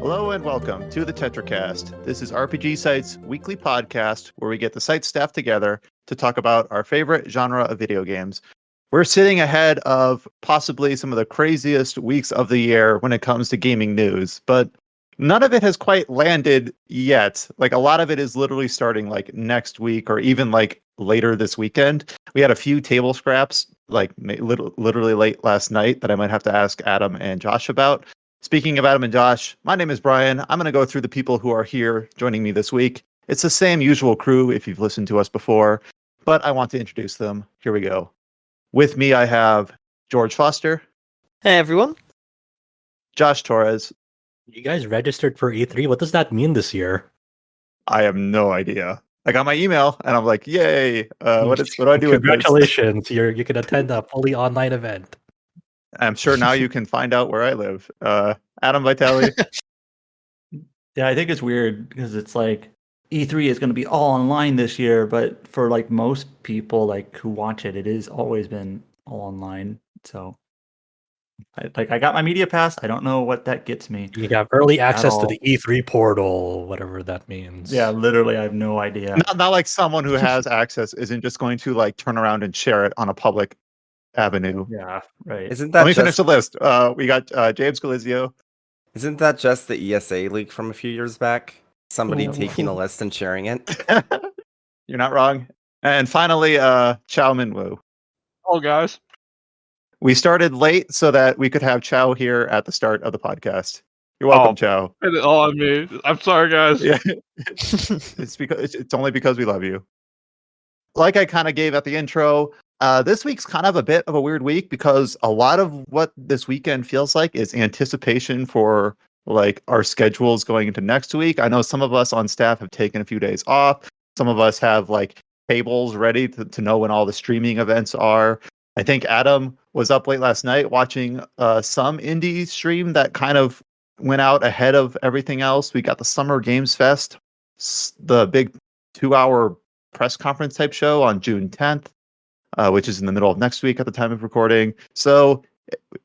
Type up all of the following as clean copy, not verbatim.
Hello and welcome to the Tetracast. This is RPG Site's weekly podcast where we get the site staff together to talk about our favorite genre of video games. We're sitting ahead of possibly some of the craziest weeks of the year when it comes to gaming news, but none of it has quite landed yet. Like a lot of it is literally starting like next week or even like later this weekend. We had a few table scraps like literally late last night that I might have to ask Adam and Josh about. Speaking of Adam and Josh, my name is Brian. I'm going to go through the people who are here joining me this week. It's the same usual crew if you've listened to us before, but I want to introduce them. Here we go. With me, I have George Foster. Hey, everyone. Josh Torres. You guys registered for E3? What does that mean this year? I have no idea. I got my email and I'm like, yay. What do I do with this? Congratulations. You can attend a fully online event. I'm sure now you can find out where I live. Adam Vitale. Yeah, I think it's weird because it's like E3 is going to be all online this year, but for like most people like who watch it, it is always been all online. So I got my media pass. I don't know what that gets me. You have early access to the E3 portal, whatever that means. Yeah, literally, I have no idea. Not like someone who has access isn't just going to like turn around and share it on a public avenue. Yeah, right. Isn't that Let me finish the list. We got James Galizio. Isn't that just the ESA leak from a few years back? Somebody taking a list and sharing it? You're not wrong. And finally, Chow Minwoo. Oh, guys. We started late so that we could have Chow here at the start of the podcast. You're welcome, Chow. It's all on me. I'm sorry, guys. Yeah. It's only because we love you. Like I kind of gave at the intro, this week's kind of a bit of a weird week because a lot of what this weekend feels like is anticipation for like our schedules going into next week. I know some of us on staff have taken a few days off. Some of us have like tables ready to know when all the streaming events are. I think Adam was up late last night watching some indie stream that kind of went out ahead of everything else. We got the Summer Games Fest, the big 2-hour press conference type show on June 10th. Which is in the middle of next week at the time of recording. So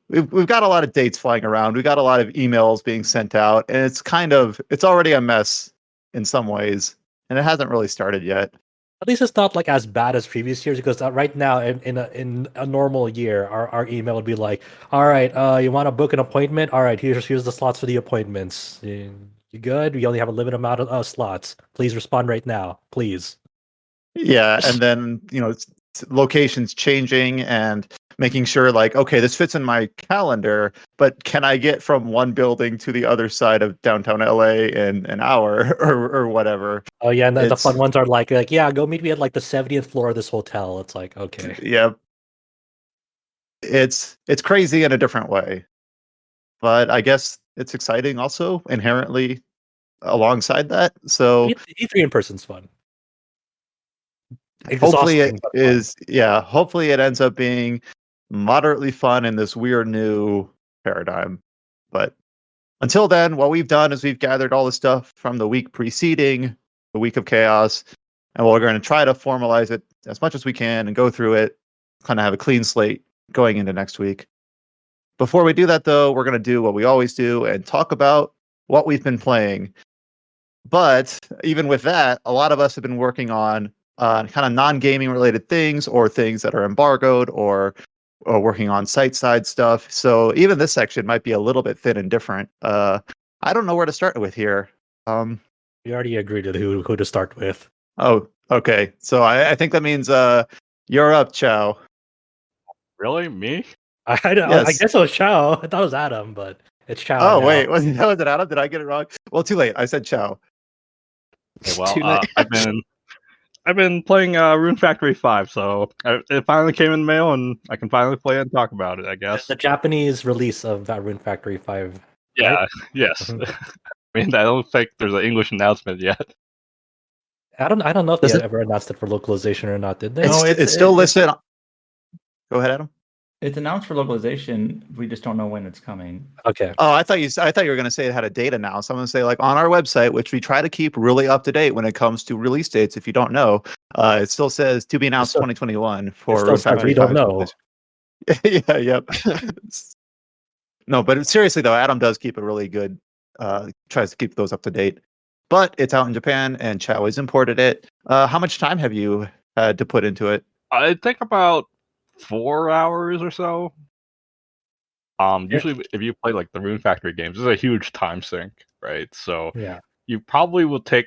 we've got a lot of dates flying around. We got a lot of emails being sent out, and it's already a mess in some ways, and it hasn't really started yet. At least it's not like as bad as previous years because right now in a normal year, our email would be like, all right, you want to book an appointment? All right, here's the slots for the appointments. You good? We only have a limited amount of slots. Please respond right now, please. Yeah, and then locations changing and making sure like, okay, this fits in my calendar, but can I get from one building to the other side of downtown LA in an hour or whatever? Oh yeah, and the fun ones are like yeah, go meet me at like the 70th floor of this hotel. It's like, okay. Yeah. It's crazy in a different way. But I guess it's exciting also inherently alongside that. So E3 in person's fun. Hopefully it is. Yeah, hopefully it ends up being moderately fun in this weird new paradigm. But until then, what we've done is we've gathered all the stuff from the week preceding the week of chaos, and we're going to try to formalize it as much as we can and go through it, kind of have a clean slate going into next week. Before we do that, though, we're going to do what we always do and talk about what we've been playing. But even with that, a lot of us have been working on kind of non-gaming related things or things that are embargoed or working on site-side stuff. So even this section might be a little bit thin and different. I don't know where to start with here. We already agreed to who to start with. Oh, okay. So I think that means you're up, Chow. Really? Me? I guess it was Chow. I thought it was Adam, but it's Chow. Oh, now. wait. Was it Adam? Did I get it wrong? Well, too late. I said Chow. Okay, well, I've been playing Rune Factory 5, so it finally came in the mail, and I can finally play it and talk about it, I guess. The Japanese release of that Rune Factory 5. Yeah, right? yes. I mean, I don't think there's an English announcement yet. I don't know if they ever announced it for localization or not, did they? It's still listed. Go ahead, Adam. It's announced for localization. We just don't know when it's coming. Okay. Oh, I thought you were going to say it had a date announced. I'm going to say like on our website, which we try to keep really up to date when it comes to release dates. If you don't know, it still says to be announced 2021 for Rune Factory. We don't know. Yeah, yep. No, but seriously though, Adam does keep a really good tries to keep those up to date. But it's out in Japan, and Chow has imported it. How much time have you had to put into it? I think about 4 hours or so. Usually, if you play like the Rune Factory games, there's a huge time sink, right? So Yeah. you probably will take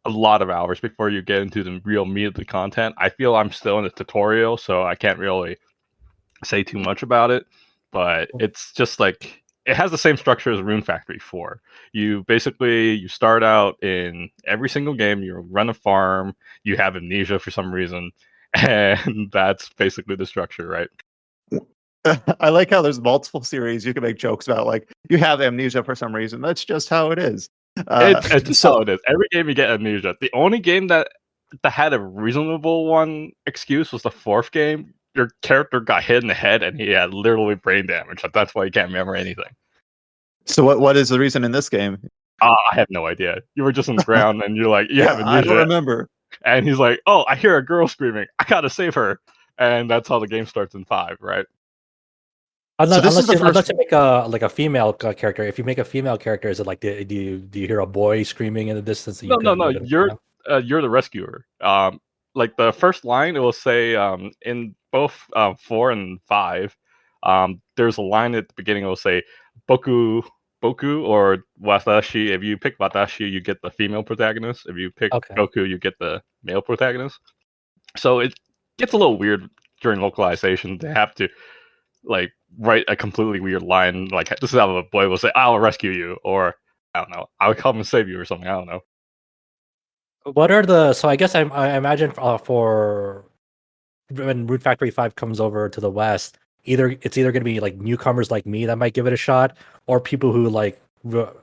a lot of hours before you get into the real meat of the content. I feel I'm still in the tutorial, so I can't really say too much about it. But it's just like it has the same structure as Rune Factory 4. You start out in every single game, you run a farm, you have amnesia for some reason, and that's basically the structure, right? I like how there's multiple series you can make jokes about, like you have amnesia for some reason. That's just how it is. It's just how it is. Every game you get amnesia. The only game that had a reasonable one excuse was the fourth game. Your character got hit in the head and he had literally brain damage. That's why you can't remember anything. So what is the reason in this game? I have no idea. You were just on the ground and you're like, you have amnesia. I don't remember. And he's like, oh, I hear a girl screaming. I gotta save her. And that's how the game starts in 5, right? Unless you make a female character. If you make a female character, is it like do you hear a boy screaming in the distance? No. You're the rescuer. Like the first line, it will say in both 4 and 5. There's a line at the beginning. It will say boku or watashi. If you pick watashi, you get the female protagonist. If you pick Goku, you get the male protagonist. So it gets a little weird during localization. They have to like write a completely weird line, like this is how a boy will say, "I'll rescue you," or I don't know, "I'll come and save you," or something. I don't know. What are the? So I guess I imagine for when Rune Factory 5 comes over to the West, it's either going to be like newcomers like me that might give it a shot, or people who like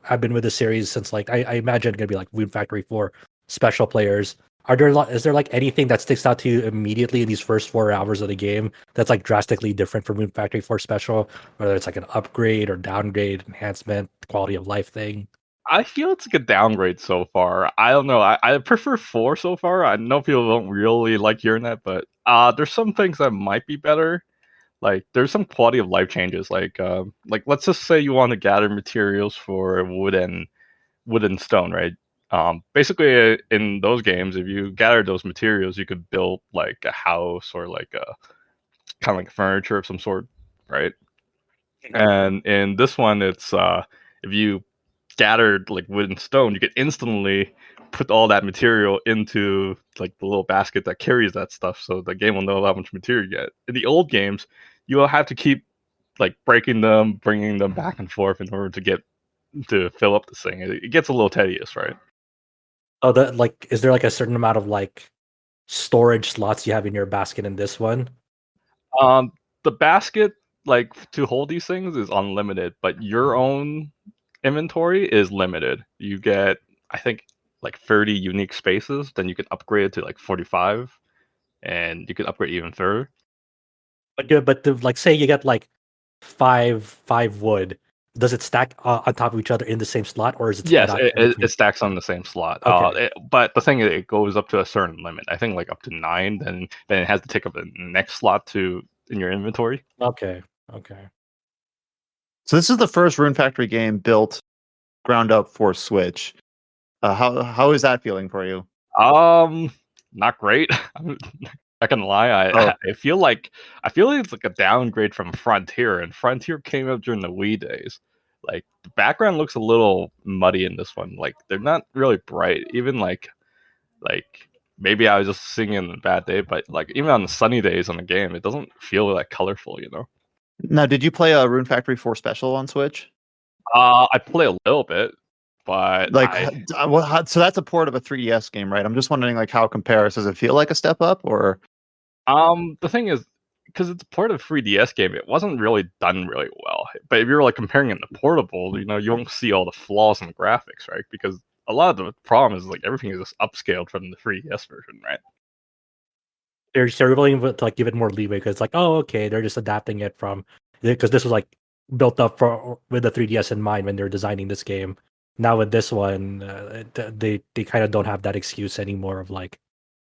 have been with the series since like I imagine going to be like Rune Factory 4 special players. Is there like anything that sticks out to you immediately in these first 4 hours of the game that's like drastically different from Rune Factory 4 special, whether it's like an upgrade or downgrade, enhancement, quality of life thing? I feel it's like a downgrade so far. I don't know. I prefer 4 so far. I know people don't really like hearing that, but there's some things that might be better. Like there's some quality of life changes. Like let's just say you want to gather materials for wood and stone, right? Basically, in those games, if you gather those materials, you could build like a house or like a kind of like furniture of some sort, right? And in this one, it's if you gathered like wood and stone, you could instantly put all that material into like the little basket that carries that stuff, so the game will know how much material you get. In the old games, you will have to keep like breaking them, bringing them back and forth in order to fill up this thing. It gets a little tedious, right? Oh, is there like a certain amount of like storage slots you have in your basket in this one? The basket like to hold these things is unlimited, but your own inventory is limited. You get, I think, like 30 unique spaces. Then you can upgrade it to like 45, and you can upgrade even further. But like say you get like five wood. Does it stack on top of each other in the same slot, or is it? Yes, it stacks on the same slot. Okay. But the thing is, it goes up to a certain limit. I think like up to 9. Then it has to take up the next slot in your inventory. Okay. So this is the first Rune Factory game built ground up for Switch. How is that feeling for you? Not great. I'm not gonna lie. I feel like it's like a downgrade from Frontier, and Frontier came out during the Wii days. Like the background looks a little muddy in this one. Like they're not really bright. Even like maybe I was just singing on a bad day, but like even on the sunny days on the game, it doesn't feel like colorful, you know. Now, did you play a Rune Factory 4 special on Switch? I play a little bit, but so that's a port of a 3DS game, right? I'm just wondering like how it compares. Does it feel like a step up, or? The thing is, because it's part of a 3DS game, it wasn't really done really well. But if you're like comparing it to portable, you know, you won't see all the flaws in the graphics, right? Because a lot of the problem is like everything is just upscaled from the 3DS version, right? They're willing to like give it more leeway because it's like, oh, okay, they're just adapting it because this was like built up with the 3DS in mind when they're designing this game. Now with this one, they kind of don't have that excuse anymore of like,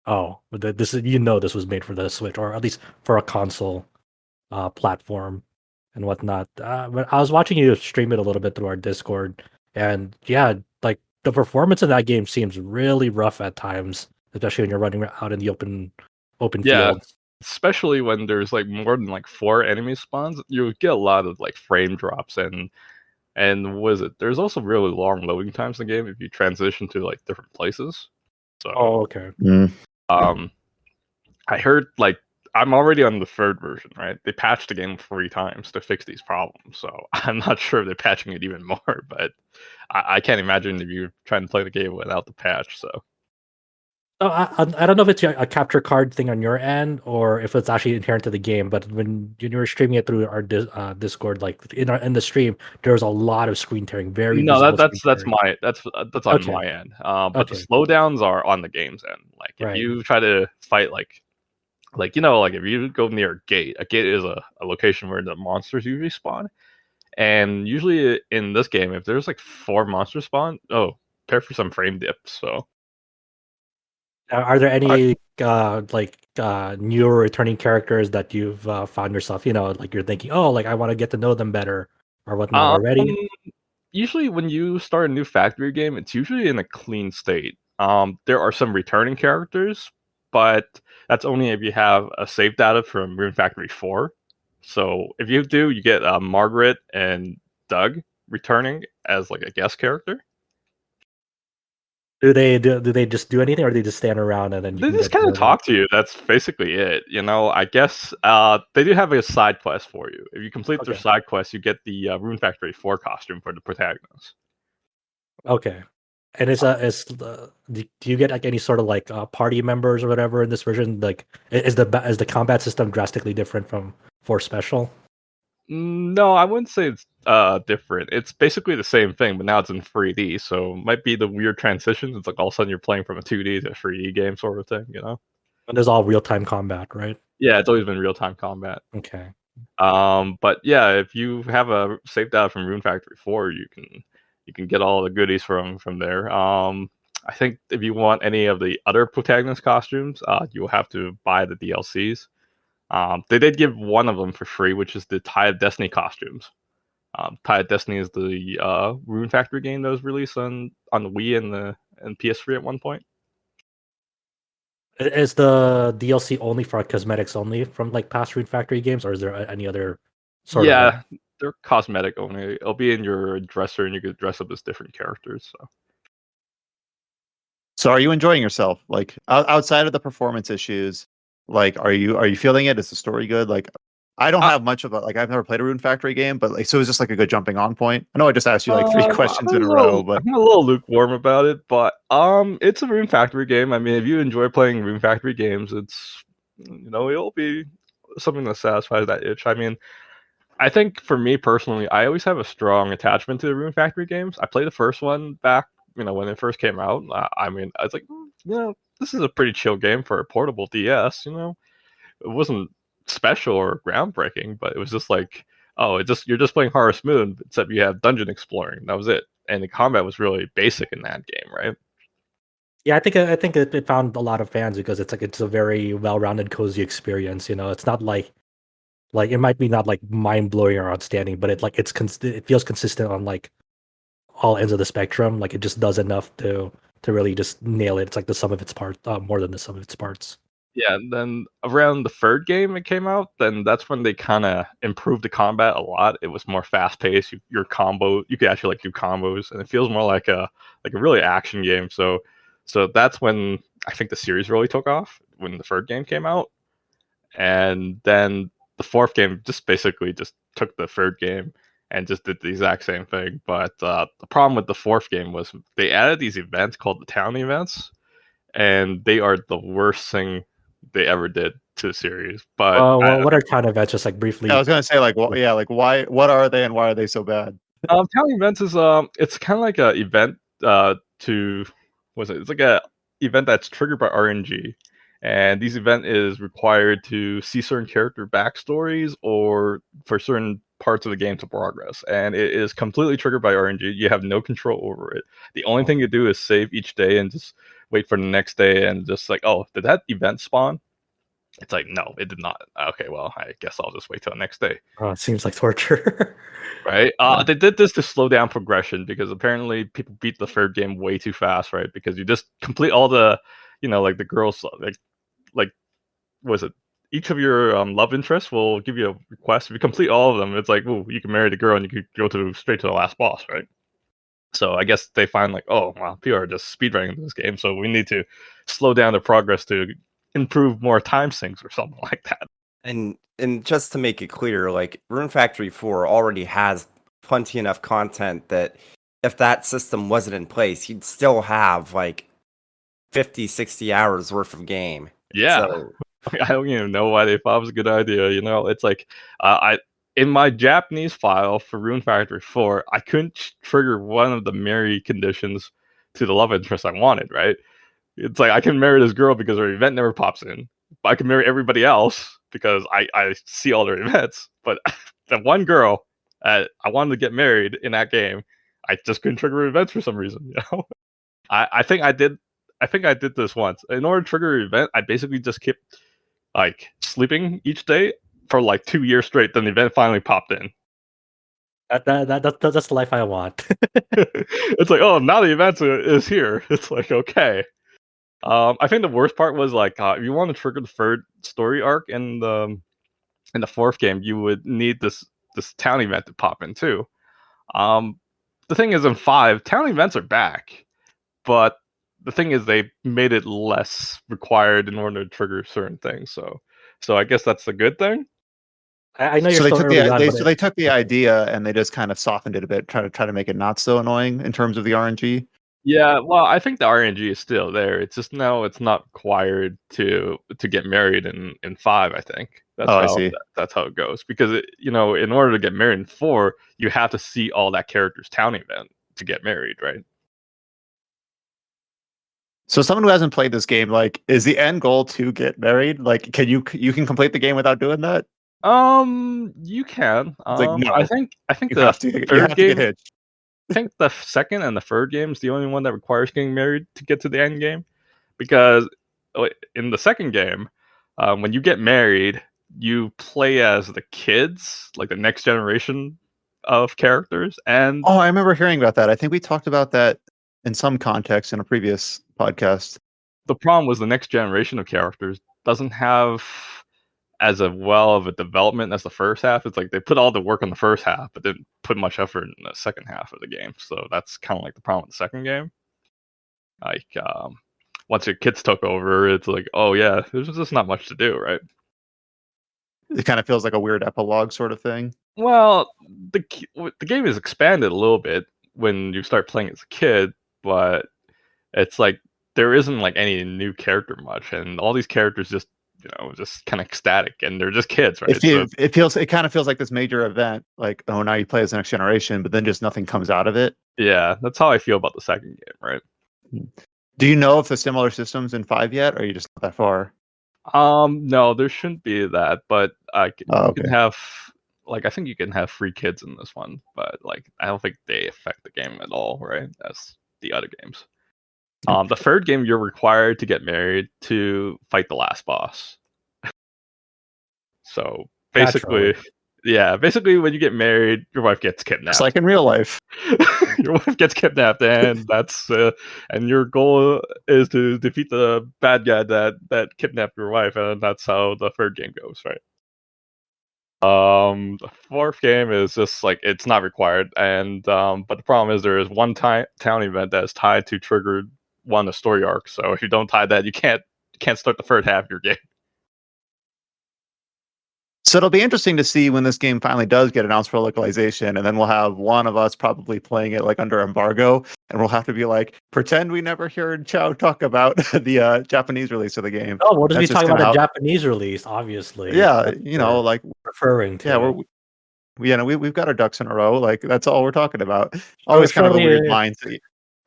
oh, this was made for the Switch, or at least for a console platform and whatnot. But I was watching you stream it a little bit through our Discord, And yeah, like the performance in that game seems really rough at times, especially when you're running out in the open Yeah, fields. especially when there's like more than like 4 enemy spawns, you get a lot of like frame drops and what is it? There's also really long loading times in the game if you transition to like different places. So Oh, okay. um I heard like I'm already on the third version, right? They patched the game 3 times to fix these problems, so I'm not sure if they're patching it even more, but I can't imagine if you're trying to play the game without the patch. So Oh, I don't know if it's a capture card thing on your end or if it's actually inherent to the game. But when you were streaming it through our Discord, like in the stream, there was a lot of screen tearing, very no, visible screen that's tearing. that's on Okay, my end. But the okay, slowdowns are on the game's end. Like if right. you try to fight like like if you go near a gate is a location where the monsters usually spawn. And usually in this game, if there's like 4 monsters spawn, prepare for some frame dips. So Are there I, any new returning characters that you've found yourself, like you're thinking, oh, like I want to get to know them better or whatnot um, already? usually when you start a new factory game, it's usually in a clean state. There are some returning characters, but that's only if you have a save data from Rune Factory 4. So if you do, you get Margaret and Doug returning as like a guest character. Do they just do anything or do they just stand around and then you They can just get to kind of know them? talk to you. That's basically it. I guess they do have a side quest for you. If you complete their Okay. side quest, you get the Rune Factory 4 costume for the protagonist. Okay. And do you get like any sort of like party members or whatever in this version? Like, is the combat system drastically different from Force Special? No, I wouldn't say it's different. It's basically the same thing, but now it's in 3D. So it might be the weird transitions. It's like all of a sudden you're playing from a 2D to a 3D game sort of thing. And there's all real time combat, right? Yeah, it's always been real time combat. Okay. But yeah, if you have a save data from Rune Factory 4, you can get all the goodies from there. I think if you want any of the other protagonist costumes, you'll have to buy the DLCs. They did give one of them for free, which is the Tie of Destiny costumes. Tie of Destiny is the Rune Factory game that was released on the Wii and PS3 at one point. Is the DLC only for cosmetics only from like past Rune Factory games, or is there any other sort of like? Yeah, they're cosmetic only. It'll be in your dresser, and you could dress up as different characters. So are you enjoying yourself? Like outside of the performance issues, like are you feeling it? Is the story good? Like I don't Uh, have much of a like I've never played a Rune Factory game, but like so it's just like a good jumping on point. I know I just asked you like three questions in a row, but I'm a little lukewarm about it, but it's a Rune Factory game. I mean, if you enjoy playing Rune Factory games, it's it'll be something that satisfies that itch. I mean, I think for me personally, I always have a strong attachment to the Rune Factory games. I played the first one back, when it first came out. I mean, I was like, this is a pretty chill game for a portable DS. It wasn't special or groundbreaking, but it was just like, oh, you're just playing Harvest Moon, except you have dungeon exploring. That was it, and the combat was really basic in that game, right? Yeah, I think it found a lot of fans because it's a very well-rounded, cozy experience. It's not like it might be not like mind-blowing or outstanding, but it feels consistent on like all ends of the spectrum. Like it just does enough to really just nail it. It's like the sum of its parts, more than the sum of its parts. Yeah, and then around the third game it came out, then that's when they kind of improved the combat a lot. It was more fast paced. You could actually like do combos, and it feels more like a really action game. So that's when I think the series really took off when the third game came out, and then the fourth game just basically just took the third game and just did the exact same thing. But the problem with the fourth game was they added these events called the town events, and they are the worst thing they ever did to the series. But What are town events? Just like yeah, I briefly. was gonna say like yeah, like why what are they and why are they so bad? town events is it's kind of like a event to what's it? It's like a event that's triggered by RNG, and these event is required to see certain character backstories or for certain parts of the game to progress, and it is completely triggered by RNG. You have no control over it. The only thing you do is save each day and just wait for the next day and just like, oh, did that event spawn? It's like, no, it did not. Okay, well, I guess I'll just wait till the next day. Oh, it seems like torture. Right? Yeah. They did this to slow down progression because apparently people beat the third game way too fast, right? Because you just complete all the, like the girls, like was it? Each of your love interests will give you a request. If you complete all of them, it's like, ooh, you can marry the girl and you could go straight to the last boss, right? So I guess they find like, oh, well, people are just speedrunning this game, so we need to slow down the progress to improve more time sinks or something like that. And just to make it clear, like Rune Factory 4 already has plenty enough content that if that system wasn't in place, you'd still have like 50, 60 hours worth of game. Yeah. So, I don't even know why they thought it was a good idea. It's like I in my Japanese file for Rune Factory 4, I couldn't trigger one of the marry conditions to the love interest I wanted. Right? It's like I can marry this girl because her event never pops in. But I can marry everybody else because I see all their events. But the one girl I wanted to get married in that game, I just couldn't trigger her events for some reason. I think I did this once. In order to trigger an event, I basically just kept like sleeping each day for like 2 years straight. Then the event finally popped in. That's the life I want. It's like, oh, now the event is here. It's like, okay. I think the worst part was like if you want to trigger the third story arc in the fourth game, you would need this town event to pop in too. The thing is, in 5, town events are back, but the thing is they made it less required in order to trigger certain things. So I guess that's a good thing. I know you're So they still took early on, but they took the idea and they just kind of softened it a bit, try to make it not so annoying in terms of the RNG. Yeah, well, I think the RNG is still there. It's just now it's not required to get married in 5. I think I see. that's how it goes because in order to get married in 4, you have to see all that character's town event to get married, right? So someone who hasn't played this game, like, is the end goal to get married? Like, can you can complete the game without doing that? You can. It's like, no, I think you the have to. You third have to get game. hitched. I think the second and the third game is the only one that requires getting married to get to the end game, because in the second game, when you get married, you play as the kids, like the next generation of characters, and Oh, I remember hearing about that. I think we talked about that in some context in a previous podcast. the problem was the next generation of characters doesn't have as well of a development as the first half. It's like they put all the work on the first half, but didn't put much effort in the second half of the game. So that's kind of like the problem with the second game. Like, once your kids took over, it's like, oh yeah, there's just not much to do, right? It kind of feels like a weird epilogue sort of thing. Well, the game is expanded a little bit when you start playing as a kid, but it's like there isn't like any new character much, and all these characters just just kind of static, and they're just kids, right? It kind of feels like this major event, like, oh, now you play as the next generation, but then just nothing comes out of it. Yeah, that's how I feel about the second game, right? Do you know if the similar systems in 5 yet, or are you just not that far? No, there shouldn't be that, but you can have I think you can have 3 kids in this one, but like I don't think they affect the game at all, right? As the other games. The third game, you're required to get married to fight the last boss. So basically, basically when you get married, your wife gets kidnapped. Just like in real life. Your wife gets kidnapped, and that's and your goal is to defeat the bad guy that kidnapped your wife, and that's how the third game goes, right? The fourth game is just like it's not required, and but the problem is there is one town event that is tied to trigger one of the story arcs. So if you don't tie that, you can't start the third half of your game. So it'll be interesting to see when this game finally does get announced for localization, and then we'll have one of us probably playing it like under embargo, and we'll have to be like, pretend we never heard Chow talk about the Japanese release of the game. Oh, we'll just be talking about the Japanese release, obviously. Yeah, like referring to. Yeah, we've got our ducks in a row. Like that's all we're talking about. Always kind of a weird line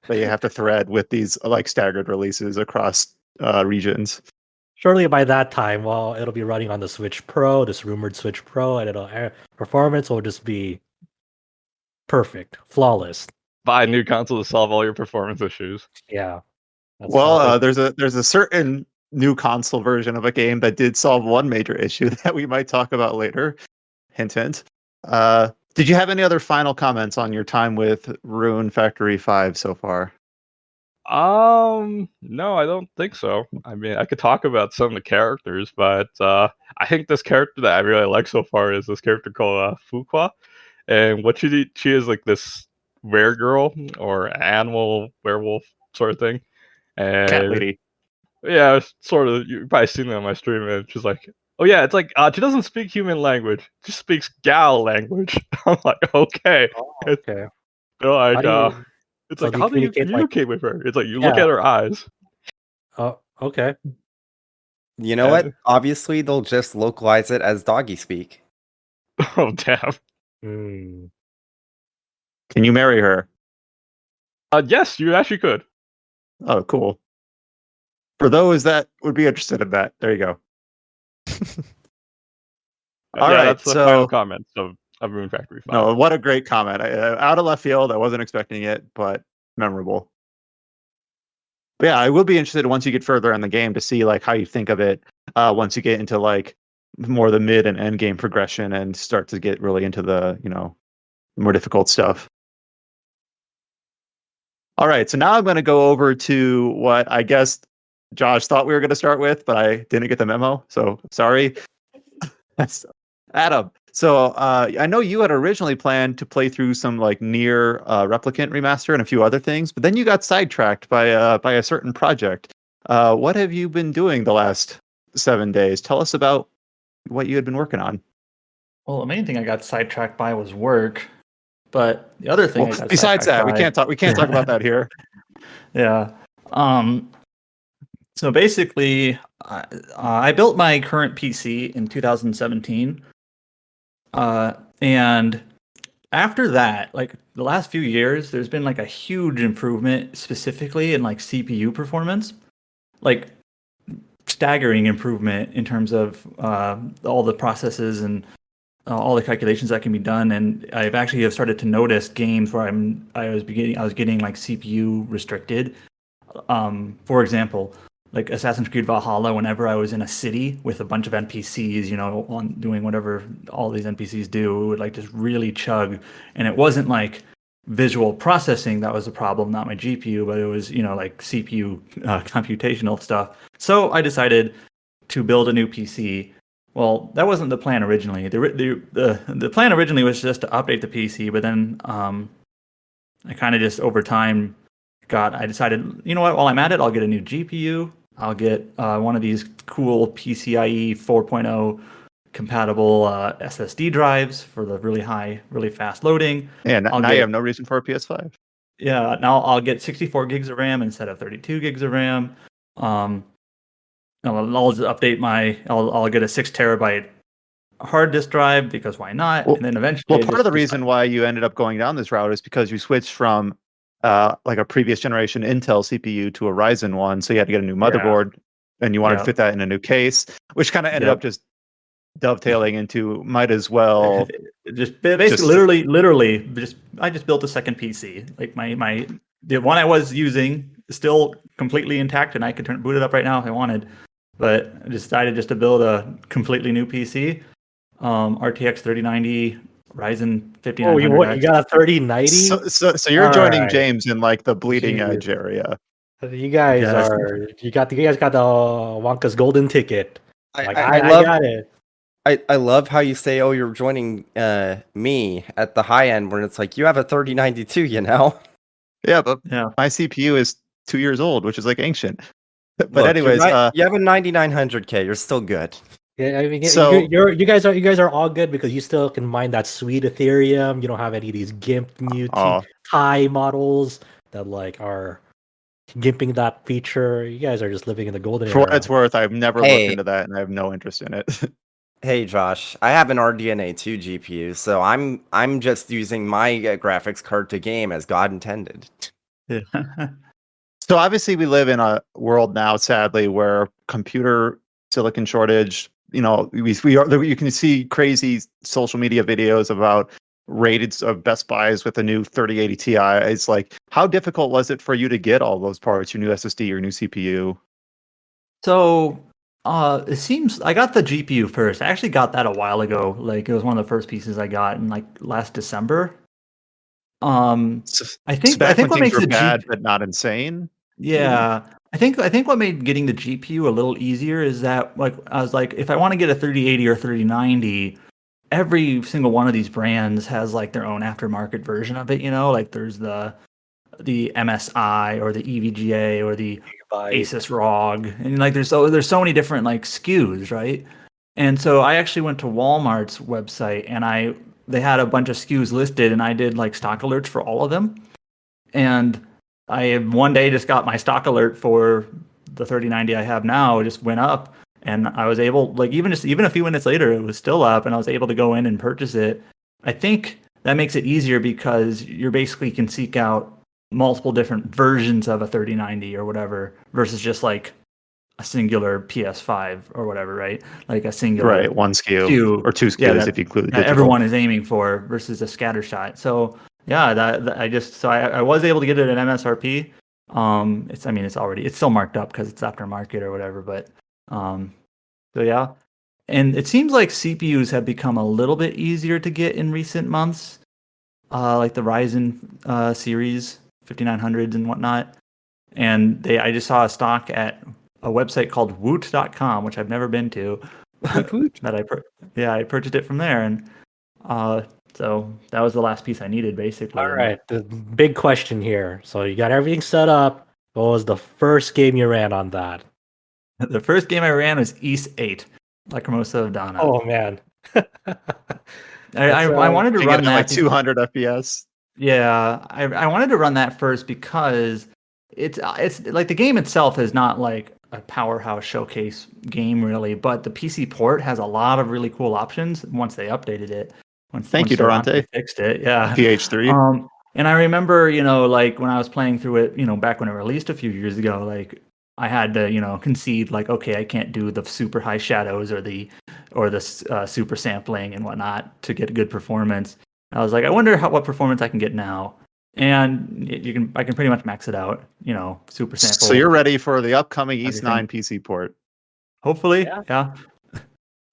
that you have to thread with these like staggered releases across regions. Surely by that time, it'll be running on the Switch Pro, this rumored Switch Pro, and performance will just be perfect, flawless. Buy a new console to solve all your performance issues. Yeah. Well, there's a certain new console version of a game that did solve one major issue that we might talk about later. Hint, hint. Did you have any other final comments on your time with Rune Factory 5 so far? No, I don't think so. I mean, I could talk about some of the characters, but I think this character that I really like so far is this character called Fuqua, and what she is like this girl or animal werewolf sort of thing, and Cat lady. yeah, it's sort of. You've probably seen it on my stream, and she's like, "Oh yeah, it's like she doesn't speak human language; she speaks gal language." I'm like, okay, Oh, okay. they're like, How do you? it's So like, do you how do you communicate, like, communicate with her? It's like you look yeah. at her eyes. Oh, okay. You know what? Obviously, they'll just localize it as doggy speak. Oh damn. Hmm. Can you marry her? Yes, you actually could. Oh, cool. For those that would be interested in that, there you go. All Yeah, right, that's the so- final comment of Rune Factory 5. No, what a great comment. Out of left field, I wasn't expecting it, but memorable. But yeah, I will be interested once you get further in the game to see like how you think of it once you get into like more the mid and end game progression and start to get really into the, more difficult stuff. All right, so now I'm going to go over to what I guess Josh thought we were going to start with, but I didn't get the memo, so sorry. Adam, so I know you had originally planned to play through some like Nier Replicant remaster and a few other things, but then you got sidetracked by a certain project. What have you been doing the last 7 days? Tell us about what you had been working on. Well, the main thing I got sidetracked by was work, but the other thing I got Besides that, sidetracked we can't talk about that here. Yeah. So basically, I built my current PC in 2017. And after that, like the last few years, there's been like a huge improvement specifically in like CPU performance, like staggering improvement in terms of all the processes and all the calculations that can be done. And I've actually have started to notice games where I was getting like CPU restricted. For example, like Assassin's Creed Valhalla, whenever I was in a city with a bunch of NPCs, doing whatever all these NPCs do, it would like just really chug. And it wasn't like visual processing that was the problem, not my GPU, but it was, like CPU computational stuff. So I decided to build a new PC. Well, that wasn't the plan originally. The plan originally was just to update the PC, but then I kind of just over time I decided, you know what, while I'm at it, I'll get a new GPU. I'll get one of these cool PCIe 4.0 compatible SSD drives for the really high, really fast loading. Yeah, now you have no reason for a PS5. Yeah, now I'll get 64 gigs of RAM instead of 32 gigs of RAM. I'll just update I'll get a 6 terabyte hard disk drive because why not? Well, and then eventually, well, part of the reason why you ended up going down this route is because you switched from like a previous generation Intel CPU to a Ryzen one, so you had to get a new motherboard, and you wanted to fit that in a new case, which kind of ended up just dovetailing into might as well just basically literally I just built a second PC. Like the one I was using is still completely intact, and I could boot it up right now if I wanted. But I decided just to build a completely new PC, RTX 3090. Ryzen 5900X. Oh, you got a 3090? So you're joining James in like the bleeding edge area. You guys you guys got the Wonka's golden ticket. I got it. I love how you say, "Oh, you're joining me at the high end," when it's like you have a 3092, Yeah, but my CPU is 2 years old, which is like ancient. But Look, anyways, you have a 9900K. You're still good. Yeah, I mean, so you guys are all good because you still can mine that sweet Ethereum. You don't have any of these GIMP new TI models that like are gimping that feature. You guys are just living in the golden era. For what it's worth, I've never looked into that, and I have no interest in it. Hey Josh, I have an RDNA 2 GPU, so I'm just using my graphics card to game as God intended. Yeah. So obviously, we live in a world now, sadly, where computer silicon shortage. You can see crazy social media videos about rated of Best Buys with a new 3080 Ti. It's like, how difficult was it for you to get all those parts, your new SSD, your new CPU? So it seems I got the GPU first. I actually got that a while ago. Like it was one of the first pieces I got in like last December. I think back when what things makes were the bad but not insane. Yeah. I think what made getting the GPU a little easier is that like I was like if I want to get a 3080 or 3090, every single one of these brands has like their own aftermarket version of it, you know? Like there's the MSI or the EVGA or the Asus ROG, and like there's so many different like SKUs, right? And so I actually went to Walmart's website and they had a bunch of SKUs listed, and I did like stock alerts for all of them. And I one day just got my stock alert for the 3090 I have now, just went up, and I was able, like even a few minutes later, it was still up, and I was able to go in and purchase it. I think that makes it easier because you basically can seek out multiple different versions of a 3090 or whatever versus just like a singular PS5 or whatever, right? Like a singular One SKU or two SKUs if you include the that digital. everyone is aiming for versus a scattershot. So yeah, I was able to get it at MSRP. It's still marked up because it's aftermarket or whatever, but so yeah. And it seems like CPUs have become a little bit easier to get in recent months, like the Ryzen series 5900s and whatnot. And I just saw a stock at a website called woot.com, which I've never been to. that I purchased it from there, and so that was the last piece I needed, basically. All right, the big question here. So you got everything set up. What was the first game you ran on that? The first game I ran was Ys VIII, Lacrimosa of Dana. Oh man, I wanted to run that like 200 FPS. Yeah, I wanted to run that first because it's like the game itself is not like a powerhouse showcase game really, but the PC port has a lot of really cool options once they updated it. Thank you, Durante. Fixed it, yeah. PH3. And I remember, like when I was playing through it, back when it released a few years ago, like I had to, concede like, okay, I can't do the super high shadows or the super sampling and whatnot to get a good performance. I was like, I wonder what performance I can get now. And I can pretty much max it out, super sample. So you're ready for the upcoming Ys IX PC port. Hopefully, yeah.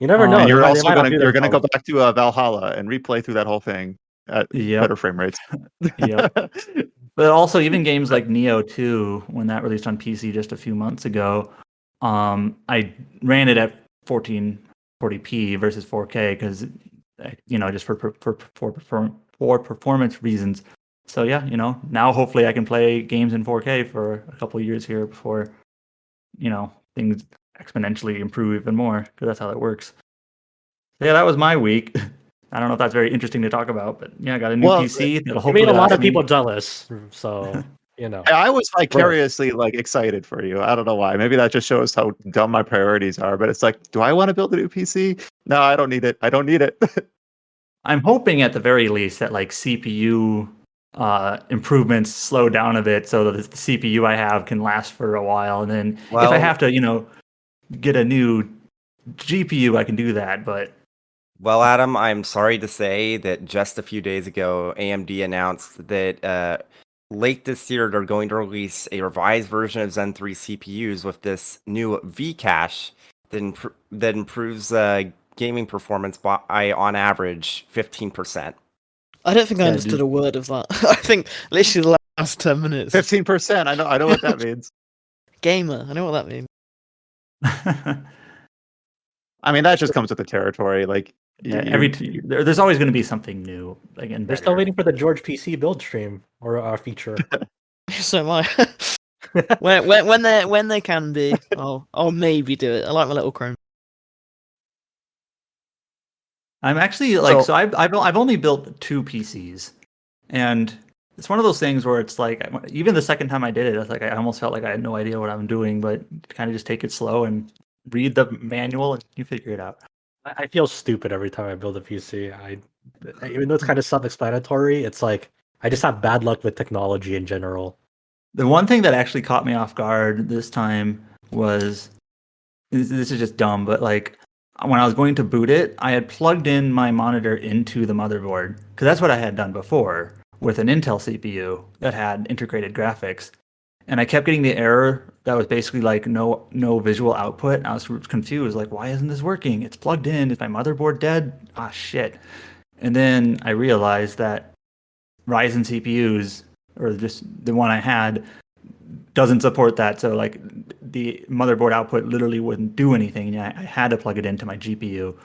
You never know. And you're also going to go back to Valhalla and replay through that whole thing at better frame rates. Yeah. But also even games like Neo 2, when that released on PC just a few months ago, I ran it at 1440p versus 4K because just for performance reasons. So yeah, now hopefully I can play games in 4K for a couple of years here before things exponentially improve even more, because that's how it works. Yeah, that was my week. I don't know if that's very interesting to talk about, but yeah, I got a new PC. It made a lot of people jealous, so I was vicariously excited for you. I don't know why. Maybe that just shows how dumb my priorities are. But it's like, do I want to build a new PC? No, I don't need it. I'm hoping at the very least that CPU improvements slow down a bit so that the CPU I have can last for a while, and then if I have to get a new GPU, I can do that. But well, Adam, I'm sorry to say that just a few days ago AMD announced that late this year they're going to release a revised version of Zen 3 CPUs with this new V cache that improves gaming performance by on average 15%. I don't think I understood a word of that. I think literally the last 10 minutes. 15%. I know what that means. Gamer. I know what that means. I mean, that just comes with the territory. Like there's always going to be something new. Again, we're still waiting for the George PC build stream or our feature. So am I. when they can be, I'll maybe do it. I like my little Chrome. I'm actually I've only built 2 PCs, and it's one of those things where it's like even the second time I did it, it's like I almost felt like I had no idea what I'm doing, but kind of just take it slow and read the manual and you figure it out. I feel stupid every time I build a PC. Even though it's kind of self-explanatory, it's like I just have bad luck with technology in general. The one thing that actually caught me off guard this time was this is just dumb, but when I was going to boot it, I had plugged in my monitor into the motherboard because that's what I had done before with an Intel CPU that had integrated graphics. and I kept getting the error that was basically like no visual output. I was confused, like, why isn't this working? It's plugged in. Is my motherboard dead? Ah, shit. And then I realized that Ryzen CPUs, or just the one I had, doesn't support that. So like the motherboard output literally wouldn't do anything. And I had to plug it into my GPU.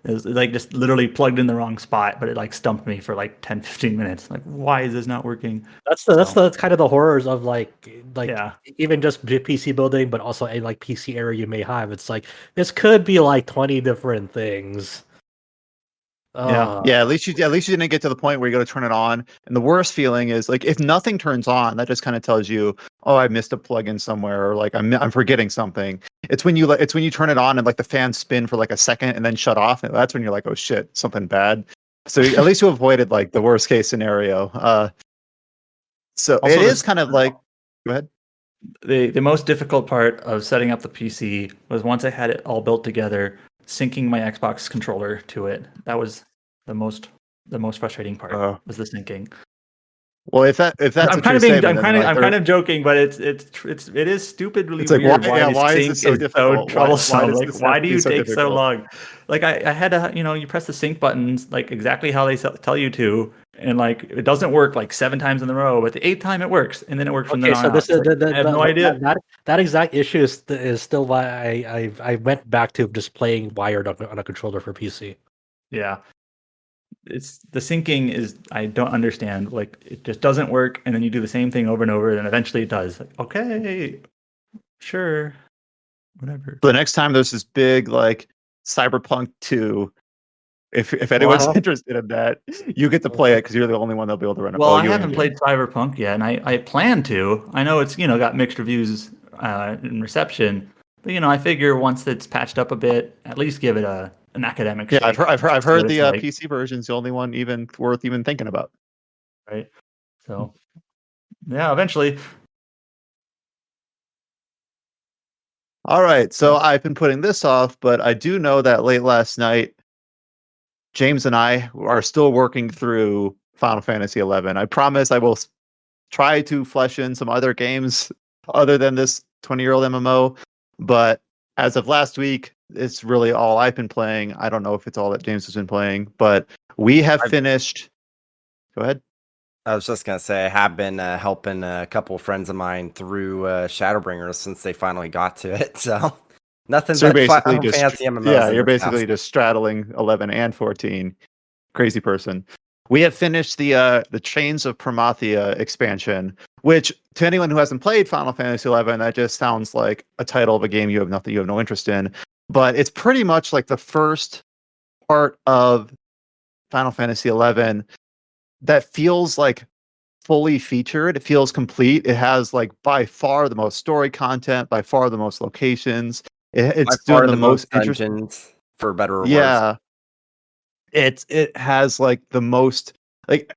It was like just literally plugged in the wrong spot, but it like stumped me for like 10, 15 minutes. Like, why is this not working? That's kind of the horrors of like even just PC building, but also a like PC error you may have. It's like this could be like 20 different things. Yeah. Yeah, at least you didn't get to the point where you got to turn it on. And the worst feeling is like if nothing turns on, that just kind of tells you, oh, I missed a plugin somewhere, or like I'm forgetting something. It's when you turn it on and like the fans spin for like a second and then shut off. And that's when you're like, oh shit, something bad. So at least you avoided like the worst case scenario. So Also, it is kind of like, go ahead. The most difficult part of setting up the PC was once I had it all built together, syncing my Xbox controller to it. That was the most frustrating part, was the syncing. Well, if that's I'm kind of joking, but it is stupidly it's like, weird. why is this so difficult? So troublesome. Why do you so take difficult? so long? Like I had to, you press the sync buttons like exactly how they tell you to, and like it doesn't work like 7 times in a row, but the 8th time it works, and then it works from then on. So this is I have no idea. That exact issue is still why I went back to just playing wired on a controller for PC. Yeah. It's the syncing is I don't understand. Like it just doesn't work, and then you do the same thing over and over, and eventually it does. Like, okay, sure, whatever. The next time there's this big like Cyberpunk 2, if anyone's interested in that, you get to play it because you're the only one that'll be able to run it. Well, I haven't played Cyberpunk yet, and I plan to. I know it's got mixed reviews and reception, but I figure once it's patched up a bit, at least give it an academic. Yeah, I've heard the PC version's the only one even worth even thinking about. Right. So, yeah, eventually. All right, so I've been putting this off, but I do know that late last night, James and I are still working through Final Fantasy XI. I promise I will try to flesh in some other games other than this 20-year-old MMO, but as of last week, it's really all I've been playing. I don't know if it's all that James has been playing, but we have finished. Go ahead. I was just gonna say I have been helping a couple of friends of mine through Shadowbringers since they finally got to it. So nothing. So but basically Final Fantasy MMOs yeah, in you're the basically past. just straddling 11 and 14. Crazy person. We have finished the Chains of Promathia expansion, which to anyone who hasn't played Final Fantasy XI, that just sounds like a title of a game you have no interest in. But it's pretty much like the first part of Final Fantasy XI that feels like fully featured. It feels complete. It has like by far the most story content, by far the most locations. It's doing the most dungeons, for better or worse. Yeah. It has like the most, like,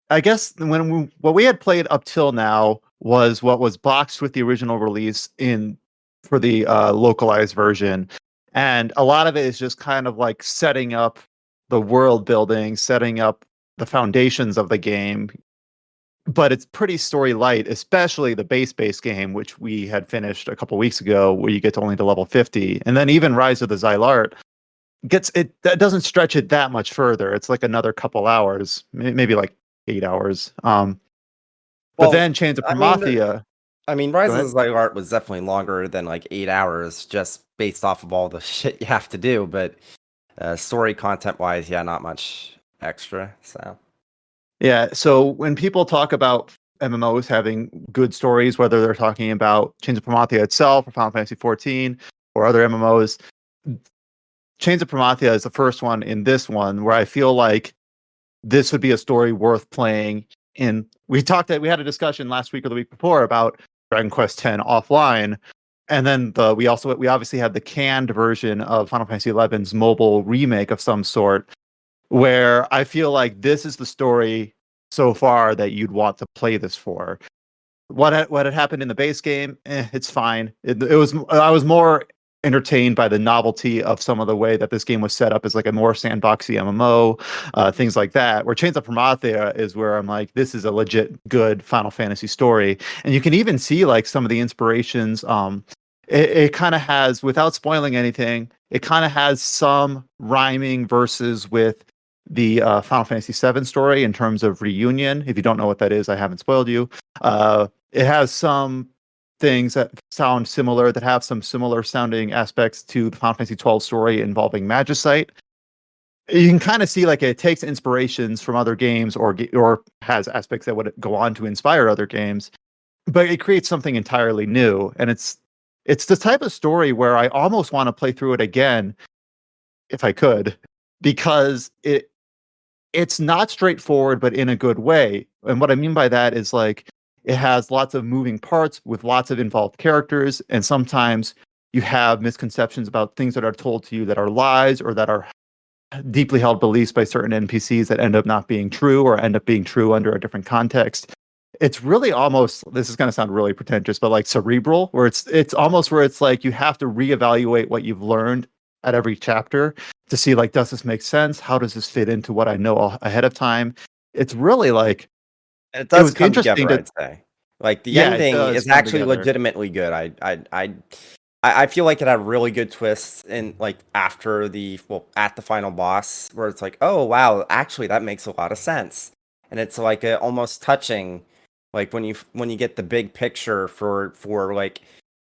I guess what we had played up till now was what was boxed with the original release for the localized version, and a lot of it is just kind of like setting up the world building, setting up the foundations of the game. But it's pretty story light, especially the base game, which we had finished a couple weeks ago, where you get to only to level 50, and then even Rise of the Xylart that doesn't stretch it that much further. It's like another couple hours, maybe like 8 hours. But then Chains of Promathia. Rise of the Xylart was definitely longer than like 8 hours, just based off of all the shit you have to do. But story content wise, yeah, not much extra. So yeah. So when people talk about MMOs having good stories, whether they're talking about Chains of Promathia itself or Final Fantasy 14 or other MMOs, Chains of Promathia is the first one in this one where I feel like this would be a story worth playing. We had a discussion last week or the week before about Dragon Quest X offline, and then we obviously had the canned version of Final Fantasy XI's mobile remake of some sort, where I feel like this is the story so far that you'd want to play this for. What had happened in the base game, it's fine. I was more entertained by the novelty of some of the way that this game was set up as like a more sandboxy MMO, things like that. Where Chains of Promathia is where I'm like, this is a legit good Final Fantasy story, and you can even see like some of the inspirations. It kind of has, without spoiling anything, it kind of has some rhyming verses with the Final Fantasy VII story in terms of reunion. If you don't know what that is, I haven't spoiled you. It has some things that sound similar, that have some similar sounding aspects to the Final Fantasy XII story involving Magicite. You can kind of see like it takes inspirations from other games, or has aspects that would go on to inspire other games, but it creates something entirely new. And it's the type of story where I almost want to play through it again if I could, because it's not straightforward, but in a good way. And what I mean by that is like it has lots of moving parts with lots of involved characters, and sometimes you have misconceptions about things that are told to you that are lies, or that are deeply held beliefs by certain NPCs that end up not being true, or end up being true under a different context. It's really almost, this is going to sound really pretentious, but like cerebral, where it's almost where it's like you have to reevaluate what you've learned at every chapter to see like, does this make sense? How does this fit into what I know ahead of time? It's really like, It does was come interesting together, to- I'd say. Like the Yeah, it ending does is come actually together. legitimately good. I feel like it had really good twists in like at the final boss, where it's like, oh wow, actually that makes a lot of sense, and it's like almost touching, like when you get the big picture for like,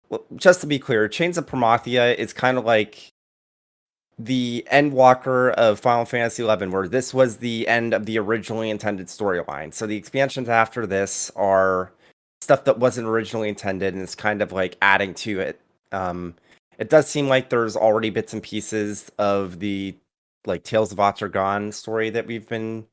well, just to be clear, Chains of Promathia is kind of like the Endwalker of Final Fantasy XI, where this was the end of the originally intended storyline. So the expansions after this are stuff that wasn't originally intended, and it's kind of like adding to it. It does seem like there's already bits and pieces of the like Tales of Atragon story that we've been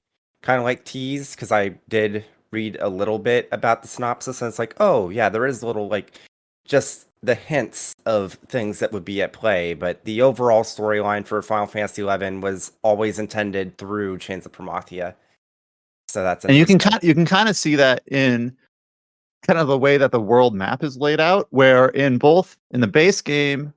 kind of like teased, because I did read a little bit about the synopsis, and it's like, oh yeah, there is little like just the hints of things that would be at play, but the overall storyline for Final Fantasy XI was always intended through Chains of Promathia. So that's and interesting. you can kind of see that in kind of the way that the world map is laid out, where in both in the base game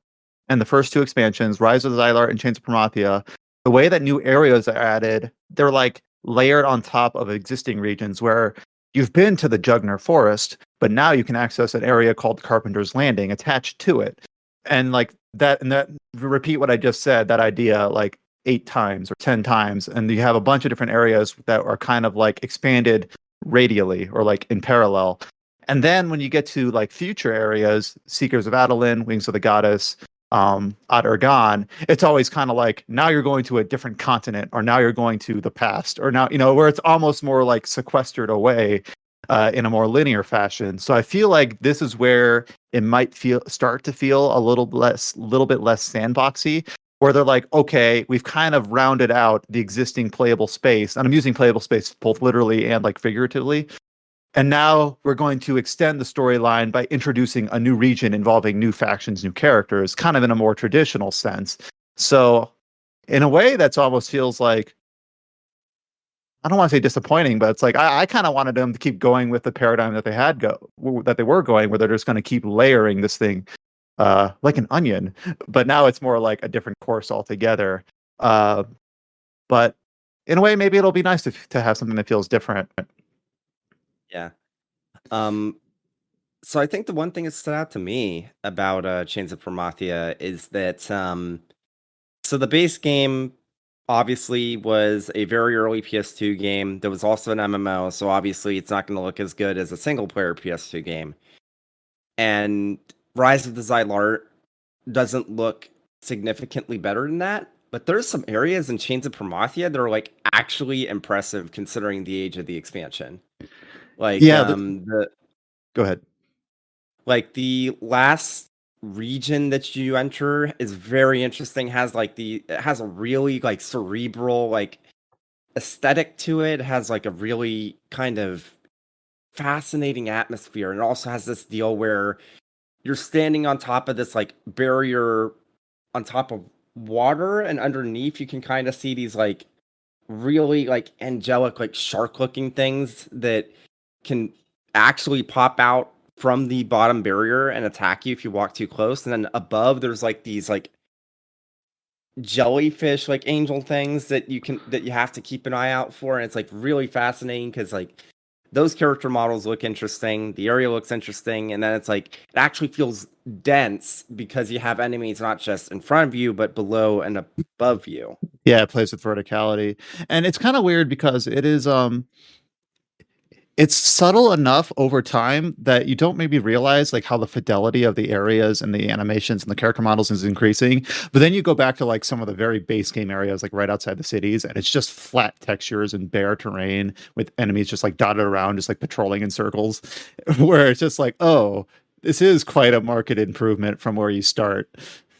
and the first two expansions, Rise of the Xylar and Chains of Promathia, the way that new areas are added, they're like layered on top of existing regions, where you've been to the Jugner Forest, but now you can access an area called Carpenter's Landing attached to it. And like that, repeat what I just said, that idea like 8 times or 10 times, and you have a bunch of different areas that are kind of like expanded radially or like in parallel. And then when you get to like future areas, Seekers of Adeline, Wings of the Goddess, Ad Ergan, it's always kind of like, now you're going to a different continent, or now you're going to the past, or now, where it's almost more like sequestered away in a more linear fashion. So I feel like this is where it might start to feel a little bit less sandboxy, where they're like, okay, we've kind of rounded out the existing playable space, and I'm using playable space both literally and like figuratively. And now we're going to extend the storyline by introducing a new region involving new factions, new characters, kind of in a more traditional sense. So in a way, that's almost feels like, I don't want to say disappointing, but it's like I kind of wanted them to keep going with the paradigm that they were going, where they're just going to keep layering this thing like an onion. But now it's more like a different course altogether. But in a way, maybe it'll be nice to have something that feels different. Yeah. So I think the one thing that stood out to me about Chains of Promathia is that so the base game obviously was a very early PS2 game. There was also an MMO, so obviously it's not going to look as good as a single player PS2 game. And Rise of the Xylar doesn't look significantly better than that, but there's some areas in Chains of Promathia that are like actually impressive considering the age of the expansion. Like Yeah, go ahead. like the last region that you enter is very interesting. It has a really like cerebral like aesthetic to it. It has like a really kind of fascinating atmosphere, and it also has this deal where you're standing on top of this like barrier on top of water, and underneath you can kind of see these like really like angelic like shark looking things that can actually pop out from the bottom barrier and attack you if you walk too close. And then above, there's like these like jellyfish, like angel things that you have to keep an eye out for. And it's like really fascinating because like those character models look interesting. The area looks interesting. And then it's like, it actually feels dense because you have enemies not just in front of you, but below and above you. Yeah, it plays with verticality. And it's kind of weird because it is it's subtle enough over time that you don't maybe realize like how the fidelity of the areas and the animations and the character models is increasing. But then you go back to like some of the very base game areas, like right outside the cities, and it's just flat textures and bare terrain with enemies just like dotted around, just like patrolling in circles, where it's just like, oh, this is quite a market improvement from where you start.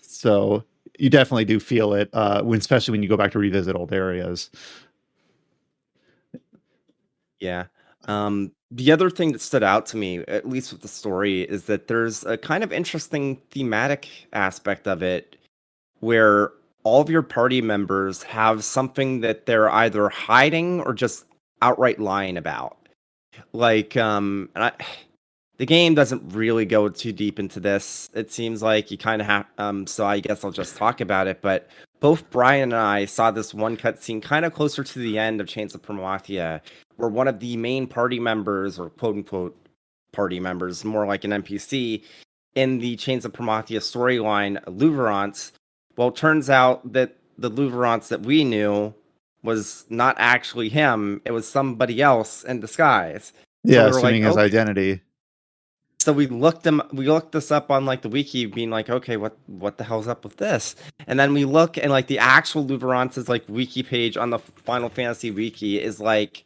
So you definitely do feel it, especially when you go back to revisit old areas. Yeah. The other thing that stood out to me, at least with the story, is that there's a kind of interesting thematic aspect of it where all of your party members have something that they're either hiding or just outright lying about. Like, the game doesn't really go too deep into this. It seems like you kind of have, so I guess I'll just talk about it. But both Brian and I saw this one cutscene kind of closer to the end of Chains of Promathia, where one of the main party members, or quote unquote party members, more like an NPC in the Chains of Promathia storyline, Louverance. Well, it turns out that the Louverance that we knew was not actually him. It was somebody else in disguise. Yeah, we were assuming like, his okay. identity. So we looked this up on like the wiki, being like, okay, what the hell's up with this? And then we look, and like the actual Louverance's like wiki page on the Final Fantasy wiki is like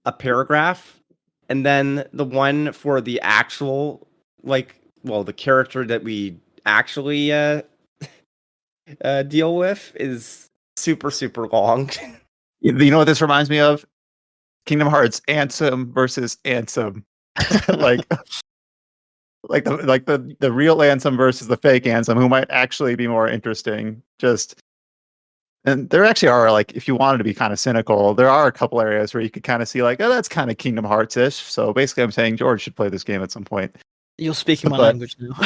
a paragraph, and then the one for the actual the character that we actually deal with is super long. You know what this reminds me of? Kingdom Hearts Ansem versus Ansem. like the real Ansem versus the fake Ansem, who might actually be more interesting. And there actually are, like, if you wanted to be kind of cynical, there are a couple areas where you could kind of see like, oh, that's kind of Kingdom Hearts-ish. So basically I'm saying George should play this game at some point. You're speaking my But- language now.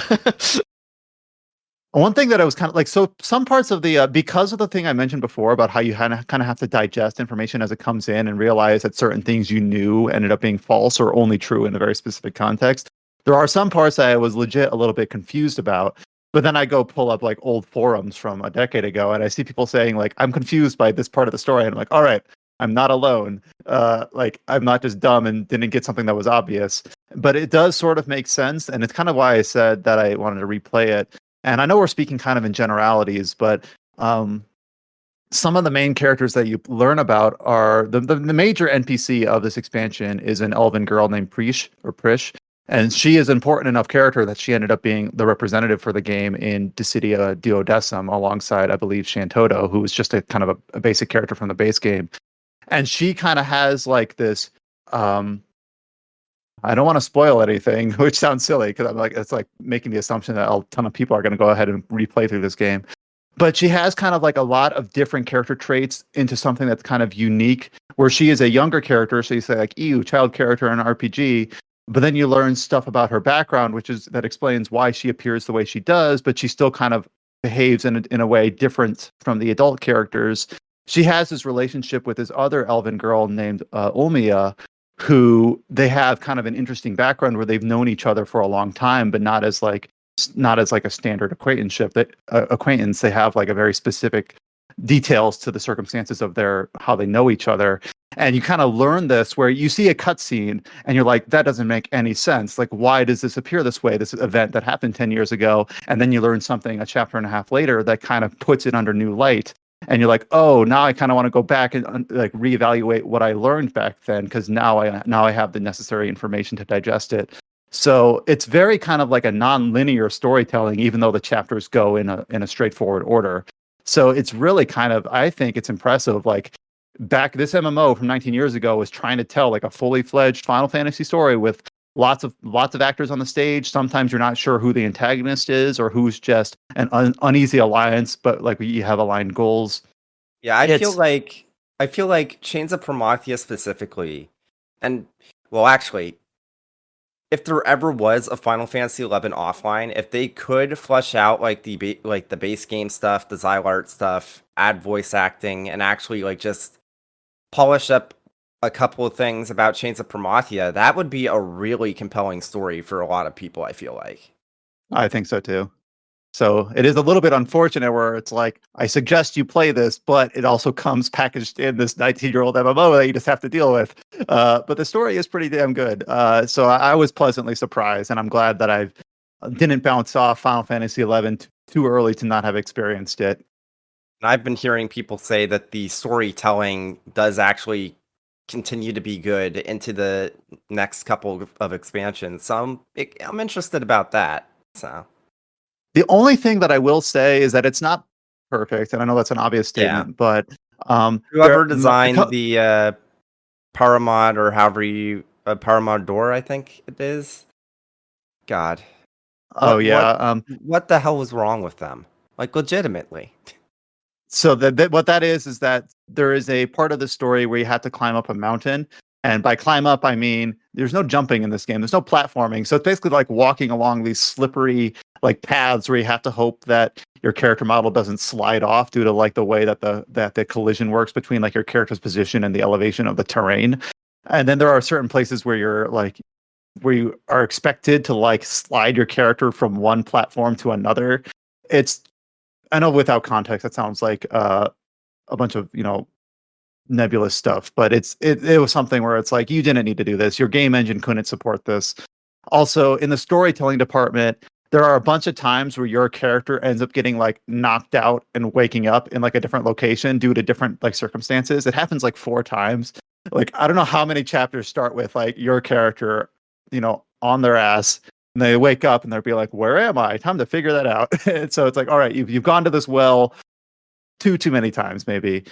One thing that I was kind of like, so some parts of the, because of the thing I mentioned before about how you kind of have to digest information as it comes in and realize that certain things you knew ended up being false or only true in a very specific context. There are some parts that I was legit a little bit confused about, but then I go pull up like old forums from a decade ago and I see people saying like, I'm confused by this part of the story. And I'm like, all right, I'm not alone. Like, I'm not just dumb and didn't get something that was obvious, but it does sort of make sense. And it's kind of why I said that I wanted to replay it. And I know we're speaking kind of in generalities, but some of the main characters that you learn about are the major NPC of this expansion is an elven girl named Prish. And she is an important enough character that she ended up being the representative for the game in Dissidia Duodecim alongside, I believe, Shantoto, who was just a kind of a basic character from the base game. And she kind of has like this, I don't want to spoil anything, which sounds silly because I'm like, it's like making the assumption that a ton of people are going to go ahead and replay through this game. But she has kind of like a lot of different character traits into something that's kind of unique, where she is a younger character. So you say like, ew, child character in an RPG. But then you learn stuff about her background, that explains why she appears the way she does, but she still kind of behaves in a way different from the adult characters. She has this relationship with this other elven girl named Ulmia, who they have kind of an interesting background where they've known each other for a long time, but not as like a standard acquaintance. They have like a very specific details to the circumstances of how they know each other. And you kind of learn this where you see a cutscene and you're like, that doesn't make any sense. Like, why does this appear this way? This event that happened 10 years ago. And then you learn something a chapter and a half later that kind of puts it under new light. And you're like, oh, now I kind of want to go back and like reevaluate what I learned back then, because now I have the necessary information to digest it. So it's very kind of like a non-linear storytelling, even though the chapters go in a straightforward order. So it's really kind of, I think it's impressive. Like, this MMO from 19 years ago was trying to tell like a fully fledged Final Fantasy story with lots of actors on the stage. Sometimes you're not sure who the antagonist is or who's just an uneasy alliance, but like you have aligned goals. Yeah, I feel like Chains of Promathia specifically, and well, actually, if there ever was a Final Fantasy XI offline, if they could flesh out like the base game stuff, the Xylart stuff, add voice acting, and actually like just polish up a couple of things about Chains of Promathia, that would be a really compelling story for a lot of people, I feel like. I think so too. So it is a little bit unfortunate where it's like, I suggest you play this, but it also comes packaged in this 19-year-old MMO that you just have to deal with. But the story is pretty damn good. So I was pleasantly surprised, and I'm glad that I didn't bounce off Final Fantasy XI too early to not have experienced it. And I've been hearing people say that the storytelling does actually continue to be good into the next couple of expansions. So I'm interested about that. So. The only thing that I will say is that it's not perfect, and I know that's an obvious statement, but whoever designed the Paramod, or however you Paramod door, I think it is. God. What the hell was wrong with them? Like, legitimately. So what that is that there is a part of the story where you have to climb up a mountain. And by climb up, I mean, there's no jumping in this game. There's no platforming. So it's basically like walking along these slippery like paths where you have to hope that your character model doesn't slide off due to like the way that the collision works between like your character's position and the elevation of the terrain. And then there are certain places where you are expected to like slide your character from one platform to another. I know without context, that sounds like a bunch of, nebulous stuff, but it was something where it's like, you didn't need to do this. Your game engine couldn't support this. Also, in the storytelling department, there are a bunch of times where your character ends up getting like knocked out and waking up in like a different location due to different like circumstances. It happens like 4 times. Like, I don't know how many chapters start with like your character, on their ass, and they wake up and they'll be like, where am I? Time to figure that out. And so it's like, all right, you've gone to this well too many times, maybe.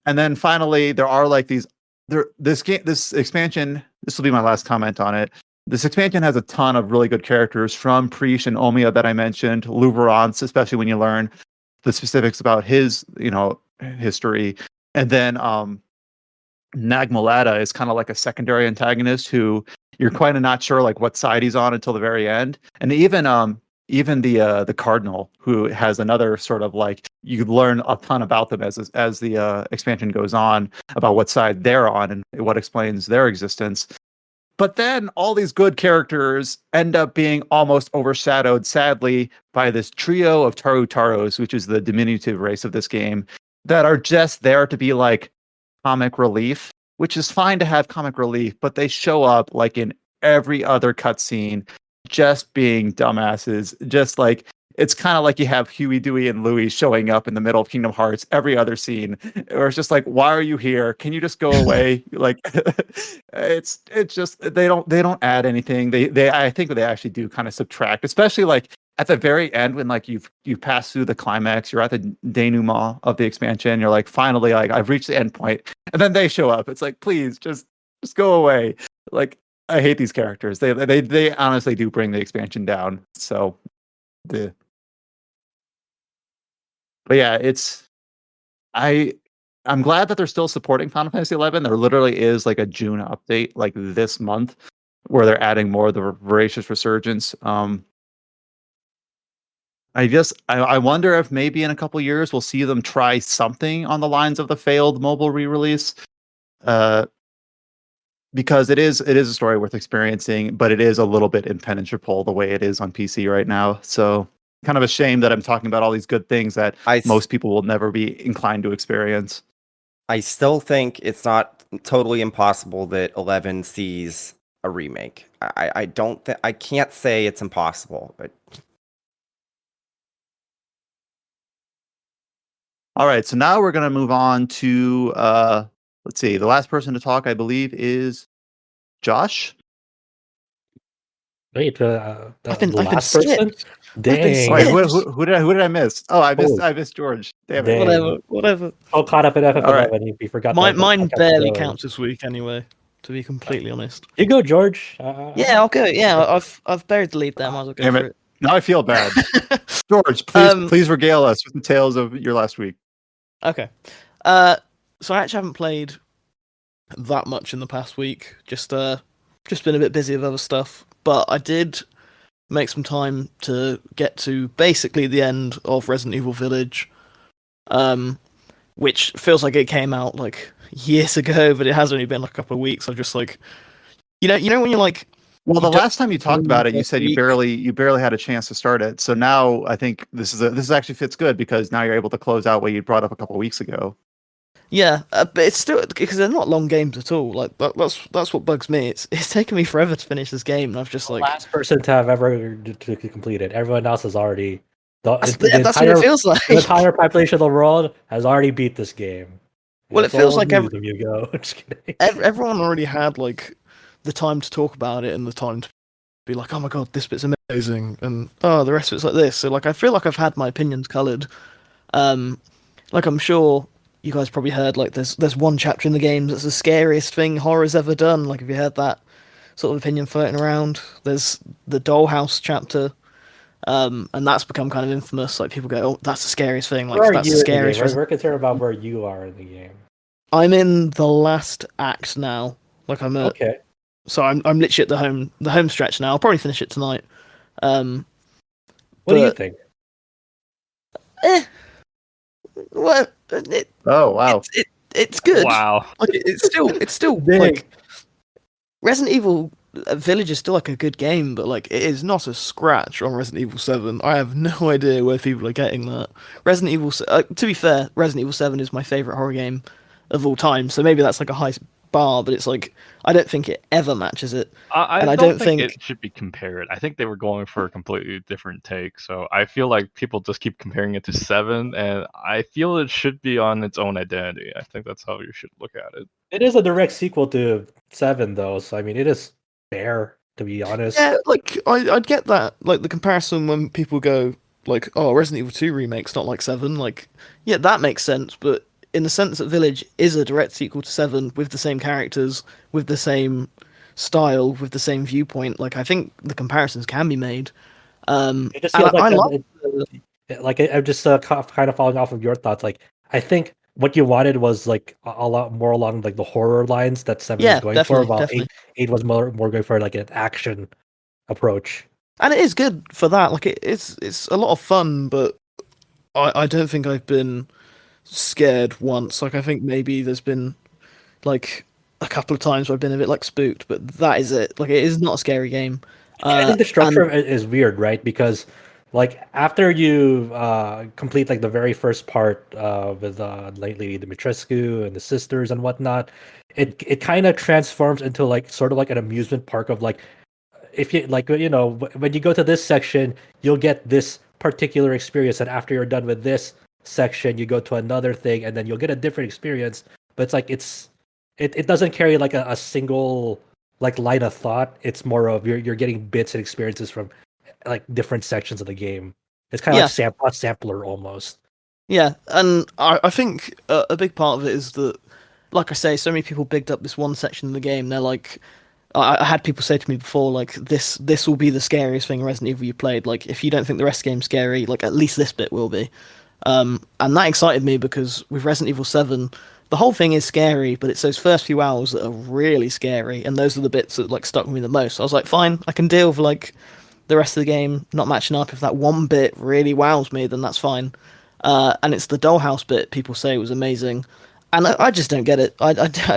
And then finally, there are like this expansion. This will be my last comment on it. This expansion has a ton of really good characters, from Preesh and Omiya that I mentioned, Louverance, especially when you learn the specifics about his, history. And then Nagmalata is kind of like a secondary antagonist who you're kind of not sure like what side he's on until the very end. And even the Cardinal, who has another sort of like, you learn a ton about them as the expansion goes on, about what side they're on and what explains their existence. But then all these good characters end up being almost overshadowed, sadly, by this trio of Tarutaros, which is the diminutive race of this game, that are just there to be like comic relief, which is fine to have comic relief, but they show up like in every other cutscene, just being dumbasses. Just like, it's kind of like you have Huey, Dewey, and Louie showing up in the middle of Kingdom Hearts every other scene, or it's just like, why are you here? Can you just go away? Like, it's just they don't add anything. I think they actually do kind of subtract, especially like at the very end when like you've passed through the climax, you're at the denouement of the expansion, you're like, finally, like, I've reached the end point, and then they show up. It's like, please just go away. Like, I hate these characters. They honestly do bring the expansion down. So but yeah, I'm glad that they're still supporting Final Fantasy XI. There literally is like a June update like this month where they're adding more of the Voracious Resurgence. I wonder if maybe in a couple years we'll see them try something on the lines of the failed mobile re-release. Because it is a story worth experiencing, but it is a little bit impenetrable the way it is on PC right now. So kind of a shame that I'm talking about all these good things that most people will never be inclined to experience. I still think it's not totally impossible that 11 sees a remake. I can't say it's impossible, but. All right, so now we're going to move on to let's see. The last person to talk, I believe, is Josh. Wait, the I've last been person? Dang. Wait, who did I miss? Oh, I missed George. Damn it. Dang. Whatever. All caught up in FF11. All right. We forgot. Mine barely counts this week anyway, to be completely honest. You go, George. Yeah, I'll go. Yeah, I've buried the lead there. Might as well go Damn for it. Now I feel bad. George, please regale us with the tales of your last week. Okay. So I actually haven't played that much in the past week. Just just been a bit busy with other stuff. But I did make some time to get to basically the end of Resident Evil Village, which feels like it came out like years ago, but it has only been like a couple of weeks. I'm just like, you know when you're like, Well, the you don't last time you talked about it, you said you week. barely had a chance to start it. So now I think this actually fits good because now you're able to close out what you brought up a couple of weeks ago. Yeah, but it's still because they're not long games at all. Like that's what bugs me. It's taken me forever to finish this game, and I've just like Last person to have ever to complete it. Everyone else has already. that's what it feels like. The entire population of the world has already beat this game. Well, it feels like Amigo. Just kidding. everyone already had like the time to talk about it and the time to be like, oh my god, this bit's amazing, and oh, the rest of it's like this. So like, I feel like I've had my opinions coloured. Like I'm sure you guys probably heard like there's one chapter in the game that's the scariest thing horror's ever done. Like, have you heard that sort of opinion floating around? There's the dollhouse chapter, and that's become kind of infamous. Like people go, oh, that's the scariest thing. Like Where are that's you the in the game? scariest. We're concerned about where you are in the game. I'm in the last act now. Like I'm at, Okay. so I'm literally at the home stretch now. I'll probably finish it tonight. What do you think? Well, Oh wow! it's good. Wow. Like it's still like Resident Evil Village is still like a good game, but like it is not a scratch on Resident Evil 7. I have no idea where people are getting that. Resident Evil, to be fair, Resident Evil 7 is my favorite horror game of all time. So maybe that's like a high bar, but it's like I don't think it ever matches it. I don't think it should be compared. I think they were going for a completely different take. So I feel like people just keep comparing it to 7, and I feel it should be on its own identity. I think that's how you should look at it. It is a direct sequel to 7, though, so I mean, it is fair, to be honest. Yeah, like I'd get that. Like the comparison when people go like, "Oh, Resident Evil 2 remake's not like 7." Like, yeah, that makes sense, but in the sense that Village is a direct sequel to 7 with the same characters, with the same style, with the same viewpoint, like I think the comparisons can be made. It just feels like I'm just kind of following off of your thoughts. Like, I think what you wanted was like a lot more along like the horror lines that 7 was going for, while definitely. 8 was more going for like an action approach. And it is good for that. Like it's a lot of fun, but I don't think I've been scared once. Like I think maybe there's been like a couple of times where I've been a bit like spooked, but that is it. Like it is not a scary game. I think the structure is weird, right? Because like after you complete like the very first part with Lady Dimitrescu and the sisters and whatnot, it kind of transforms into like sort of like an amusement park of like, if you like, you know, when you go to this section, you'll get this particular experience, and after you're done with this section, you go to another thing, and then you'll get a different experience. But it's like it doesn't carry like a single like line of thought. It's more of you're getting bits and experiences from like different sections of the game. It's kind of like a sampler almost. Yeah, and I think a big part of it is that, like I say, so many people bigged up this one section of the game. They're like, I had people say to me before, like, this will be the scariest thing Resident Evil you played. Like, if you don't think the rest of the game's scary, like, at least this bit will be. And that excited me because with Resident Evil 7, the whole thing is scary, but it's those first few hours that are really scary, and those are the bits that, like, stuck with me the most. So I was like, fine, I can deal with, like, the rest of the game not matching up. If that one bit really wows me, then that's fine. And it's the dollhouse bit people say was amazing. And I just don't get it. I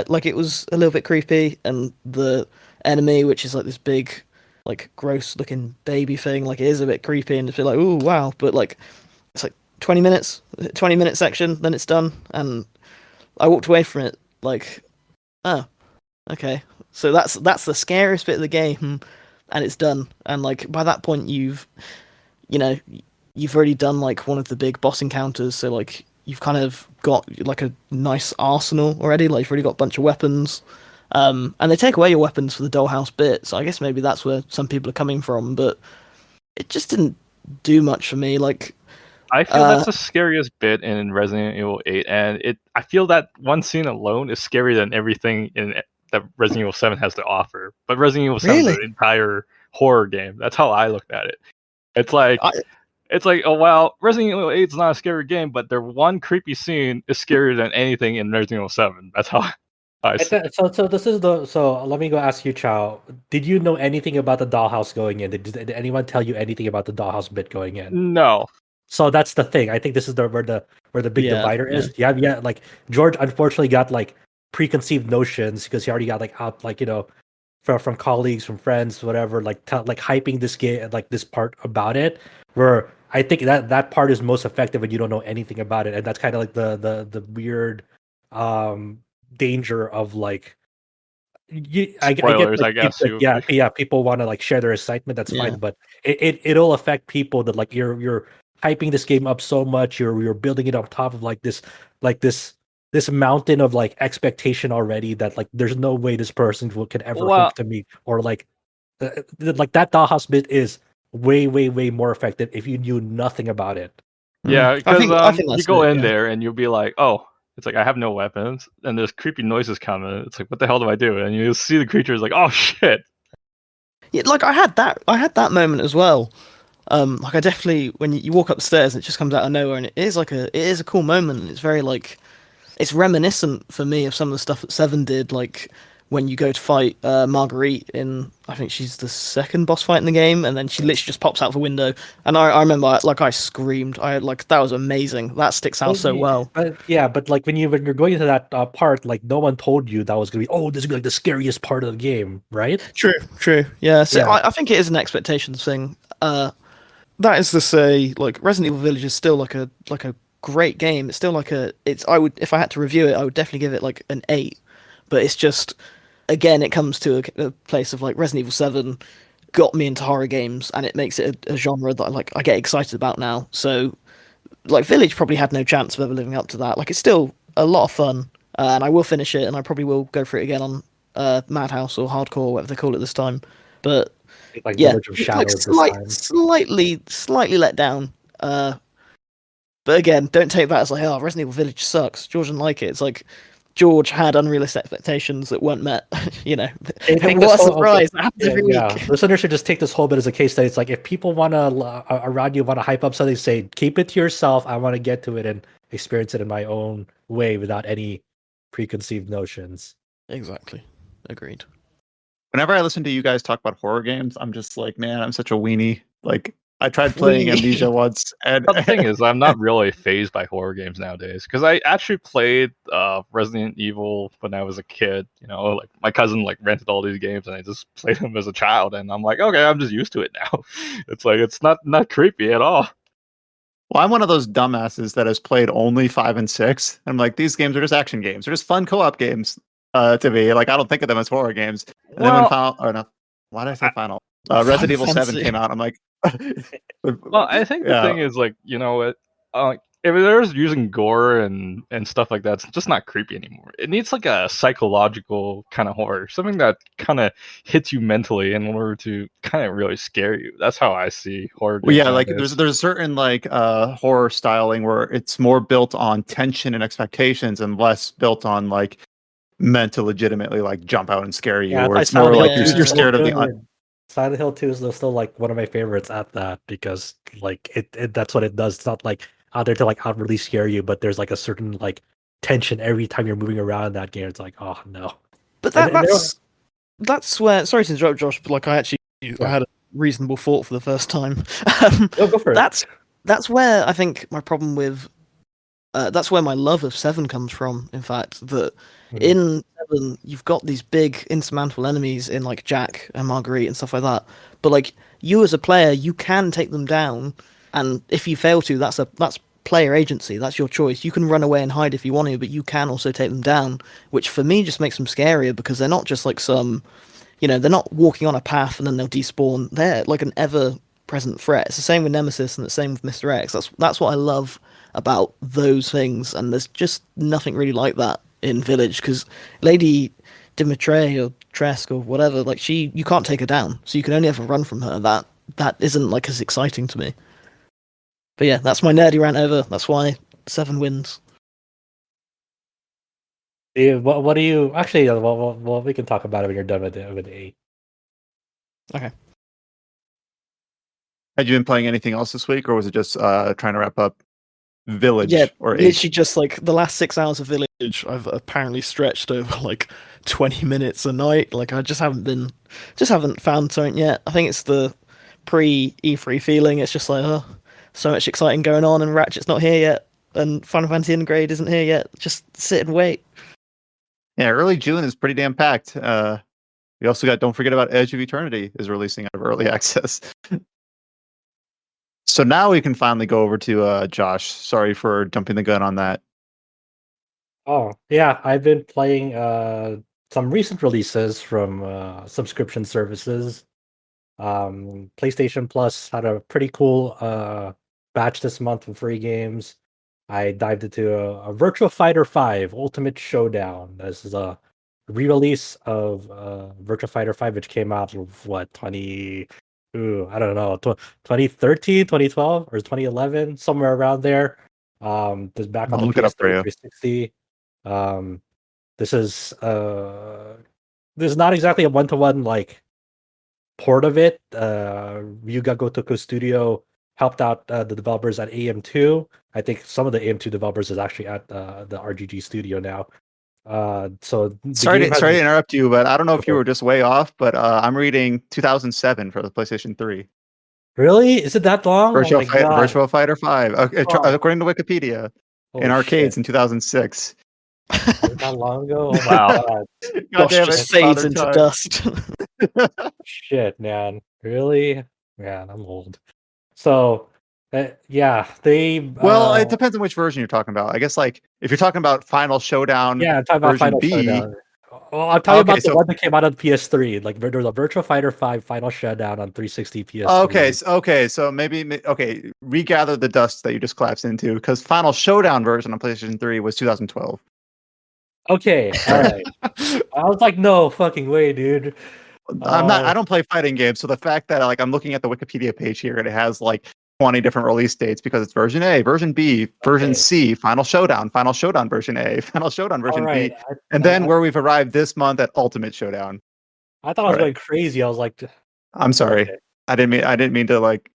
like, it was a little bit creepy, and the enemy, which is like this big, like, gross looking baby thing, like, it is a bit creepy and it's a bit like, ooh, wow, but like, it's like 20-minute section, then it's done, and I walked away from it like, oh, okay, so that's the scariest bit of the game, and it's done. And like by that point, you've already done like one of the big boss encounters, so like you've kind of got like a nice arsenal already. Like you've already got a bunch of weapons, and they take away your weapons for the dollhouse bit. So I guess maybe that's where some people are coming from, but it just didn't do much for me. Like, I feel that's the scariest bit in Resident Evil 8, and I feel that one scene alone is scarier than everything that Resident Evil 7 has to offer. But Resident Evil 7 is an entire horror game. That's how I looked at it. It's like, oh wow, Resident Evil 8 is not a scary game, but their one creepy scene is scarier than anything in Resident Evil 7. That's how Nice. So this is the so let me go ask you, Chow. Did you know anything about the dollhouse going in? Did anyone tell you anything about the dollhouse bit going in? No. So that's the thing. I think this is where the big Yeah, divider is. Yeah, like George unfortunately got like preconceived notions because he already got like out like from colleagues, from friends, whatever, like like hyping this game, like this part about it. Where I think that part is most effective when you don't know anything about it, and that's kind of like the weird danger of like I get Spoilers, like I guess you would yeah, people want to like share their excitement. That's Yeah. fine, but it'll affect people that like you're hyping this game up so much. You're building it on top of like this mountain of like expectation already that like there's no way this person can ever Well, hope to meet or like that dollhouse bit is way more effective if you knew nothing about it. yeah, I because think you that's go it, in yeah. there and you'll be like, oh, it's like I have no weapons, and there's creepy noises coming. It's like, what the hell do I do? And you'll see the creatures like, oh shit. Yeah, like I had that moment as well. Like I definitely when you walk upstairs, it just comes out of nowhere, and it is a cool moment. And it's very like it's reminiscent for me of some of the stuff that Seven did, like when you go to fight Marguerite in I think she's the second boss fight in the game, and then she literally just pops out the window. And I remember I screamed. I like that was amazing. That sticks out so well. But like when you're going into that part, like no one told you that was gonna be this is gonna be like the scariest part of the game, right? True. Yeah. So Yeah. I think it is an expectations thing. That is to say, like Resident Evil Village is still like a great game. It's still like I would if I had to review it, I would definitely give it like an 8. But it's just again, it comes to a place of like Resident Evil 7 got me into horror games, and it makes it a genre that I get excited about now. So like Village probably had no chance of ever living up to that. Like it's still a lot of fun, and I will finish it, and I probably will go for it again on Madhouse or Hardcore, whatever they call it this time. But Like yeah, Village of like Shadows this time. slightly let down. But again, don't take that as like, oh, Resident Evil Village sucks. George didn't like it. It's like George had unrealistic expectations that weren't met. Take What a this whole- surprise! That happens every Yeah, week. listeners should just take this whole bit as a case study. It's like if people around you want to hype up something, say keep it to yourself. I want to get to it and experience it in my own way without any preconceived notions. Exactly. Agreed. Whenever I listen to you guys talk about horror games, I'm just like, man, I'm such a weenie. Like, I tried playing Weenie. Amnesia once, and But the thing is, I'm not really phased by horror games nowadays because I actually played Resident Evil when I was a kid. Like my cousin like rented all these games and I just played them as a child, and I'm like, okay, I'm just used to it now. It's like it's not creepy at all. well, I'm one of those dumbasses that has played only 5 and 6. I'm like, these games are just action games. They're just fun co-op games to me. Like, I don't think of them as horror games. And then when Well, Final, or no, why did I say Final? Resident Evil 7 Fantasy. came out. I'm like, well, I think the thing is like if there's using gore and stuff like that, it's just not creepy anymore. It needs like a psychological kind of horror, something that kind of hits you mentally in order to kind of really scare you. That's how I see horror. well, yeah, like nowadays. there's a certain like horror styling where it's more built on tension and expectations and less built on like meant to legitimately like jump out and scare you. Yeah, Or I it's more Silent like Hill Yeah. 2 is you're still scared of the good. Silent Hill 2 is still like one of my favorites at that because like it that's what it does. It's not like out there to like outwardly scare you, but there's like a certain like tension every time you're moving around in that game. It's like, oh no. But And there- that's where. Sorry to interrupt, Josh, but like I had a reasonable thought for the first time. Go for it. That's where I think my problem with. That's where my love of Seven comes from. In fact, that in Seven you've got these big insurmountable enemies in like Jack and Marguerite and stuff like that. But like you as a player, you can take them down, and if you fail to, that's player agency. That's your choice. You can run away and hide if you want to, but you can also take them down. Which for me just makes them scarier because they're not just like some, they're not walking on a path and then they'll despawn. They're like an ever-present threat. It's the same with Nemesis and the same with Mr. X. That's what I love about those things, and there's just nothing really like that in Village because Lady Dimitri or Tresk or whatever, like you can't take her down, so you can only ever run from her. That isn't like as exciting to me. But yeah, that's my nerdy rant over. That's why 7 wins. Yeah, what do you actually? Well, we can talk about it when you're done with the 8. Okay. Had you been playing anything else this week, or was it just trying to wrap up Village Yeah, or literally 8. just like the last 6 hours of Village, I've apparently stretched over like 20 minutes a night. Like I just haven't found something yet. I think it's the pre E3 feeling. It's just like, oh, so much exciting going on, and Ratchet's not here yet, and Final Fantasy Integrate isn't here yet. Just sit and wait. Yeah, early June is pretty damn packed. We also got, don't forget about Edge of Eternity is releasing out of early access. So now we can finally go over to Josh. Sorry for jumping the gun on that. Oh, yeah, I've been playing some recent releases from subscription services. PlayStation Plus had a pretty cool batch this month of free games. I dived into a Virtua Fighter V Ultimate Showdown. This is a re-release of Virtua Fighter V, which came out of what, 20 I don't know, 2013, 2012, or 2011, somewhere around there. This back on I'll the look it up for PS3 you. 360. Um, this is not exactly a one-to-one like port of it. Ryuga Gotoku Studio helped out the developers at AM2. I think some of the AM2 developers is actually at the RGG studio now. So the Sorry game to has interrupt you, but I don't know if you Sure. were just way off, but I'm reading 2007 for the PlayStation 3. Really? Is it that long? Oh my god! Virtua Fighter 5. Okay, Oh. according to Wikipedia, in Holy arcades shit. in 2006. Was it that long ago? Oh my Wow. god! God Gosh, damn just it, fades Father into Time. dust. Shit, man. Really? Man, I'm old. So, yeah, they. Well, it depends on which version you're talking about. I guess like if you're talking about Final Showdown Yeah, I'm talking about version Final B. Showdown. Well, I'm talking Okay, about the so one that came out on PS3. Like there was a Virtua Fighter 5 Final Showdown on 360 PS3. so maybe regather the dust that you just collapsed into, because Final Showdown version on PlayStation 3 was 2012. Okay, all right. I was like, no fucking way, dude. I don't play fighting games, so the fact that like I'm looking at the Wikipedia page here and it has like 20 different release dates because it's version A, version B, version Okay. C, Final Showdown version A, Final Showdown All version right. B, and then I where we've arrived this month at Ultimate Showdown. thought I was All right. going crazy. I was like, I'm sorry. okay. I didn't mean to like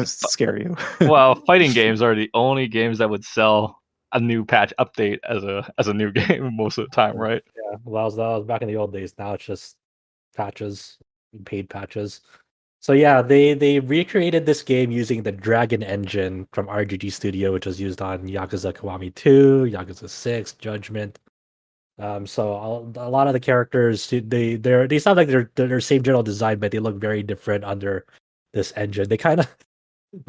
scare you. Well, fighting games are the only games that would sell a new patch update as a new game most of the time, right? Yeah, well, that was back in the old days. Now it's just patches, paid patches. So yeah, they recreated this game using the Dragon engine from RGG Studio, which was used on Yakuza Kiwami 2, Yakuza 6, Judgment. So a lot of the characters they sound like they're same general design, but they look very different under this engine. They kind of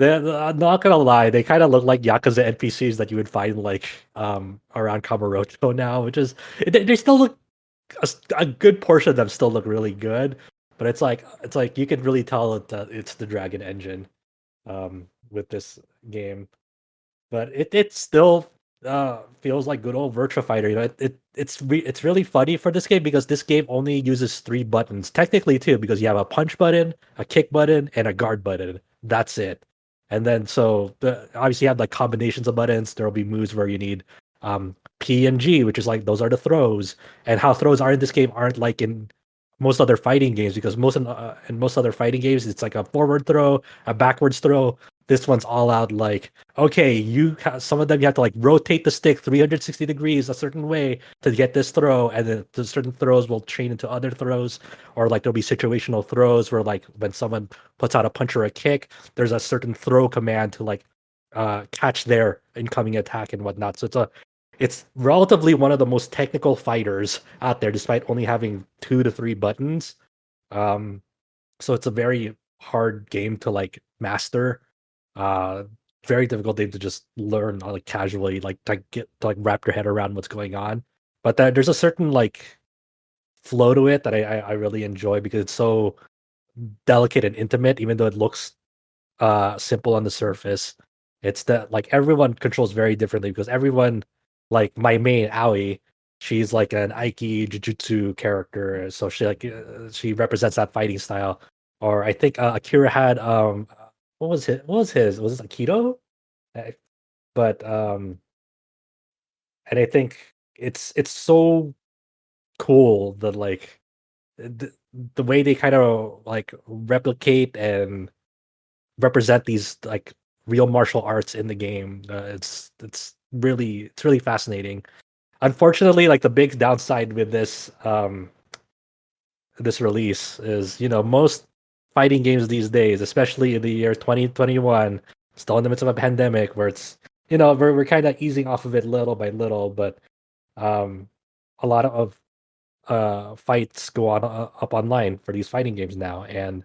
I'm not gonna lie, they kind of look like Yakuza NPCs that you would find like around Kamurocho now, which is they still look a good portion of them still look really good, but it's like you can really tell that it's the Dragon engine with this game. But it still feels like good old Virtua Fighter. You know, it's really funny for this game because this game only uses 3 buttons, technically 2, because you have a punch button, a kick button, and a guard button. That's it. And then so obviously you have like combinations of buttons. There will be moves where you need P and G, which is like those are the throws. And how throws are in this game aren't like in most other fighting games, because in most other fighting games it's like a forward throw, a backwards throw. This one's all out like, okay, some of them you have to like rotate the stick 360 degrees a certain way to get this throw, and then the certain throws will chain into other throws, or like there'll be situational throws where like when someone puts out a punch or a kick, there's a certain throw command to like catch their incoming attack and whatnot. So it's relatively one of the most technical fighters out there, despite only having 2 to 3 buttons. So it's a very hard game to like master. Very difficult game to just learn like casually, like to get to like wrap your head around what's going on. But there's a certain like flow to it that I really enjoy because it's so delicate and intimate, even though it looks simple on the surface. It's that like everyone controls very differently because everyone, like my main Aoi, she's like an Aiki Jujutsu character, so she represents that fighting style. Or I think Akira had what was his? What was his? Was it Aikido? Uh, But and I think it's so cool that like the way they kind of like replicate and represent these like real martial arts in the game. It's really fascinating. Unfortunately, like the big downside with this release is, most fighting games these days, especially in the year 2021, still in the midst of a pandemic, where it's we're kind of easing off of it little by little, but um, a lot of fights go on up online for these fighting games now, and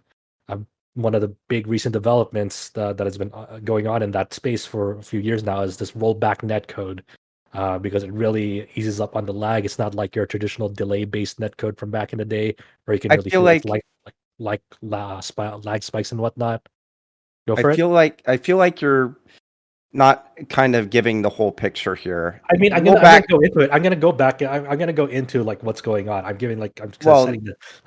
one of the big recent developments that has been going on in that space for a few years now is this rollback netcode. Because it really eases up on the lag. It's not like your traditional delay-based netcode from back in the day, where you can I really feel feel like lag spikes and whatnot. Go for it. I feel like you're not kind of giving the whole picture here. I mean, I'm gonna Rollback. go into it. I'm gonna go back. I'm gonna go into like what's going on. I'm Well,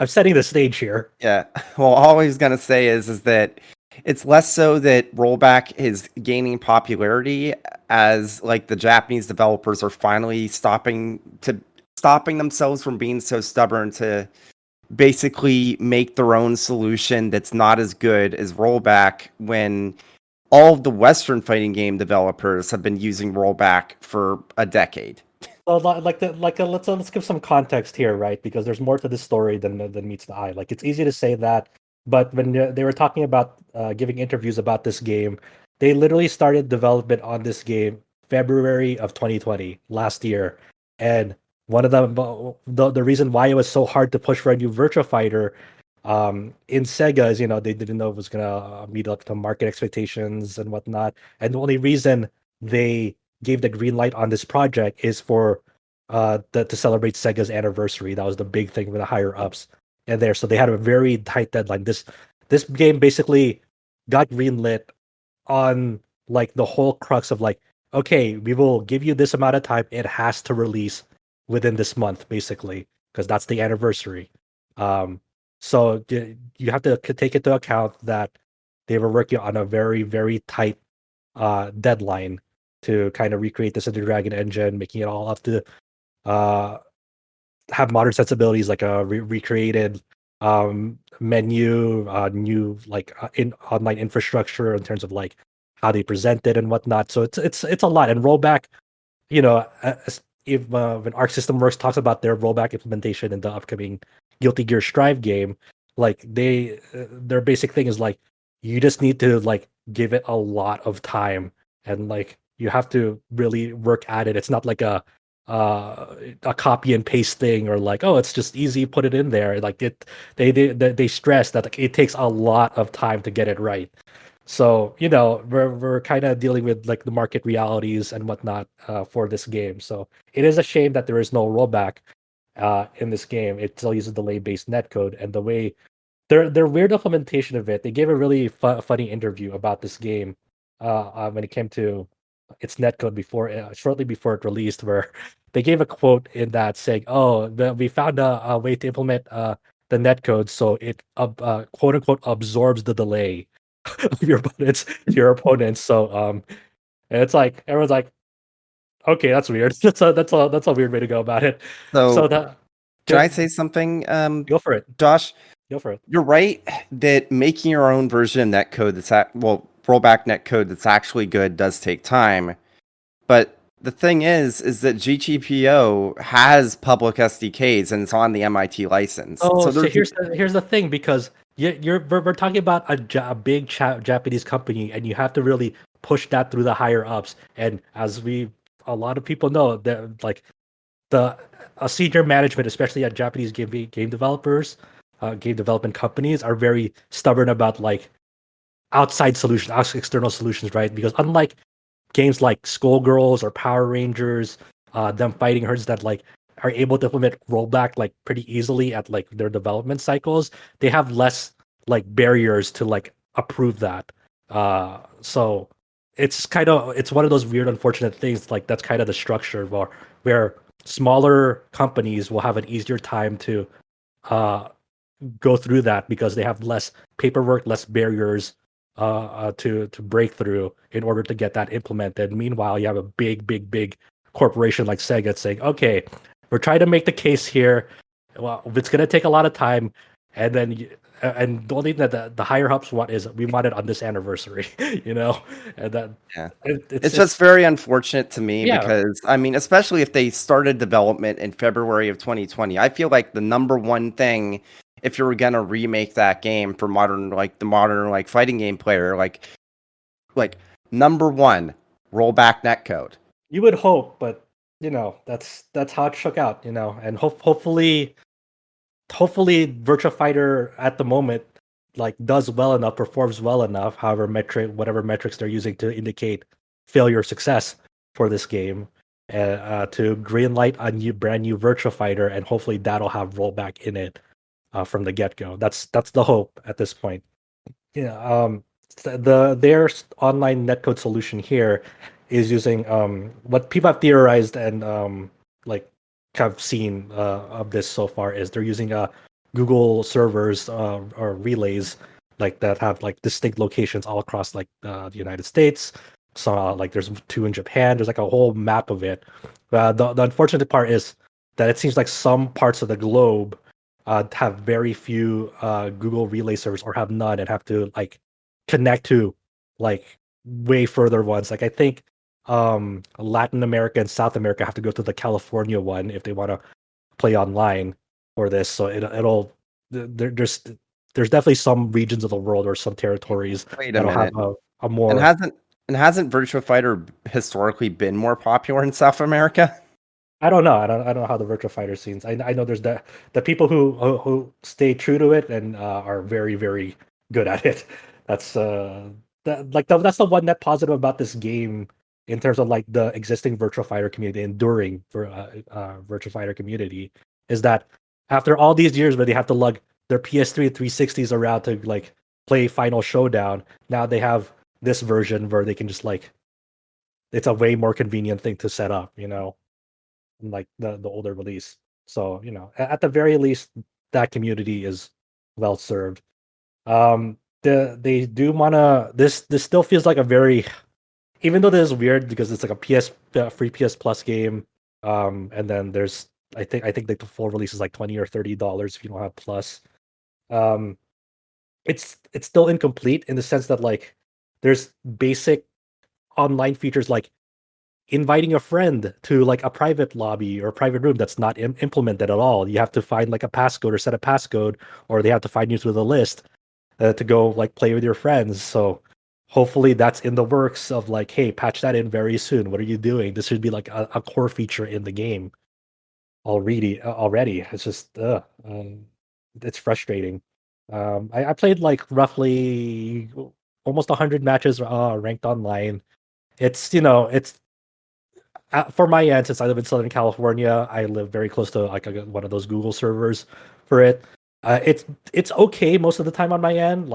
setting the stage here. Yeah. Well, all I was gonna say is that it's less so that rollback is gaining popularity as like the Japanese developers are finally stopping themselves from being so stubborn to basically make their own solution that's not as good as rollback, when all of the Western fighting game developers have been using rollback for a decade. Well, let's give some context here, right? Because there's more to this story than meets the eye. Like, it's easy to say that, but when they were talking about giving interviews about this game, they literally started development on this game February of 2020, last year, and one of the reason why it was so hard to push for a new Virtua Fighter in Sega is, they didn't know it was gonna meet up to market expectations and whatnot, and the only reason they gave the green light on this project is for to celebrate Sega's anniversary. That was the big thing with the higher ups and there. So they had a very tight deadline. This game basically got greenlit on like the whole crux of like, okay, we will give you this amount of time. It has to release within this month, basically, because that's the anniversary. So you have to take into account that they were working on a very, very tight deadline to kind of recreate the Cinder Dragon engine, making it all up to have modern sensibilities, like a recreated menu, new in online infrastructure in terms of like how they present it and whatnot. So it's a lot. And rollback, if when Arc System Works talks about their rollback implementation in the upcoming Guilty Gear Strive game, like their basic thing is like, you just need to like give it a lot of time, and like you have to really work at it. It's not like a copy and paste thing, or like, oh, it's just easy, put it in there. Like they stress that like, it takes a lot of time to get it right. So we're kind of dealing with like the market realities and whatnot for this game. So it is a shame that there is no rollback in this game. It still uses delay-based netcode, and the way their weird implementation of it. They gave a really funny interview about this game when it came to its netcode shortly before it released, where they gave a quote in that saying, "Oh, we found a way to implement the netcode so it quote unquote absorbs the delay of your opponents." So and it's like everyone's like, "Okay, that's weird. That's a weird way to go about it." So that Can I say something? Go for it. Josh, Go for it. you're right that making your own version of netcode rollback netcode that's actually good does take time. But the thing is that GTPO has public SDKs and it's on the MIT license. Oh, so here's the thing, because we're talking about a big Japanese company, and you have to really push that through the higher ups. And as a lot of people know, that like the senior management, especially at Japanese game developers, game development companies, are very stubborn about like external solutions, right? Because unlike games like Skullgirls or Power Rangers, them fighting herds that like are able to implement rollback like pretty easily at like their development cycles, they have less like barriers to like approve that. So it's one of those weird, unfortunate things. Like that's kind of the structure where smaller companies will have an easier time to go through that because they have less paperwork, less barriers to break through in order to get that implemented. Meanwhile, you have a big corporation like Sega saying, "Okay, we're trying to make the case here. Well, it's going to take a lot of time," and then and the only thing that the higher ups want is we want it on this anniversary, and that Yeah. it's It's just very unfortunate to me Yeah. because I mean, especially if they started development in February of 2020, I feel like the number one thing if you were gonna remake that game for modern fighting game player, like number one, roll back netcode. you would hope, but that's how it shook out, and hopefully Virtua Fighter at the moment does well enough, performs well enough, whatever metrics they're using to indicate failure or success for this game, to greenlight a brand new Virtua Fighter, and hopefully that'll have rollback in it from the get go. That's the hope at this point. Yeah. Their online netcode solution here is using what people have theorized and like have seen of this so far is they're using Google servers or relays that have distinct locations all across the United States. So there's 2 in Japan. There's a whole map of it. The unfortunate part is that it seems like some parts of the globe have very few Google relay servers or have none and have to connect to way further ones. I think Latin America and South America have to go to the California one if they want to play online for this. So there's definitely some regions of the world or some territories Wait a that'll minute. have a more. And hasn't Virtua Fighter historically been more popular in South America? I don't know. I don't know how the Virtua Fighter scenes. I know there's the people who stay true to it and are very, very good at it. That's that's the one net positive about this game in terms of the existing Virtua Fighter community, enduring for Virtua Fighter community, is that after all these years where they have to lug their PS3 and 360s around to play Final Showdown, now they have this version where they can just it's a way more convenient thing to set up, the older release. So at the very least, that community is well served. They do wanna this still feels like a very, even though this is weird because it's a free PS Plus game, and then there's I think the full release is $20 or $30 if you don't have Plus. It's still incomplete in the sense that there's basic online features like inviting a friend to a private lobby or a private room that's not implemented at all. You have to find a passcode or set a passcode, or they have to find you through the list to go play with your friends. So hopefully that's in the works of hey, patch that in very soon. What are you doing? This should be a core feature in the game already. It's just it's frustrating. I played roughly almost 100 matches ranked online. It's it's for my end, since I live in Southern California, I live very close to one of those Google servers for it. It's okay most of the time on my end.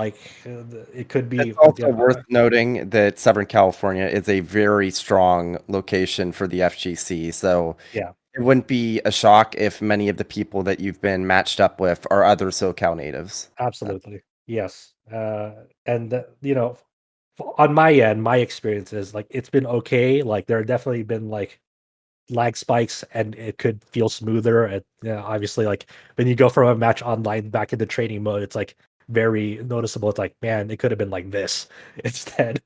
It could be. It's also worth noting that Southern California is a very strong location for the FGC. So yeah, it wouldn't be a shock if many of the people that you've been matched up with are other SoCal natives. absolutely, yes. And on my end, my experience is it's been okay. There have definitely been lag spikes, and it could feel smoother. Obviously, when you go from a match online back into training mode, it's very noticeable. It's man, it could have been like this instead.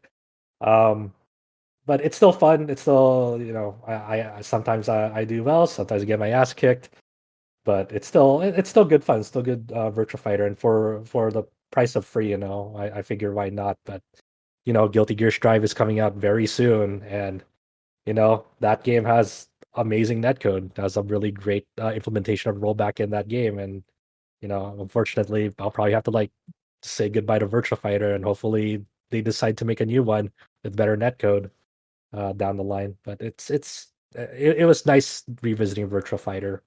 But it's still fun. It's still I sometimes I do well, sometimes I get my ass kicked, but it's still good fun. It's still good Virtua Fighter, and for the price of free, I figure why not. But Guilty Gear Strive is coming out very soon, and that game has amazing netcode. It has a really great implementation of rollback in that game, and unfortunately, I'll probably have to say goodbye to Virtua Fighter, and hopefully they decide to make a new one with better netcode down the line. But it was nice revisiting Virtua Fighter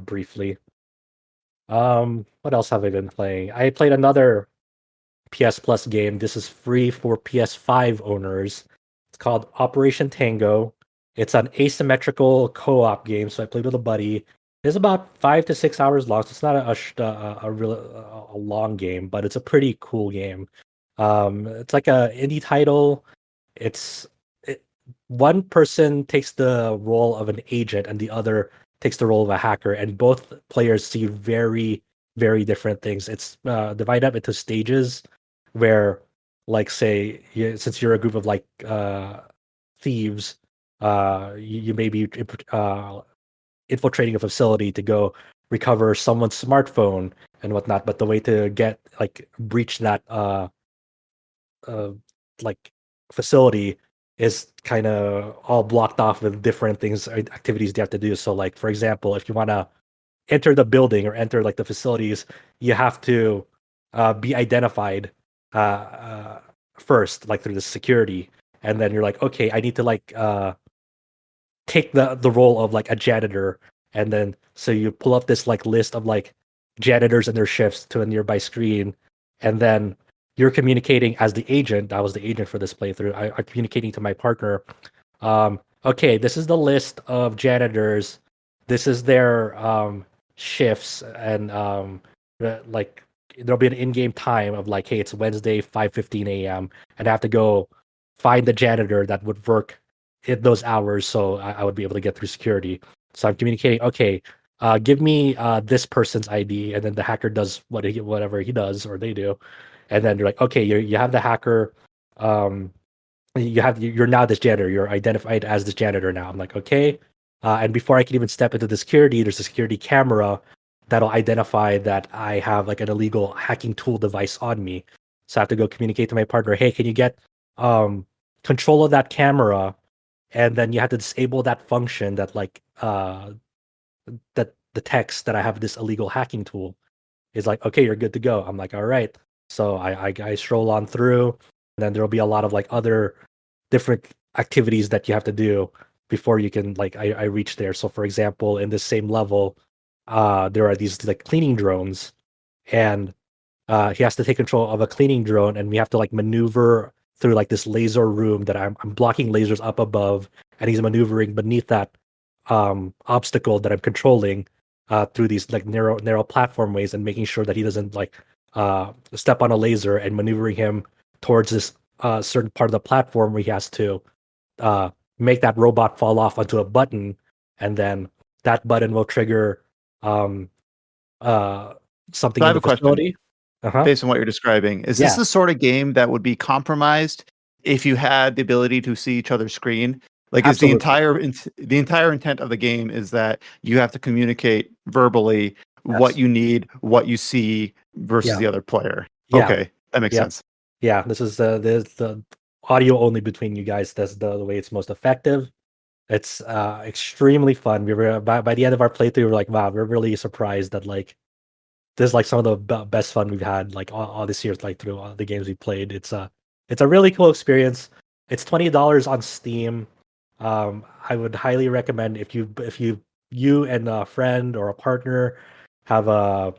briefly. What else have I been playing? I played another PS Plus game. This is free for PS5 owners. It's called Operation Tango. It's an asymmetrical co-op game, so I played with a buddy. It's about 5 to 6 hours long, so it's not a long game, but it's a pretty cool game. It's like a indie title. One person takes the role of an agent, and the other takes the role of a hacker, and both players see very very different things. It's divided up into stages where, like, say, since you're a group of like thieves, you may be infiltrating a facility to go recover someone's smartphone and whatnot. But the way to get like breach that like facility is kind of all blocked off with different things, activities you have to do. So, like, for example, if you want to enter the building or enter like the facilities, you have to be identified first, like through the security, and then you're like, okay, I need to like take the role of like a janitor, and then so you pull up this like list of like janitors and their shifts to a nearby screen, and then you're communicating as the agent. I was the agent for this playthrough. I'm communicating to my partner. Okay, this is the list of janitors. This is their shifts, and like there'll be an in-game time of like, hey, it's Wednesday, 5:15 a.m., and I have to go find the janitor that would work in those hours, so I would be able to get through security. So I'm communicating. Okay, give me this person's ID, and then the hacker does whatever he does or they do, and then you're like, okay, you have the hacker. You're now this janitor. You're identified as this janitor now. I'm like, okay. And before I can even step into the security, there's a security camera that'll identify that I have like an illegal hacking tool device on me. So I have to go communicate to my partner, hey, can you get control of that camera? And then you have to disable that function that like that detects that I have this illegal hacking tool. Is like, okay, you're good to go. I'm like, all right. So I stroll on through, and then there'll be a lot of like other different activities that you have to do before you can like I reach there. So for example, in this same level, there are these like cleaning drones, and he has to take control of a cleaning drone, and we have to like maneuver through like this laser room that I'm blocking lasers up above, and he's maneuvering beneath that obstacle that I'm controlling through these like narrow platform ways, and making sure that he doesn't like step on a laser, and maneuvering him towards this certain part of the platform where he has to make that robot fall off onto a button, and then that button will trigger something So I in have the a question. facility. Based on what you're describing, is this Yeah. the sort of game that would be compromised if you had the ability to see each other's screen? Like, is Absolutely. the entire intent of the game is that you have to communicate verbally what Yes. you need, what you see versus Yeah. the other player? Yeah. Okay, that makes Yeah. sense. Yeah, this is the audio only between you guys. That's the way it's most effective. It's extremely fun. We were by the end of our playthrough, we were like, wow, we're really surprised that like this is like some of the best fun we've had like all this year, like through all the games we played. It's a really cool experience. It's $20 on Steam. I would highly recommend if you and a friend or a partner have a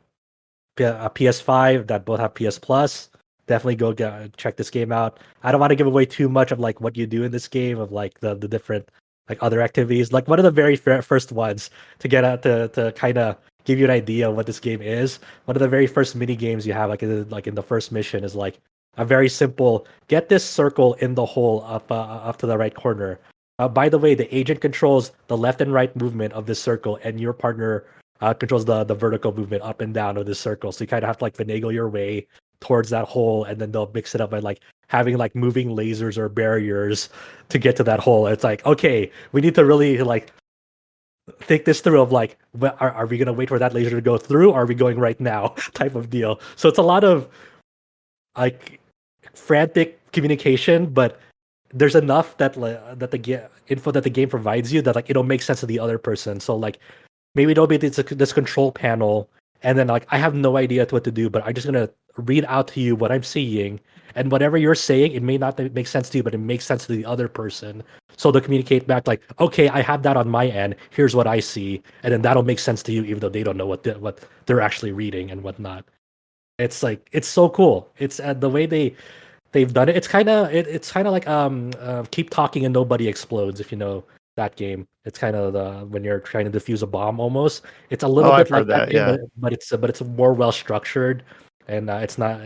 PS5 that both have PS Plus. Definitely go check this game out. I don't want to give away too much of like what you do in this game, of like the different like other activities. Like one of the very first ones to get out to kind of give you an idea of what this game is. One of the very first mini games you have, like in the first mission, is like a very simple: get this circle in the hole up to the right corner. By the way, the agent controls the left and right movement of this circle, and your partner controls the vertical movement up and down of this circle. So you kind of have to like finagle your way towards that hole, and then they'll mix it up by like having like moving lasers or barriers to get to that hole. It's like, okay, we need to really like think this through of like, are we gonna wait for that laser to go through, or are we going right now type of deal. So it's a lot of like frantic communication, but there's enough that that the info that the game provides you that like it'll make sense to the other person. So like maybe there'll be this control panel, and then like I have no idea what to do, but I'm just gonna read out to you what I'm seeing, and whatever you're saying, it may not make sense to you, but it makes sense to the other person. So they'll communicate back like, okay, I have that on my end. Here's what I see, and then that'll make sense to you, even though they don't know what they're actually reading and whatnot. It's like it's so cool. It's the way they've done it. It's kind of like keep talking and nobody explodes, if you know that game. It's kind of the when you're trying to defuse a bomb almost. It's a little Oh, bit I've like heard that that. game, Yeah. but it's more well structured, and it's not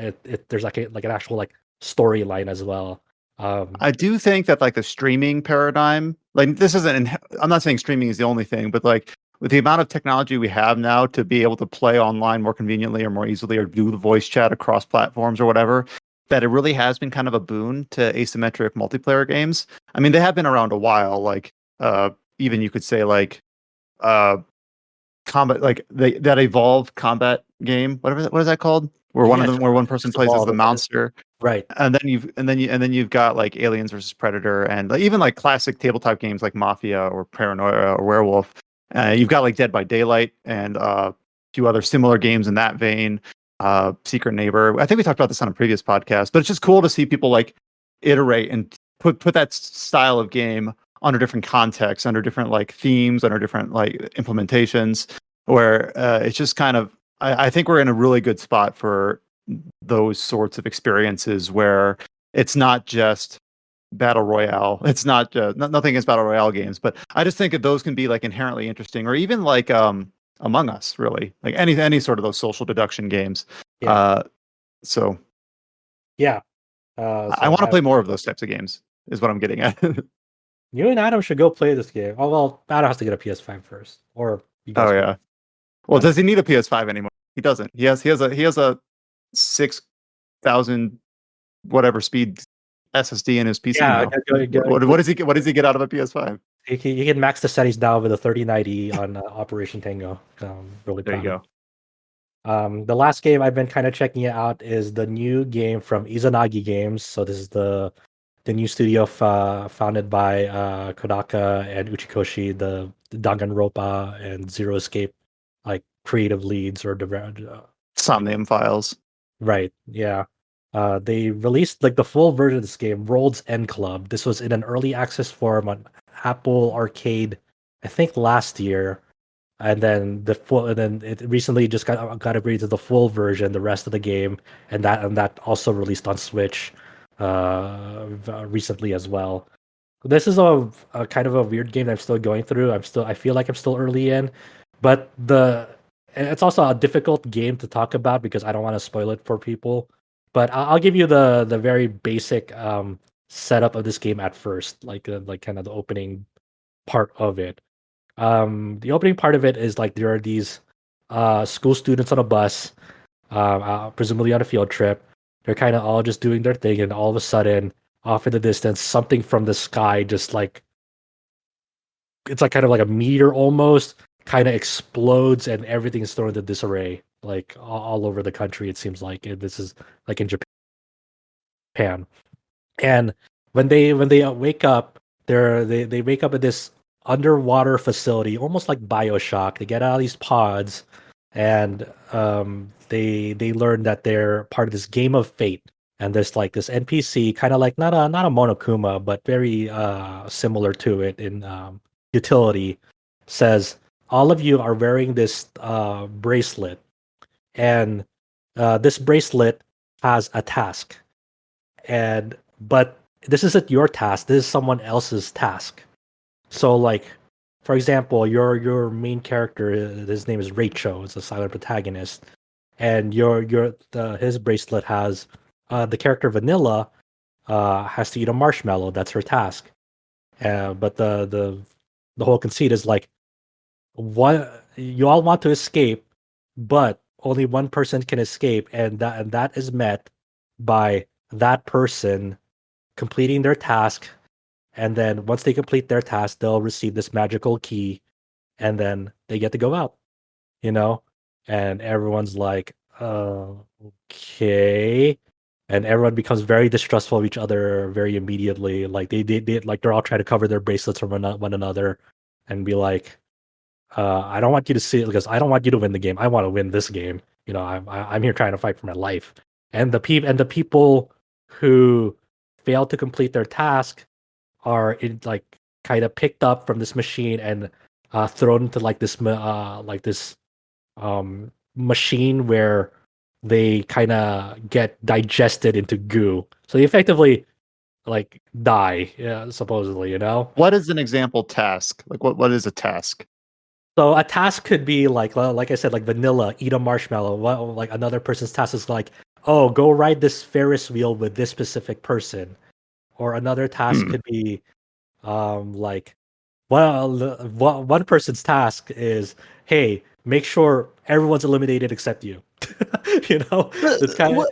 there's like an actual like storyline as well. I do think that like the streaming paradigm, like this isn't. I'm not saying streaming is the only thing, but like with the amount of technology we have now to be able to play online more conveniently or more easily, or do the voice chat across platforms or whatever, that it really has been kind of a boon to asymmetric multiplayer games. I mean, they have been around a while. Like, even you could say like, combat, like that evolved combat game, whatever what is that called, where one person plays as the monster, Right. and then you've got like Aliens versus Predator, and like, even like classic tabletop games like Mafia or Paranoia or Werewolf. You've got like Dead by Daylight and a few other similar games in that vein. Secret Neighbor. I think we talked about this on a previous podcast, but it's just cool to see people like iterate and put that style of game under different contexts, under different like themes, under different like implementations, where it's just kind of, I think we're in a really good spot for those sorts of experiences where it's not just battle royale. It's not nothing against battle royale games, but I just think that those can be like inherently interesting, or even like Among Us, really, like any sort of those social deduction games. Yeah. So Yeah. I want to play more of those types of games, is what I'm getting at. You and Adam should go play this game. Oh well, Adam has to get a PS5 first, or you guys. Oh yeah. Well, does he need a PS5 anymore? He doesn't. He has a 6,000 whatever speed SSD in his PC Yeah, now. What does he get out of a PS5? you can max the settings down with a 3090 on Operation Tango. Really There you proud. go. The last game I've been kind of checking it out is the new game from Izanagi Games. So this is the new studio founded by Kodaka and Uchikoshi, the Danganronpa and Zero Escape, like creative leads or Somnium Files. right. Yeah. They released like the full version of this game, World's End Club. This was in an early access form on Apple Arcade, I think last year, and then it recently just got upgraded to the full version, the rest of the game, and that also released on Switch recently as well. This is a kind of a weird game that I'm still going through. I feel like I'm still early in, but it's also a difficult game to talk about because I don't want to spoil it for people. But I'll give you the very basic setup of this game at first, like kind of the opening part of it. The opening part of it is like there are these school students on a bus, presumably on a field trip. They're kind of all just doing their thing, and all of a sudden, off in the distance, something from the sky just like it's like kind of like a meteor almost kind of explodes, and everything is thrown into disarray, like all over the country. It seems like this is like in Japan, and when they wake up, they wake up at this underwater facility, almost like BioShock. They get out of these pods, and they learn that they're part of this game of fate. And there's like this NPC, kind of like not a Monokuma, but very similar to it in utility, says all of you are wearing this bracelet, and this bracelet has a task, but this isn't your task. This is someone else's task. So, like, for example, your main character, his name is Raicho. It's a silent protagonist, and his bracelet has the character Vanilla has to eat a marshmallow. That's her task. But the whole conceit is like, what you all want to escape, but only one person can escape, and that is met by that person completing their task. And then once they complete their task, they'll receive this magical key, and then they get to go out, and everyone's like, okay. And everyone becomes very distrustful of each other very immediately. Like they like they're all trying to cover their bracelets from one another and be like, I don't want you to see it because I don't want you to win the game. I want to win this game. I'm here trying to fight for my life. And the people who fail to complete their task are like kind of picked up from this machine and thrown into like this machine where they kind of get digested into goo. So they effectively like die, supposedly. What is an example task? Like what is a task? So a task could be like I said, like Vanilla, eat a marshmallow. Like another person's task is like, oh, go ride this Ferris wheel with this specific person. Or another task could be like one person's task is, hey, make sure everyone's eliminated except you. You know, it's kind of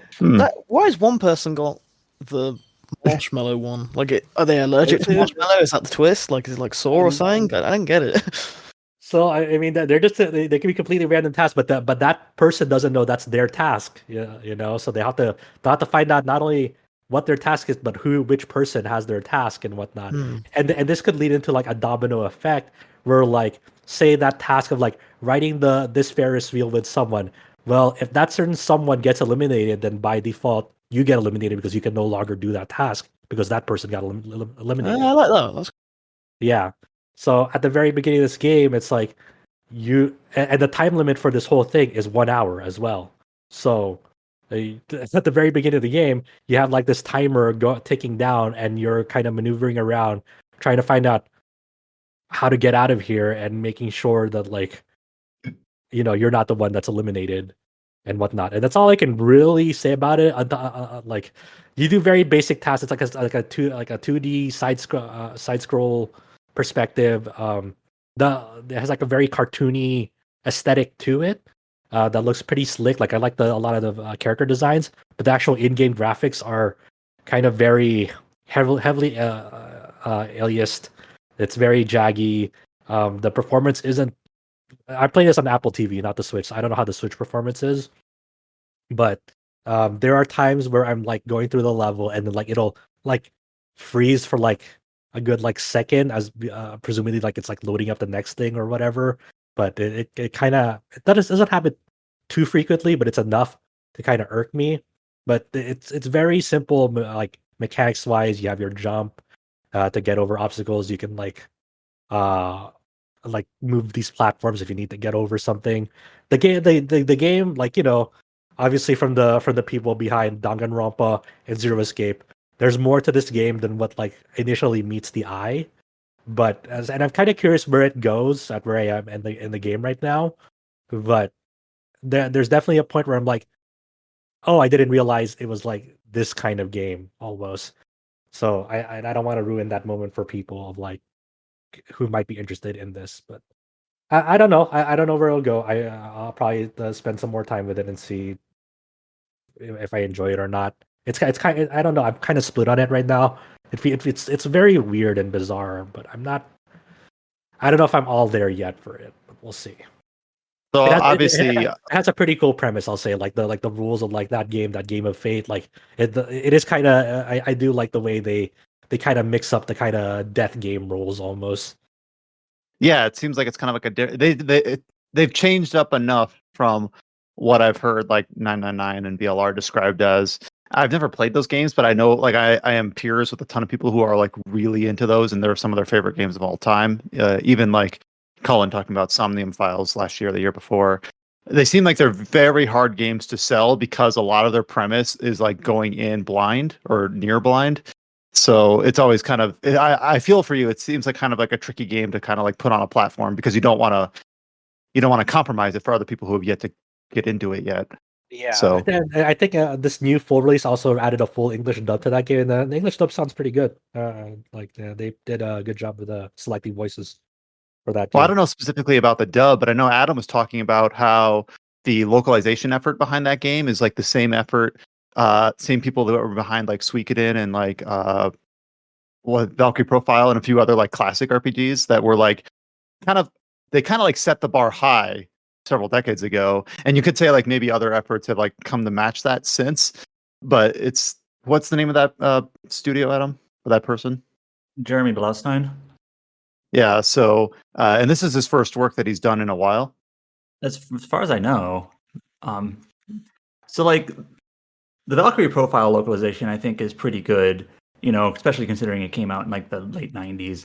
Why has one person got the marshmallow one? Like, are they allergic to marshmallow? Is that the twist? Like, is it like sore or something? I didn't get it. so. I mean, they're just they can be completely random tasks, but that person doesn't know that's their task. Yeah, you know, so they have to find out not only what their task is, but which person has their task and whatnot. And this could lead into like a domino effect where, like, say that task of like riding this Ferris wheel with someone. Well, if that certain someone gets eliminated, then by default you get eliminated because you can no longer do that task because that person got eliminated. I like that. Yeah. So at the very beginning of this game, it's like and the time limit for this whole thing is 1 hour as well. So at the very beginning of the game, you have like this timer ticking down, and you're kind of maneuvering around, trying to find out how to get out of here, and making sure that, like, you know, you're not the one that's eliminated and whatnot. And that's all I can really say about it. Like, you do very basic tasks. It's like a 2D side scroll perspective. It has like a very cartoony aesthetic to it. That looks pretty slick. Like, I like a lot of the character designs, but the actual in-game graphics are kind of very heavily aliased. It's very jaggy. The performance isn't. I play this on Apple TV, not the Switch. So I don't know how the Switch performance is, but there are times where I'm like going through the level, and then like it'll like freeze for like a good like second, as presumably like it's like loading up the next thing or whatever. But it kind of doesn't happen too frequently, but it's enough to kind of irk me. But it's very simple, like mechanics wise. You have your jump to get over obstacles. You can like move these platforms if you need to get over something. The game, like, you know, obviously from the people behind Danganronpa and Zero Escape, there's more to this game than what like initially meets the eye. But and I'm kind of curious where it goes at where I am in the game right now. But there's definitely a point where I'm like, oh, I didn't realize it was like this kind of game almost. So I don't want to ruin that moment for people of like who might be interested in this. But I don't know. I don't know where it'll go. I'll probably spend some more time with it and see if I enjoy it or not. It's kind of, I don't know. I'm kind of split on it right now. It's very weird and bizarre, but I'm not. I don't know if I'm all there yet for it, but we'll see. So It obviously, it has a pretty cool premise, I'll say. Like the rules of like that game of Fate. Like it is kind of. I do like the way they kind of mix up the kind of death game rules almost. yeah, it seems like it's kind of like they've changed up enough from what I've heard like 999 and BLR described as. I've never played those games, but I know like I am peers with a ton of people who are like really into those, and they're some of their favorite games of all time. Even like Cullen talking about Somnium Files last year, the year before. They seem like they're very hard games to sell because a lot of their premise is like going in blind or near blind. So it's always kind of I feel for you. It seems like kind of like a tricky game to kind of like put on a platform because you don't want to compromise it for other people who have yet to get into it yet. Yeah. So I think this new full release also added a full English dub to that game, and the English dub sounds pretty good. They did a good job with selecting voices for that game. Well, I don't know specifically about the dub, but I know Adam was talking about how the localization effort behind that game is like the same effort, same people that were behind like Suikoden and like Valkyrie Profile and a few other like classic RPGs that were like they kind of like set the bar high several decades ago. And you could say like maybe other efforts have like come to match that since. But what's the name of that studio, Adam, for that person? Jeremy Blaustein. Yeah, so and this is his first work that he's done in a while. As far as I know. So like the Valkyrie Profile localization, I think, is pretty good. You know, especially considering it came out in like the late '90s.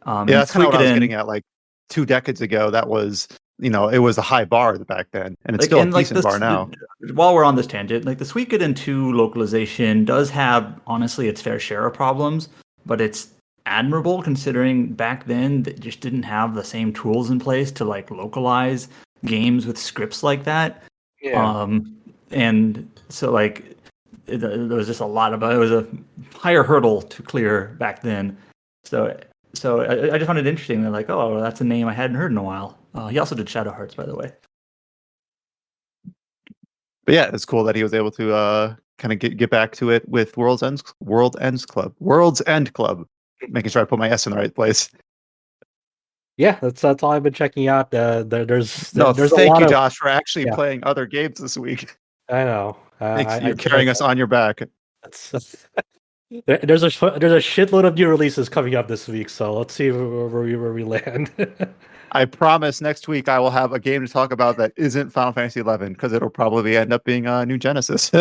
Yeah, that's kind of what I was getting at. Like 2 decades ago, that was, you know, it was a high bar back then, and it's still a decent bar now. While we're on this tangent, like the Suikoden 2 localization does have, honestly, its fair share of problems, but it's admirable considering back then they just didn't have the same tools in place to like localize games with scripts like that. Yeah. And so like there was just it was a higher hurdle to clear back then. So So I just found it interesting. They're like, oh, that's a name I hadn't heard in a while. He also did Shadow Hearts, by the way. But yeah, it's cool that he was able to kind of get back to it with World's End Club. Making sure I put my S in the right place. Yeah, that's all I've been checking out. There's No, there's a thank lot you, of Josh, for actually yeah. playing other games this week. I know. Thanks, I you're do carrying like us on your back. that's there's a shitload of new releases coming up this week, so let's see where we land. I promise next week I will have a game to talk about that isn't Final Fantasy XI because it'll probably end up being a new Genesis.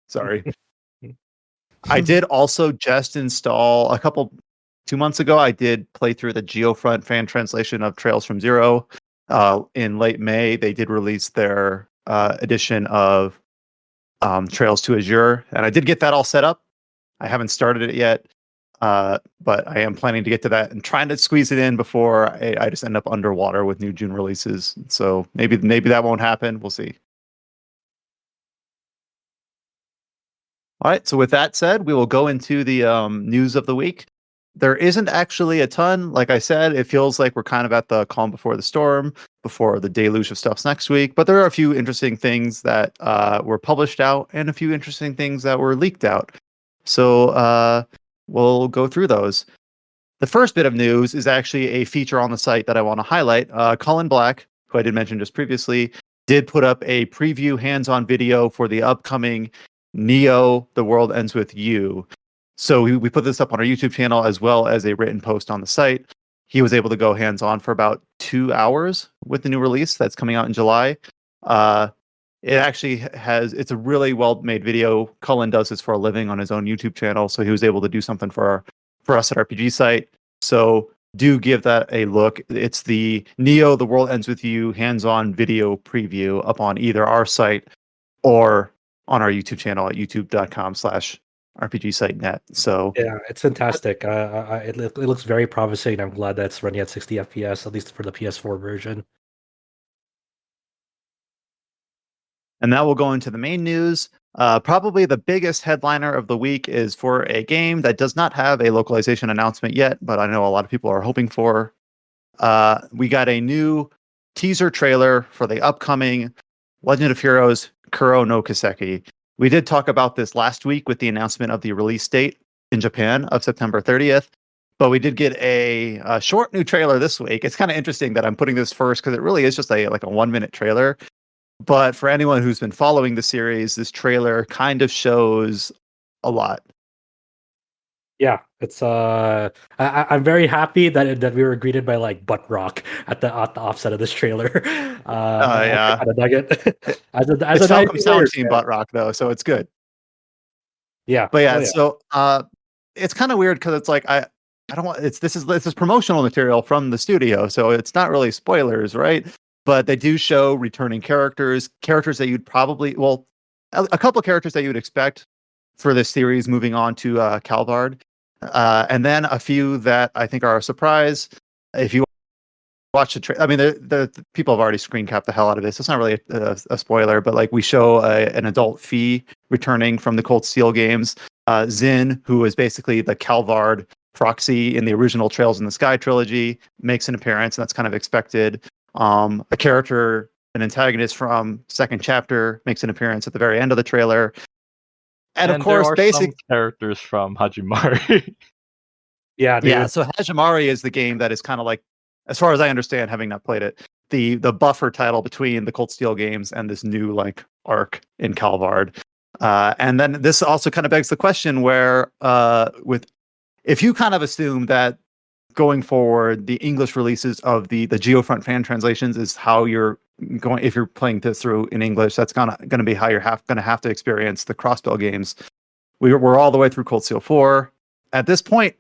Sorry. I did also just install 2 months ago. I did play through the Geofront fan translation of Trails from Zero. In late May, they did release their edition of Trails to Azure, and I did get that all set up. I haven't started it yet, but I am planning to get to that and trying to squeeze it in before I just end up underwater with new June releases. So maybe that won't happen. We'll see. All right. So with that said, we will go into the news of the week. There isn't actually a ton. Like I said, it feels like we're kind of at the calm before the storm, before the deluge of stuff's next week. But there are a few interesting things that were published out and a few interesting things that were leaked out. So we'll go through those. The first bit of news is actually a feature on the site that I want to highlight. Colin Black, who I did mention just previously, did put up a preview hands-on video for the upcoming Neo: The World Ends With You. So we put this up on our YouTube channel as well as a written post on the site. He was able to go hands-on for about 2 hours with the new release that's coming out in July. It actually it's a really well-made video. Cullen does this for a living on his own YouTube channel, so he was able to do something for us at RPG Site. So do give that a look. It's the Neo: The World Ends With You hands-on video preview up on either our site or on our YouTube channel at youtube.com/RPGSiteNet. So Yeah, it's fantastic. It looks very promising. I'm glad that's running at 60 FPS, at least for the PS4 version. And now we'll go into the main news. Probably the biggest headliner of the week is for a game that does not have a localization announcement yet, but I know a lot of people are hoping for. We got a new teaser trailer for the upcoming Legend of Heroes Kuro no Kiseki. We did talk about this last week with the announcement of the release date in Japan of September 30th, but we did get a short new trailer this week. It's kind of interesting that I'm putting this first because it really is just a 1-minute trailer. But for anyone who's been following the series, this trailer kind of shows a lot. Yeah, it's I'm very happy that we were greeted by like butt rock at the offset of this trailer. Yeah. I kind of dug it. as It's a Falcom 90 Sound players Team fan. butt rock though, so it's good. Yeah, But yeah, oh, yeah. so it's kind of weird because it's like I don't want this is promotional material from the studio, so it's not really spoilers, right? But they do show returning characters that you'd probably a couple characters that you would expect for this series moving on to Calvard, and then a few that I think are a surprise. If you watch the I mean, the people have already screen capped the hell out of this. It's not really a spoiler, but like we show an adult Fee returning from the Cold Steel games. Zin, who is basically the Calvard proxy in the original Trails in the Sky trilogy, makes an appearance, and that's kind of expected. A character, an antagonist from second chapter, makes an appearance at the very end of the trailer. And of course, some characters from Hajimari. Yeah, yeah. So Hajimari is the game that is kind of like, as far as I understand, having not played it, the buffer title between the Cold Steel games and this new like arc in Calvard. And then this also kind of begs the question where if you kind of assume that going forward, the English releases of the Geofront fan translations is how you're going. If you're playing this through in English, that's going to be how you're going to have to experience the Crossbell games. We're all the way through Cold Steel 4. At this point,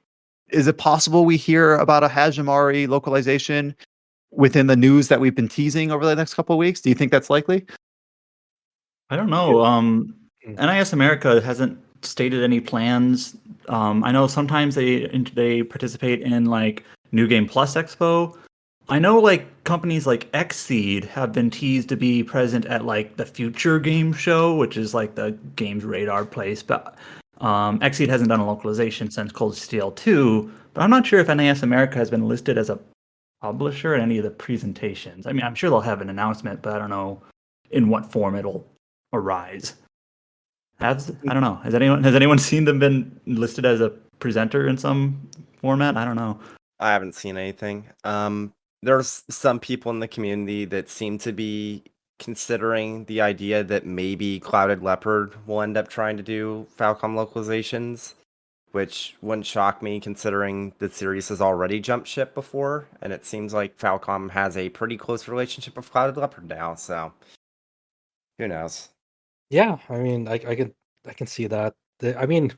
is it possible we hear about a Hajimari localization within the news that we've been teasing over the next couple of weeks? Do you think that's likely? I don't know. NIS America hasn't stated any plans. I know sometimes they participate in like New Game Plus Expo. I know like companies like Xseed have been teased to be present at like the Future Game Show, which is like the games radar place. But Xseed hasn't done a localization since Cold Steel 2, but I'm not sure if NAS America has been listed as a publisher in any of the presentations. I mean, I'm sure they'll have an announcement, but I don't know in what form it'll arise. I don't know. Has anyone seen them been listed as a presenter in some format? I don't know. I haven't seen anything. There's some people in the community that seem to be considering the idea that maybe Clouded Leopard will end up trying to do Falcom localizations, which wouldn't shock me considering the series has already jumped ship before, and it seems like Falcom has a pretty close relationship with Clouded Leopard now, so who knows? Yeah, I mean, I can see that. I mean,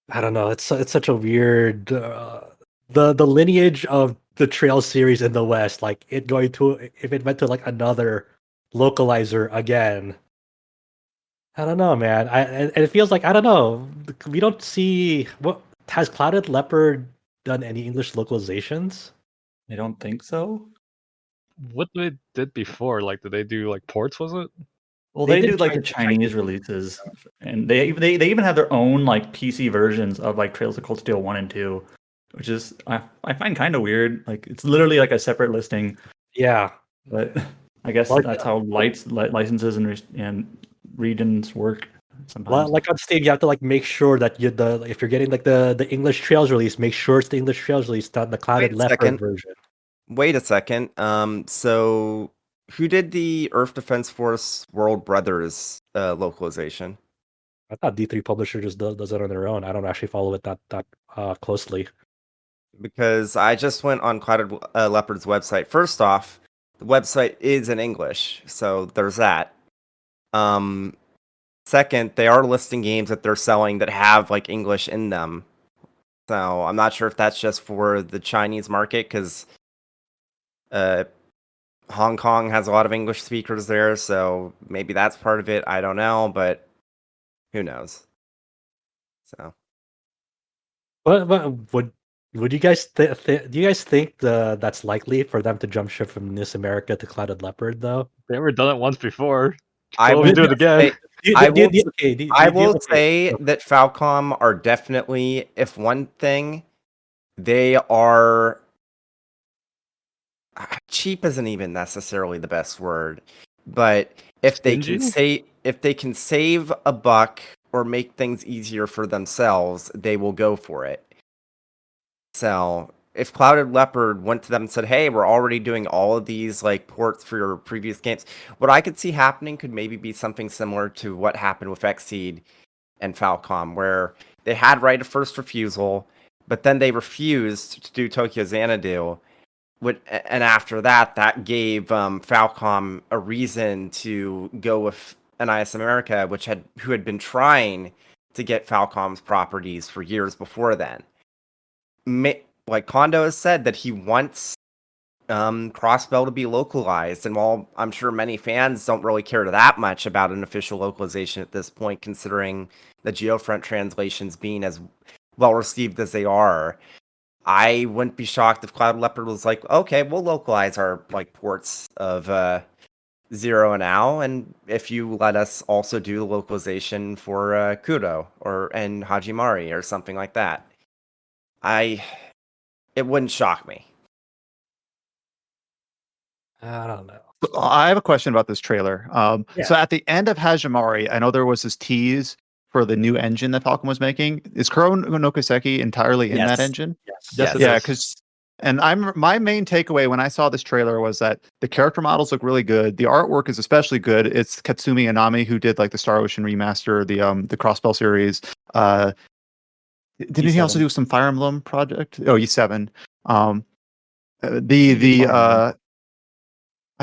I don't know. It's such a weird the lineage of the Trail series in the West. Like it going to if it went to like another localizer again. I don't know, man. And it feels like I don't know. We don't see what has Clouded Leopard done any English localizations? I don't think so. What they did before, like, did they do like ports? Was it? Well, They they did do like the Chinese releases, and they even have their own like PC versions of like Trails of Cold Steel 1 and 2, which is I find kind of weird. Like it's literally like a separate listing, Yeah. but I guess Like, that's how licenses and regions work sometimes. like on Steam, you have to like make sure that if you're getting like the English Trails release, make sure it's the English Trails release, not the Clouded Wait a Leopard second. version. Wait a second. So who did the Earth Defense Force World Brothers localization? I thought D3 Publisher just does it on their own. I don't actually follow it that closely. Because I just went on Clouded Leopard's website. First off, the website is in English, so there's that. Second, they are listing games that they're selling that have like English in them. So I'm not sure if that's just for the Chinese market, because Hong Kong has a lot of English speakers there, so maybe that's part of it. I don't know, but who knows? So, But would you guys do you guys think that's likely for them to jump ship from NIS America to Clouded Leopard though? They ever done it once before. I Well, we will do it again. I will Okay, say that Falcom are definitely, if one thing, they are cheap isn't even necessarily the best word, but if they can save a buck or make things easier for themselves, they will go for it. So if Clouded Leopard went to them and said, "Hey, we're already doing all of these like ports for your previous games," what I could see happening could maybe be something similar to what happened with Xseed and Falcom, where they had right of first refusal, but then they refused to do Tokyo Xanadu. And after that gave Falcom a reason to go with NIS America, who had been trying to get Falcom's properties for years before then. Like Kondo has said that he wants Crossbell to be localized, and while I'm sure many fans don't really care that much about an official localization at this point, considering the Geofront translations being as well received as they are, I wouldn't be shocked if Cloud Leopard was like, "Okay, we'll localize our like ports of Zero and Ow, and if you let us also do the localization for Kuro and Hajimari or something like that." It wouldn't shock me. I don't know. I have a question about this trailer. Yeah. So at the end of Hajimari, I know there was this tease for the new engine that Falcom was making. Is Kuro no Kiseki entirely in that engine? Yes. Yeah, because my main takeaway when I saw this trailer was that the character models look really good. The artwork is especially good. It's Katsumi Inami who did like the Star Ocean remaster, the Crossbell series. Didn't he also do some Fire Emblem project? Oh, Ys VII. I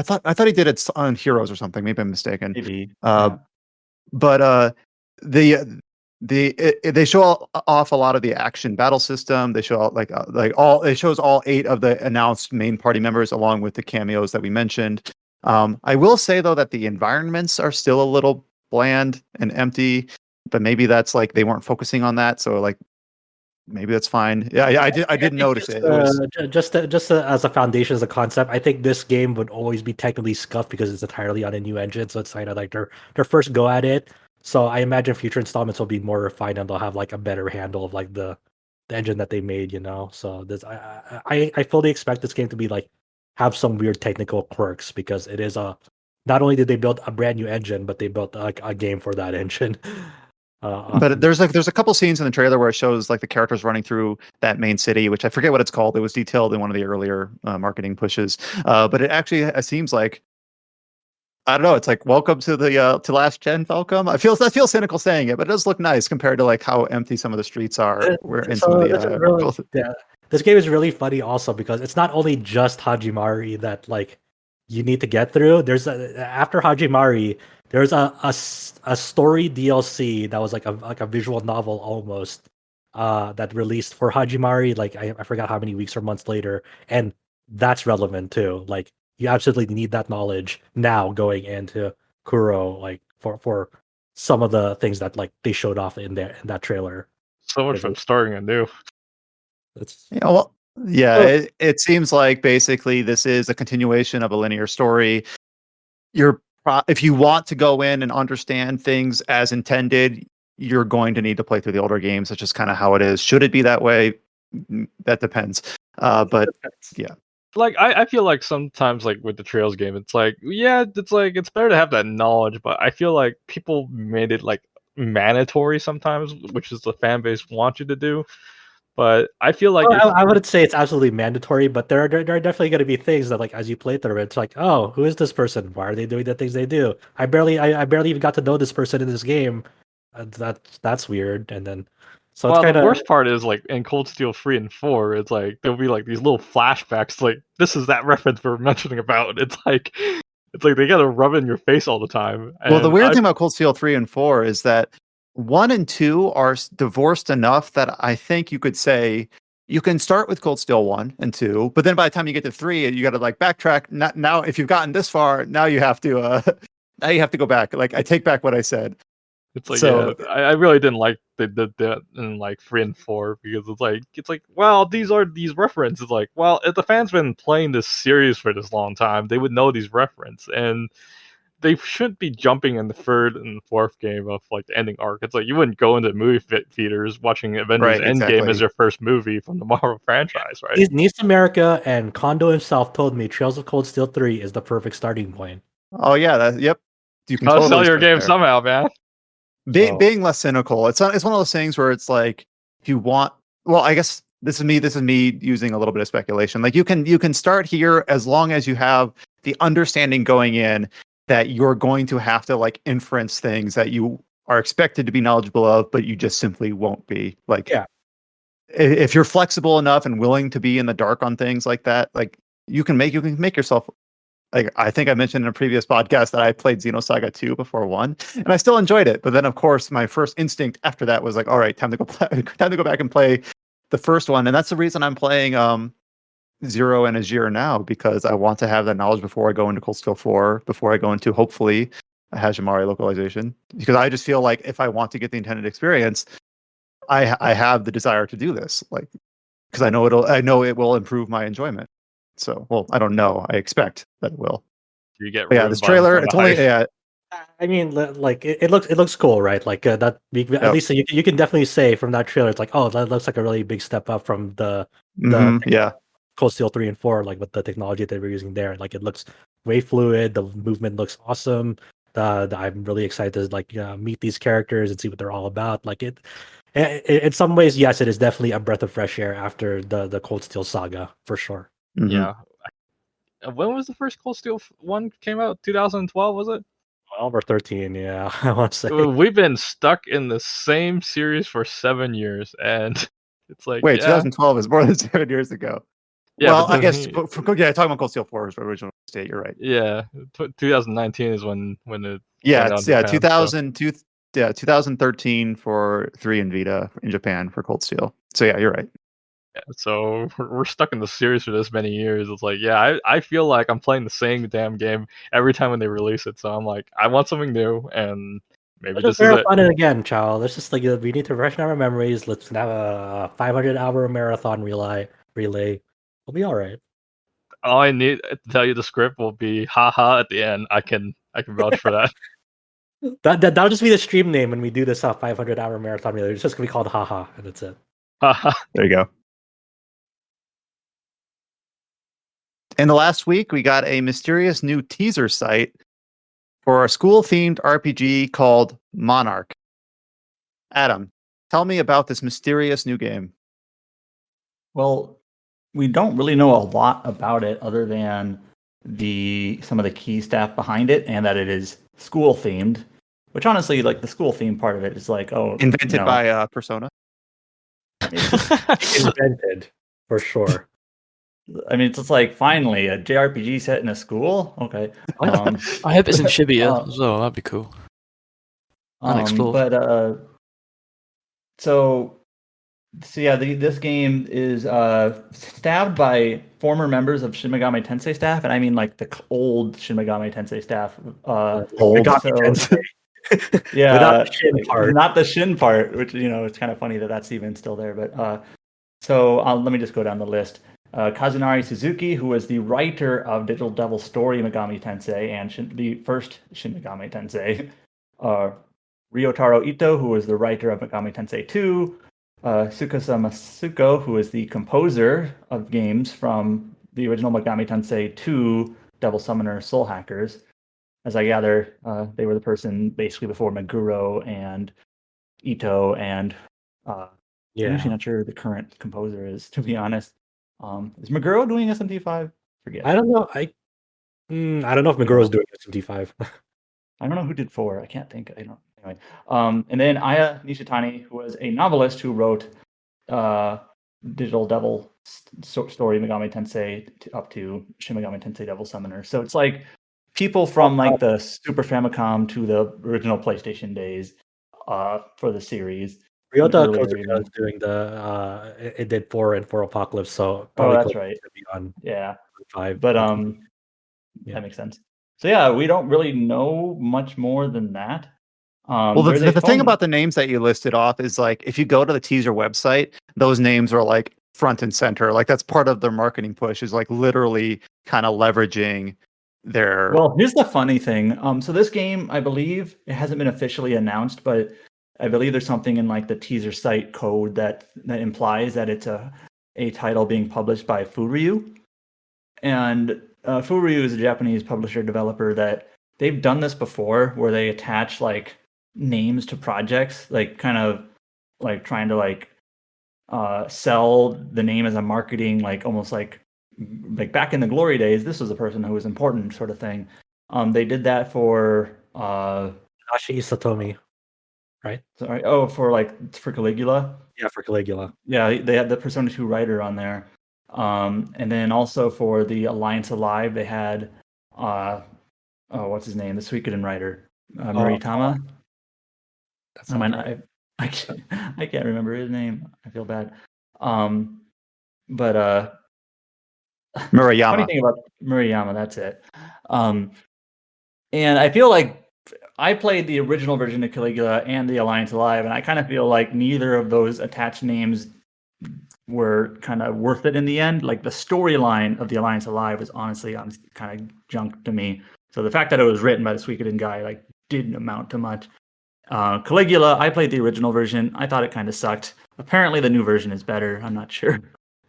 thought he did it on Heroes or something. Maybe I'm mistaken. Maybe. But they show off a lot of the action battle system. They show it shows all 8 of the announced main party members along with the cameos that we mentioned. I will say though that the environments are still a little bland and empty, but maybe that's like they weren't focusing on that, so like maybe that's fine. Yeah, I did notice it. Just as a foundation, as a concept, I think this game would always be technically scuffed because it's entirely on a new engine. So it's kind of like their first go at it. So I imagine future installments will be more refined and they'll have like a better handle of like the engine that they made, you know. So this I fully expect this game to be like have some weird technical quirks because it is a not only did they build a brand new engine, but they built like a game for that engine. But there's a couple scenes in the trailer where it shows like the characters running through that main city, which I forget what it's called. It was detailed in one of the earlier marketing pushes. But it actually seems like I don't know. It's like welcome to the to last gen Falcom. I feel cynical saying it, but it does look nice compared to like how empty some of the streets are. Where in some So of this is the really yeah. This game is really funny also because it's not only just Hajimari that like you need to get through. After Hajimari, there's a story DLC that was like a visual novel almost that released for Hajimari like I forgot how many weeks or months later, and that's relevant too. Like you absolutely need that knowledge now going into Kuro like for some of the things that like they showed off in there in that trailer. So much It from was- starting anew. It's yeah, well, yeah, Well- it seems like basically this is a continuation of a linear story. If you want to go in and understand things as intended, you're going to need to play through the older games. That's just kind of how it is. Should it be that way? That depends. But yeah. Like I feel like sometimes like with the Trails game, it's like it's better to have that knowledge, but I feel like people made it like mandatory sometimes, which is the fan base wants you to do. But I feel like Well, I wouldn't say it's absolutely mandatory, but there are definitely going to be things that like as you play through it, it's like, oh, who is this person? Why are they doing the things they do? I barely even got to know this person in this game. That's weird. And then so it's well, kind the of worst part is like in Cold Steel 3 and 4, it's like there'll be like these little flashbacks, like this is that reference we're mentioning about. It's like they gotta rub it in your face all the time. Well, the And weird thing about Cold Steel 3 and 4 is that 1 and 2 are divorced enough that I think you could say you can start with Cold Steel 1 and 2, but then by the time you get to 3, you got to like backtrack. Now, if you've gotten this far, now you have to now you have to go back. Like I take back what I said. it's like So I really didn't like they did that in like 3 and 4 because it's like well these are these references, like well if the fans been playing this series for this long time they would know these references, and they shouldn't be jumping in the third and fourth game of like the ending arc. It's like you wouldn't go into movie theaters watching Avengers right, Endgame exactly. as your first movie from the Marvel franchise, right? East America and Kondo himself told me Trails of Cold Steel 3 is the perfect starting point. Oh yeah, yep. You can Gotta totally sell your start game there. somehow, man. So- Being less cynical. It's one of those things where it's like if you want. Well, I guess this is me using a little bit of speculation. Like you can start here as long as you have the understanding going in that you're going to have to like inference things that you are expected to be knowledgeable of, but you just simply won't be. Like, Yeah. If you're flexible enough and willing to be in the dark on things like that, like you can make yourself. Like I think I mentioned in a previous podcast that I played Xenosaga 2 before 1, and I still enjoyed it. But then, of course, my first instinct after that was like, all right, time to go back and play the first one, and that's the reason I'm playing Zero and Azure now, because I want to have that knowledge before I go into Cold Steel 4, before I go into hopefully a Hajimari localization, because I just feel like if I want to get the intended experience, I have the desire to do this, like because I know it will improve my enjoyment. So, well, I don't know. I expect that it will. You get But yeah, ruined this by trailer, the it's only hype. I mean, like it looks cool, right? Like that. At Yep. least you can definitely say from that trailer, it's like, oh, that looks like a really big step up from the yeah. Cold Steel 3 and 4, like with the technology they were using there. Like it looks way fluid. The movement looks awesome. I'm really excited to like meet these characters and see what they're all about. Like in some ways, yes, it is definitely a breath of fresh air after the Cold Steel saga for sure. Mhm. Yeah. When was the first Cold Steel one came out? 2012, was it? 12 or 13, yeah, I want to say. We've been stuck in the same series for 7 years, and it's like Wait, yeah, 2012 is more than 7 years ago. Yeah, well, but I guess then talking about Cold Steel 4 is the original state. You're right. yeah, 2019 is when it Yeah, came out it's in Japan, so. 2013 for 3 and Vita in Japan for Cold Steel. So yeah, you're right. Yeah, so we're stuck in the series for this many years. It's like, yeah, I feel like I'm playing the same damn game every time when they release it. So I'm like, I want something new, and maybe Let's just this is it. marathon it again, Chow. Let's just like we need to freshen our memories. Let's have a 500-hour marathon relay. We'll be all right. All I need to tell you the script will be haha at the end. I can vouch for that. That'll just be the stream name when we do this 500-hour marathon. Really, it's just gonna be called Haha, and that's it. There you go. In the last week, we got a mysterious new teaser site for a school-themed RPG called Monark. Adam, tell me about this mysterious new game. Well, we don't really know a lot about it other than some of the key staff behind it, and that it is school themed. Which honestly, like the school theme part of it is like, Invented by Persona. Invented for sure. I mean, it's just like finally a JRPG set in a school. Okay, I hope it's in Shibuya as well. That'd be cool. Unexplored. But so yeah, this game is staffed by former members of Shin Megami Tensei staff, and I mean like the old Shin Megami Tensei staff. Yeah, without the Shin part. Not the Shin part, which it's kind of funny that that's even still there. But so let me just go down the list. Kazunari Suzuki, who was the writer of Digital Devil Story Megami Tensei and the first Shin Megami Tensei. Ryotaro Ito, who was the writer of Megami Tensei 2. Tsukasa Masuko, who is the composer of games from the original Megami Tensei 2 Devil Summoner Soul Hackers. As I gather, they were the person basically before Meguro and Ito, and I'm actually not sure who the current composer is, to be honest. Is Meguro doing SMT5? Forget. I don't know. I don't know if Meguro's doing SMT5. I don't know who did 4. I can't think. I don't. Anyway, and then Aya Nishitani, who was a novelist who wrote Digital Devil Story Megami Tensei up to Shin Megami Tensei Devil Summoner. So it's like people from like the Super Famicom to the original PlayStation days for the series. Ryota Kozuka is doing it did 4 and 4 Apocalypse, so probably that's right. To be on 5. But that makes sense. So yeah, we don't really know much more than that. Well, the thing about the names that you listed off is like if you go to the teaser website, those names are like front and center. Like that's part of their marketing push is like literally kind of leveraging their. Well, here's the funny thing. So this game, I believe, it hasn't been officially announced, but I believe there's something in like the teaser site code that implies that it's a title being published by Furyu. And Furyu is a Japanese publisher developer that they've done this before where they attach like names to projects, like kind of like trying to like sell the name as a marketing, like almost like back in the glory days, this was a person who was important sort of thing. They did that for Nashi Isatomi, right? Sorry. Oh, for Caligula. Yeah, for Caligula. Yeah, they had the Persona 2 writer on there. And then also for the Alliance Alive, they had what's his name? The Suikoden writer, Muritama. I can't remember his name. I feel bad. But Murayama. Funny thing about Murayama, that's it. And I feel like I played the original version of Caligula and the Alliance Alive, and I kind of feel like neither of those attached names were kind of worth it in the end. Like the storyline of the Alliance Alive was honestly kind of junk to me. So the fact that it was written by the Suikoden guy like didn't amount to much. Caligula, I played the original version. I thought it kind of sucked. Apparently the new version is better. I'm not sure.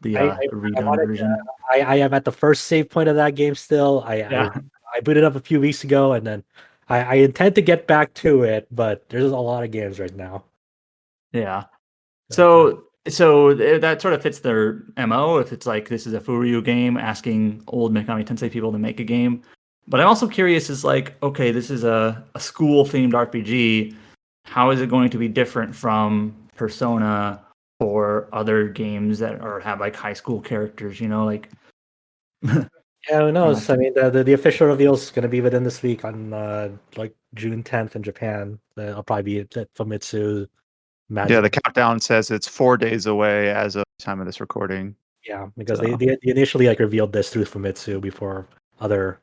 The redone version. I am at the first save point of that game still. I booted up a few weeks ago, and then I intend to get back to it, but there's a lot of games right now. Yeah. So that sort of fits their MO. If it's like this is a Furyu game asking old Megami Tensei people to make a game. But I'm also curious is like, okay, this is a school-themed RPG. How is it going to be different from Persona or other games that have like high school characters, like yeah, who knows? I mean, the official reveal is going to be within this week on like June 10th in Japan. It'll probably be at Famitsu. Yeah, the countdown says it's 4 days away as of the time of this recording. Yeah, because they initially like revealed this through Famitsu before other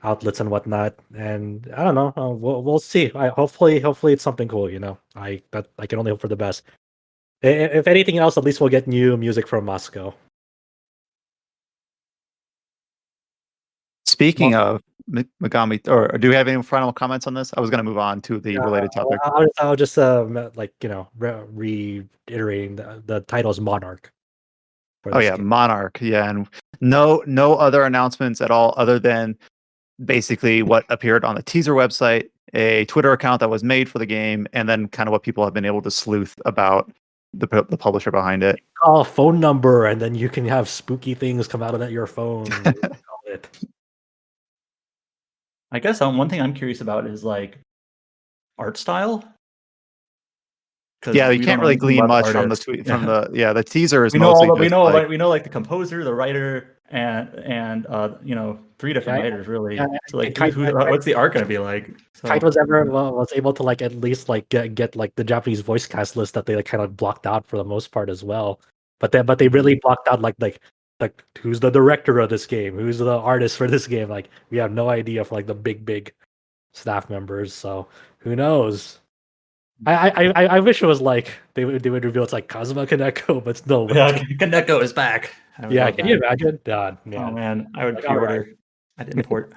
outlets and whatnot. And I don't know. We'll see. Hopefully it's something cool. I can only hope for the best. If anything else, at least we'll get new music from Moscow. Speaking of Megami, or do we have any final comments on this? I was going to move on to the related topic. I'll just reiterating the title is Monarch. Oh yeah, Monarch. Yeah, and no other announcements at all other than basically what appeared on the teaser website, a Twitter account that was made for the game, and then kind of what people have been able to sleuth about the publisher behind it. Call a phone number, and then you can have spooky things come out of your phone. I guess one thing I'm curious about is like art style. Yeah, you can't really glean much from the tweet from the teaser is we know mostly we know like the composer, the writer, and 3 different writers really. So like, what's the art gonna be like? So, Kite was able to like at least like get like the Japanese voice cast list that they like kind of blocked out for the most part as well. But they really blocked out like who's the director of this game, who's the artist for this game. Like we have no idea for like the big staff members. So who knows? I wish it was like they would reveal it's like Kazuma Kaneko, but no. Yeah, Kaneko is back. Yeah, can you imagine? God, man. Oh man, I would pre-order. I didn't import.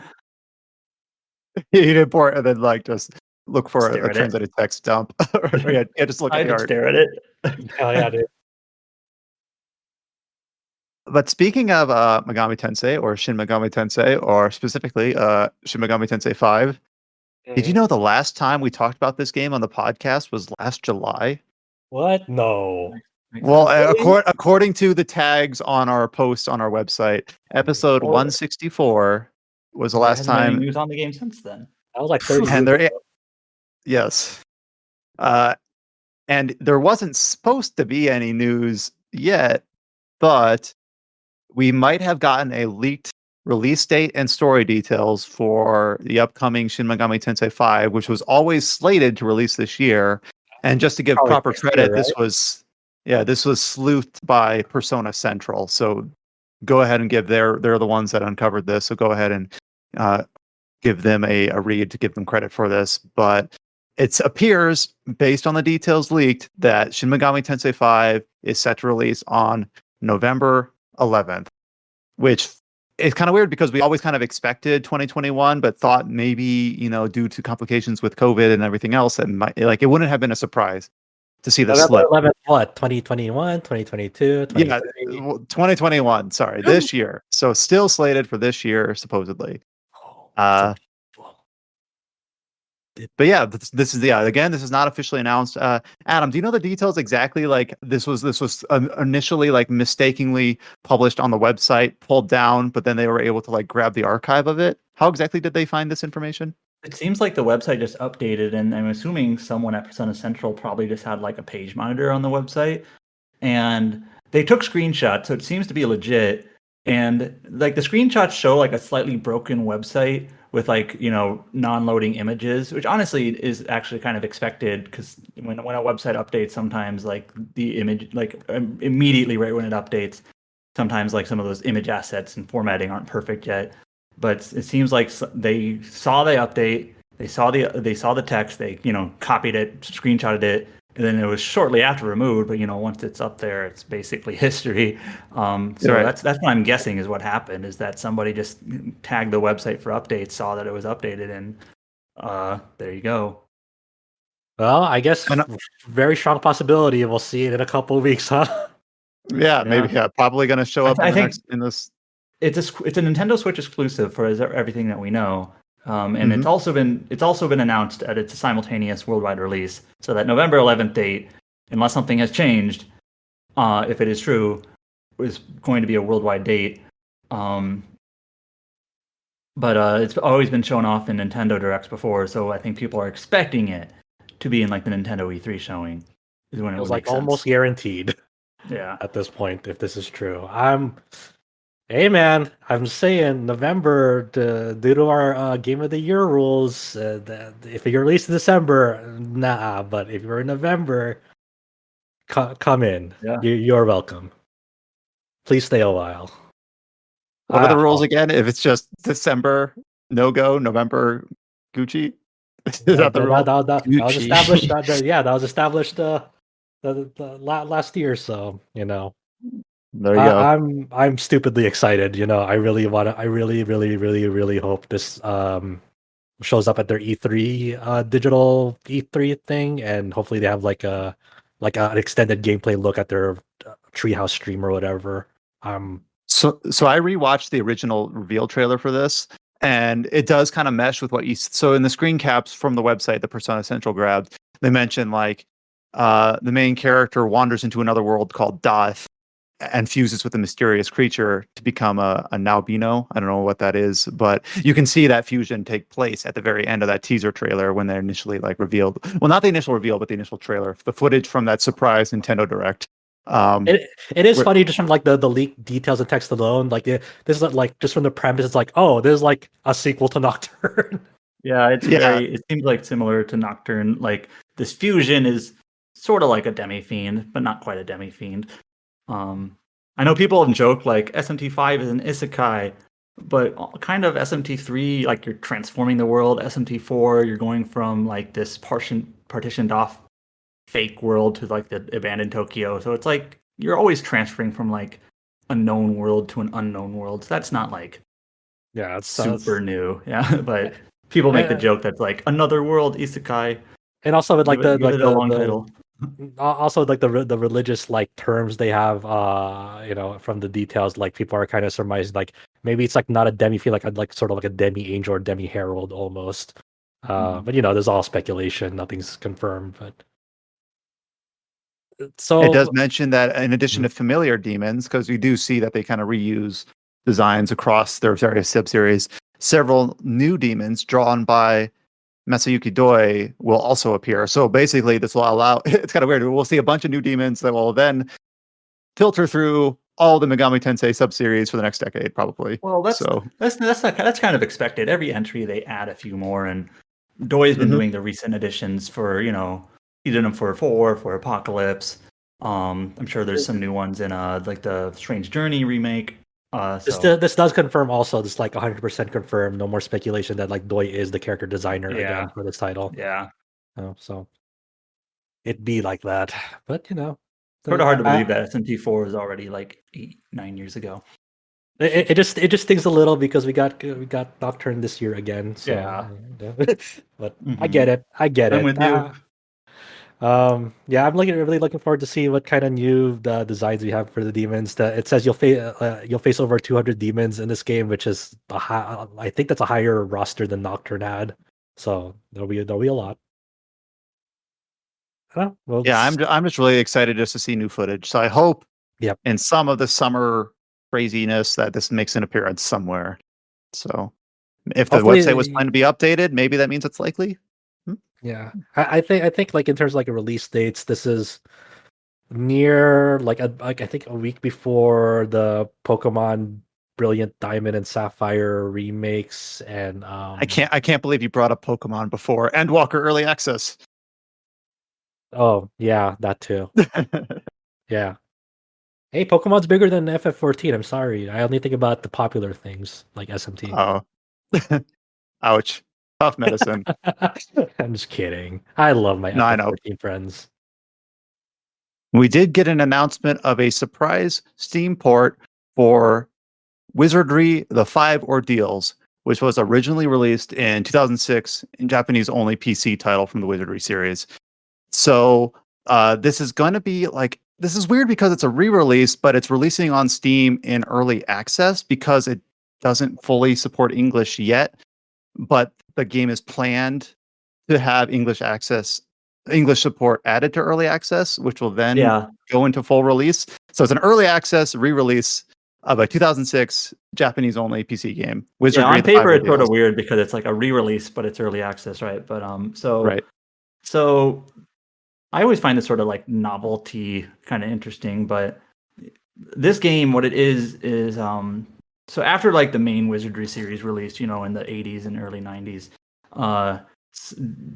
You didn't import and then like just look for a translated text dump. yeah, just look at the art. Stare at it. Hell yeah, dude. But speaking of Megami Tensei or Shin Megami Tensei, or specifically Shin Megami Tensei V, did you know the last time we talked about this game on the podcast was last July? What? No. Well, according to the tags on our post on our website, episode 164 was the last time. Any news on the game since then? That was like 30 and years ago. Yes. And there wasn't supposed to be any news yet, but we might have gotten a leaked release date and story details for the upcoming Shin Megami Tensei V, which was always slated to release this year. And just to give proper credit, this was sleuthed by Persona Central. So go ahead and they're the ones that uncovered this. So go ahead and give them a read to give them credit for this. But it appears, based on the details leaked, that Shin Megami Tensei V is set to release on November 11th, which is kind of weird because we always kind of expected 2021, but thought maybe, due to complications with COVID and everything else, it wouldn't have been a surprise to see this slip. 11th, what? 2021, 2022, 2030? Yeah, 2021. Sorry, this year. So still slated for this year, supposedly. But yeah, this is again, this is not officially announced. Adam, do you know the details exactly? Like this was initially like mistakenly published on the website, pulled down, but then they were able to like grab the archive of it. How exactly did they find this information? It seems like the website just updated, and I'm assuming someone at Persona Central probably just had like a page monitor on the website, and they took screenshots, so it seems to be legit. And like the screenshots show like a slightly broken website with like non-loading images, which honestly is actually kind of expected because when a website updates, sometimes like the image like immediately right when it updates, sometimes like some of those image assets and formatting aren't perfect yet. But it seems like they saw the update, they saw the text, they copied it, screenshotted it, and then it was shortly after removed. But once it's up there, it's basically history. So that's what I'm guessing is what happened, is that somebody just tagged the website for updates, saw that it was updated, and there you go. Well, I guess very strong possibility we'll see it in a couple of weeks, huh? Yeah, maybe. Yeah, probably going to show up in this. It's a Nintendo Switch exclusive for everything that we know. And it's also been announced that it's a simultaneous worldwide release. So that November 11th date, unless something has changed, if it is true, is going to be a worldwide date. But it's always been shown off in Nintendo Directs before, so I think people are expecting it to be in like the Nintendo E3 showing. Is when it was like almost guaranteed. Yeah. At this point, if this is true, hey man, I'm saying November, due to our Game of the Year rules, if you release in December, nah, but if you're in November, come in. Yeah. You're welcome. Please stay a while. What are the rules again? If it's just December, no go, November, Gucci? Is that the rule? That was established. That was established the last year, so There you go. I'm stupidly excited. You know, I really want to. I really hope this shows up at their E3 digital E3 thing, and hopefully they have like an extended gameplay look at their Treehouse stream or whatever. So I rewatched the original reveal trailer for this, and it does kind of mesh with what you. So in the screen caps from the website, the Persona Central grabbed, they mentioned like the main character wanders into another world called Doth and fuses with a mysterious creature to become a Naubino. I don't know what that is, but you can see that fusion take place at the very end of that teaser trailer when they're initially like revealed. Well, not the initial reveal, but the initial trailer, the footage from that surprise Nintendo Direct. It is funny just from like the leaked details and text alone. Like this is like just from the premise, it's like, oh, there's like a sequel to Nocturne. Yeah, it's Yeah. very. It seems like similar to Nocturne. Like this fusion is sort of like a demi fiend, but not quite a demi fiend. I know people have joked like SMT5 is an isekai, but kind of SMT3, like you're transforming the world. SMT4, you're going from like this partitioned off fake world to like the abandoned Tokyo. So it's like you're always transferring from like a known world to an unknown world. So that's not like Yeah, it's super new. Yeah, but people make the joke that's like another world isekai. and also with like Give it a long title. Also like the religious like terms they have you know, from the details, like people are kind of surmising like maybe it's like not a demi feel like sort of like a demi angel or demi herald almost, but you know, there's all speculation, nothing's confirmed. But so It does mention that in addition to familiar demons, because we do see that they kind of reuse designs across their various sub-series, several new demons drawn by Masayuki Doi will also appear. So basically, this will allow, it's kind of weird, we'll see a bunch of new demons that will then filter through all the Megami Tensei sub-series for the next decade, probably. Well, that's kind of expected. Every entry they add a few more, and Doi's been doing the recent additions for, you know, he did them for 4, for Apocalypse. I'm sure there's some new ones in like the Strange Journey remake. this does confirm also, this like 100% confirmed, no more speculation that like Doi is the character designer again for this title. Yeah. So it'd be like that, but you know, Sort of hard to believe that SMT4 is already like 8-9 years ago. It just stings a little because we got Nocturne this year again. So, Yeah. But I get it. I'm with you. Yeah, I'm really looking forward to see what kind of new designs we have for the demons. It says you'll face over 200 demons in this game, which is I think that's a higher roster than Nocturne had. So there'll be a lot. Well, Yeah, I'm just really excited just to see new footage. So I hope in some of the summer craziness that this makes an appearance somewhere. So if the Hopefully website was planned to be updated, maybe that means it's likely. Yeah, I think like in terms of like a release dates, this is near like I think a week before the Pokemon Brilliant Diamond and Sapphire remakes, and I can't believe you brought up Pokemon before Endwalker Early Access. Oh yeah, that too. Yeah. Hey, Pokemon's bigger than FF14. I'm sorry. I only think about the popular things like SMT. Oh, ouch! Tough medicine. I'm just kidding. I love my I know. FF14 friends. We did get an announcement of a surprise Steam port for Wizardry: The Five Ordeals, which was originally released in 2006 in Japanese only PC title from the Wizardry series. So this is going to be like, this is weird because it's a re-release, but it's releasing on Steam in early access because it doesn't fully support English yet. But the game is planned to have English support added to early access, which will then go into full release. So it's an early access re-release of a 2006 Japanese only PC game. Wizardry: on The paper Five it's sort of Ordeals. weird because it's like a re-release, but it's early access, right? But Right. So I always find this sort of like novelty kind of interesting, but this game, what it is so after like the main Wizardry series released, you know, in the 80s and early 90s,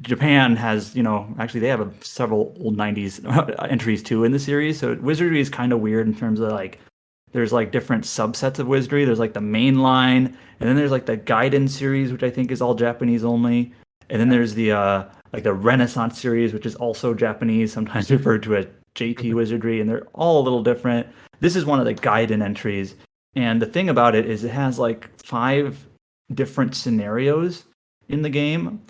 Japan has, you know, actually they have several old 90s entries too in the series. So Wizardry is kind of weird in terms of like there's like different subsets of Wizardry. There's like the main line, and then there's like the Gaiden series, which I think is all Japanese only. And then there's the like the Renaissance series, which is also Japanese, sometimes referred to JP Wizardry, and they're all a little different. This is one of the guided entries, and the thing about it is it has like 5 different scenarios in the game,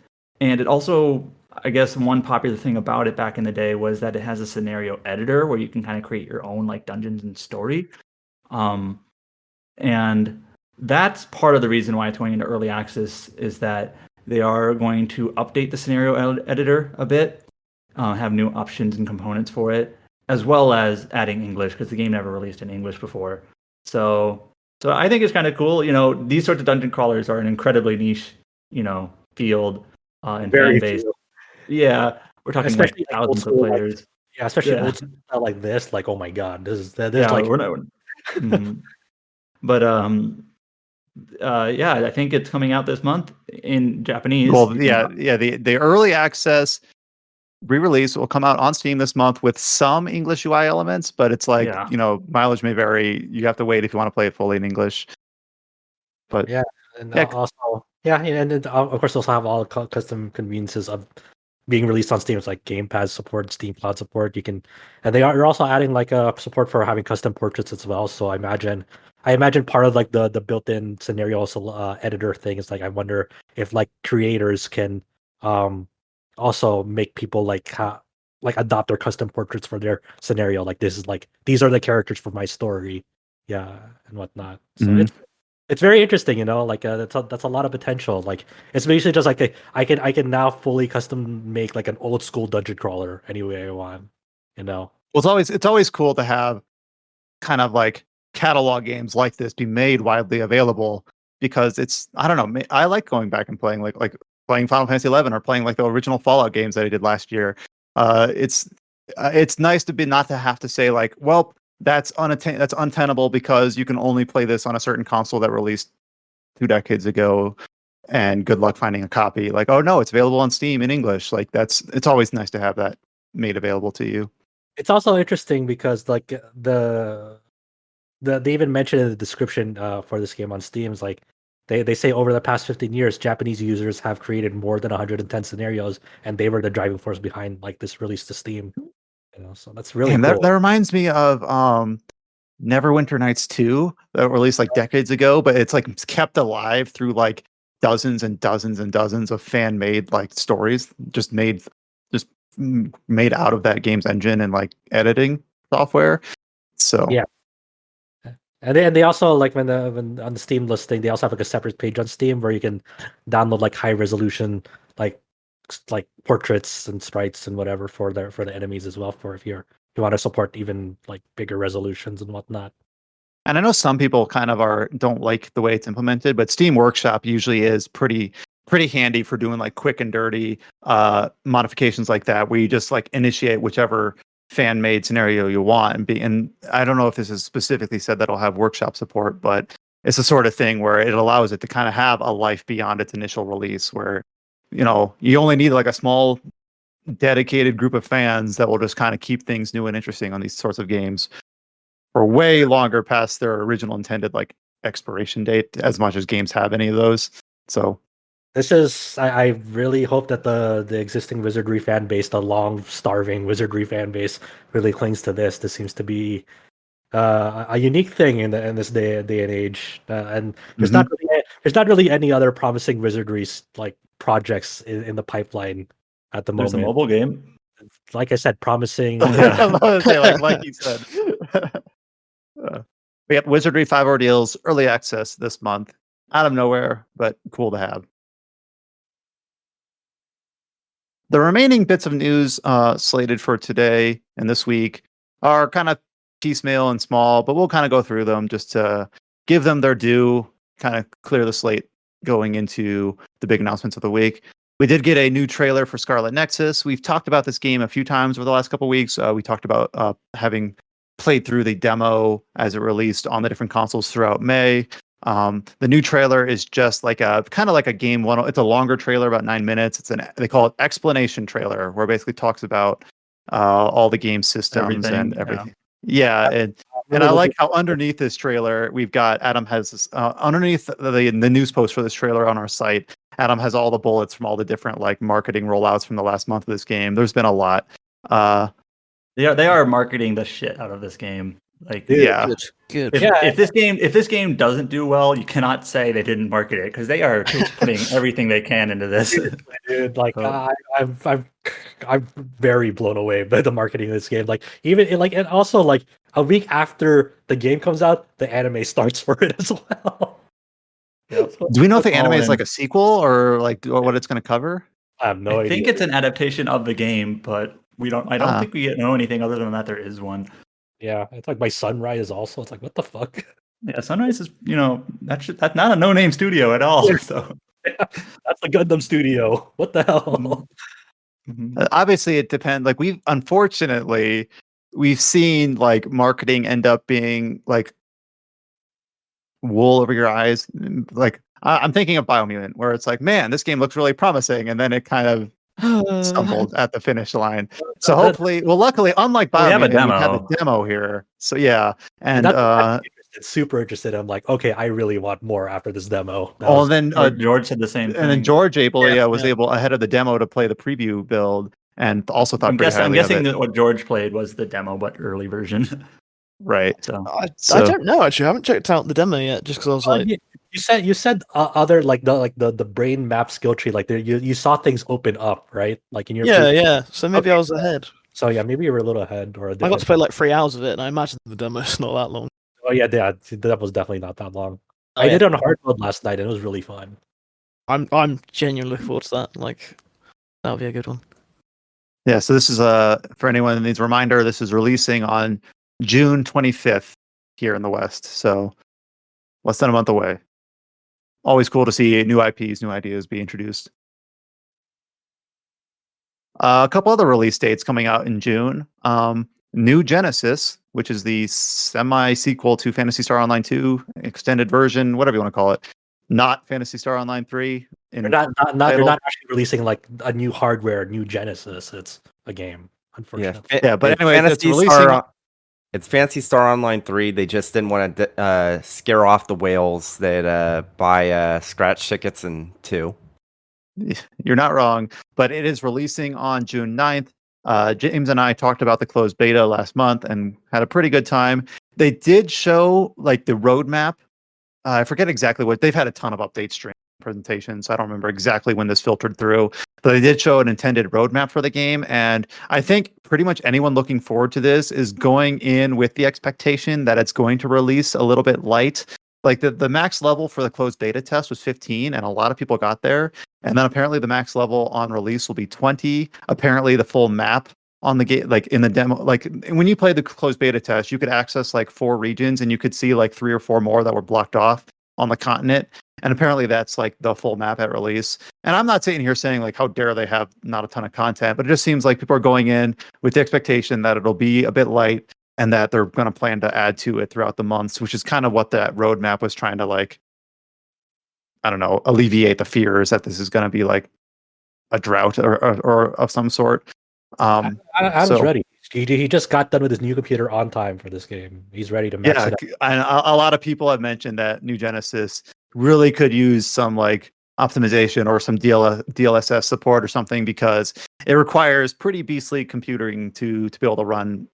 and it also, I guess one popular thing about it back in the day was that it has a scenario editor where you can kind of create your own like dungeons and story. And that's part of the reason why it's going into early access, is that they are going to update the scenario editor a bit, have new options and components for it, as well as adding English, because the game never released in English before. So I think it's kind of cool. These sorts of dungeon crawlers are an incredibly niche, field and Very fan base. few. Yeah, we're talking Especially like like old thousands of school, like, players. yeah, especially Yeah. old school style like this. Like, oh my god, this Yeah, like we're not. Mhm. But yeah, I think it's coming out this month in Japanese. Well, You can- yeah. The early access re-release will come out on Steam this month with some English UI elements, but it's like, Yeah. mileage may vary. You have to wait if you want to play it fully in English. But yeah, and yeah, also and then, of course, also have all custom conveniences of being released on Steam. It's like Game Pass support, Steam Cloud support. You can, and you're also adding like a support for having custom portraits as well. So I imagine part of like the built-in scenario editor thing is like, I wonder if like creators can also make people like adopt their custom portraits for their scenario. Like, this is like, these are the characters for my story, yeah, and whatnot. So Mhm. it's very interesting, like that's a lot of potential. Like, it's basically just like I can now fully custom make like an old school dungeon crawler any way I want. Well, it's always cool to have kind of like catalog games like this be made widely available, because it's, I don't know, I like going back and playing like playing Final Fantasy XI or playing like the original Fallout games that I did last year. It's nice to be not to have to say like, well, that's untenable because you can only play this on a certain console that released 2 decades ago, and good luck finding a copy. Like, oh no, it's available on Steam in English. Like, it's always nice to have that made available to you. It's also interesting because like they even mentioned in the description for this game on Steam is like, they say over the past 15 years, Japanese users have created more than 110 scenarios, and they were the driving force behind like this release to Steam. So that's really And cool. that reminds me of Neverwinter Nights 2 that released like decades ago, but it's like it's kept alive through like dozens and dozens and dozens of fan made like stories just made out of that game's engine and like editing software. So Yeah. And they also, like, when on the Steam listing, they also have like a separate page on Steam where you can download like high resolution like portraits and sprites and whatever for the enemies as well, for if you want to support even like bigger resolutions and whatnot. And I know some people kind of don't like the way it's implemented, but Steam Workshop usually is pretty handy for doing like quick and dirty modifications like that, where you just like initiate whichever fan made scenario you want, and I don't know if this is specifically said that it'll have workshop support, but it's the sort of thing where it allows it to kind of have a life beyond its initial release, where you only need like a small dedicated group of fans that will just kind of keep things new and interesting on these sorts of games for way longer past their original intended like expiration date, as much as games have any of those. So This is, I really hope that the existing Wizardry fan base, the long starving Wizardry fan base, really clings to this. This seems to be a unique thing in this day and age, and there's not really any other promising Wizardry like projects in the pipipeline at the There's a moment. mobile game. Like I said, promising. I love to say, like you said. We have Wizardry 5 Ordeals early access this month, out of nowhere, but cool to have. The remaining bits of news slated for today and this week are kind of piecemeal and small, but we'll kind of go through them just to give them their due, kind of clear the slate going into the big announcements of the week. We did get a new trailer for Scarlet Nexus. We've talked about this game a few times over the last couple of weeks. We talked about having played through the demo as it released on the different consoles throughout May. The new trailer is just like a kind of like a game one. It's a longer trailer, about 9 minutes. They call it explanation trailer, where it basically talks about all the game systems and everything. Yeah, and I like how underneath this trailer we've got Adam has this, underneath the news post for this trailer on our site. Adam has all the bullets from all the different like marketing rollouts from the last month of this game. There's been a lot. They are marketing the shit out of this game. Like, Yeah. Good. if this game doesn't do well, you cannot say they didn't market it because they are putting everything they can into this. Dude, like Oh. I'm very blown away by the marketing of this game. Like even and also like a week after the game comes out, the anime starts for it as well. Yep. Do we know if the All anime is in. like a sequel or what it's going to cover? I have no I idea. think it's an adaptation of the game, but I don't think we know anything other than that there is one. Yeah, it's like by Sunrise also. It's like what the fuck? Yeah, Sunrise is that's not a no-name studio at all. So That's the Gundam studio. What the hell? Mhm. Obviously, it depends. Like we've seen like marketing end up being like wool over your eyes. Like I'm thinking of Biomutant, where it's like, man, this game looks really promising, and then it kind of stumbled at the finish line. So hopefully, luckily, unlike Well, we have a Biomutant, we have demo. a demo here. So yeah, and That's I'm super interested. I'm like, okay, I really want more after this demo. That oh, was- and then George said the same thing. and then George was Yeah. able ahead of the demo to play the preview build, and also thought I'm pretty guessing highly of it. that what George played was the demo, but early version. Right. So I So- don't know actually. I haven't checked out the demo yet, just because I was like, you said other like the brain map skill tree, like you saw things open up, right? Like in your yeah. So maybe Okay. I was ahead. So yeah, maybe you were a little ahead or a I got different. to play like 3 hours of it, and I imagine the demo's not that long. Oh yeah, that was definitely not that long. Oh, I yeah. did it on hard mode last night and it was really fun. I'm genuinely looking forward to that. Like, that'll be a good one. Yeah, so this is for anyone that needs a reminder, this is releasing on June 25th here in the West. So less than a month away. Always cool to see new IPs, new ideas be introduced. A couple other release dates coming out in June. New Genesis, which is the semi-sequel to Phantasy Star Online 2, extended version, whatever you want to call it. Not Phantasy Star Online 3. They're not actually releasing like a new hardware, new Genesis. It's a game, unfortunately. Yeah, but It's anyway, it's Phantasy releasing. Star, it's Phantasy Star Online 3. They just didn't want to scare off the whales that buy scratch tickets in 2. You're not wrong, but it is releasing on June 9th. James and I talked about the closed beta last month and had a pretty good time. They did show like the roadmap. I forget exactly what they've had a ton of updates during presentations. I don't remember exactly when this filtered through, but they did show an intended roadmap for the game. And I think pretty much anyone looking forward to this is going in with the expectation that it's going to release a little bit light. Like the max level for the closed beta test was 15, and a lot of people got there. And then apparently the max level on release will be 20. Apparently the full map on the game, like in the demo, like when you played the closed beta test, you could access like 4 regions and you could see like 3 or 4 more that were blocked off on the continent. And apparently that's like the full map at release. And I'm not sitting here saying like, how dare they have not a ton of content, but it just seems like people are going in with the expectation that it'll be a bit light and that they're going to plan to add to it throughout the months, which is kind of what that roadmap was trying to like, I don't know, alleviate the fears that this is going to be like a drought or of some sort. Adam's ready. He just got done with his new computer on time for this game. He's ready to max it out. And a lot of people have mentioned that New Genesis really could use some like optimization or some DLSS support or something, because it requires pretty beastly computing to be able to run.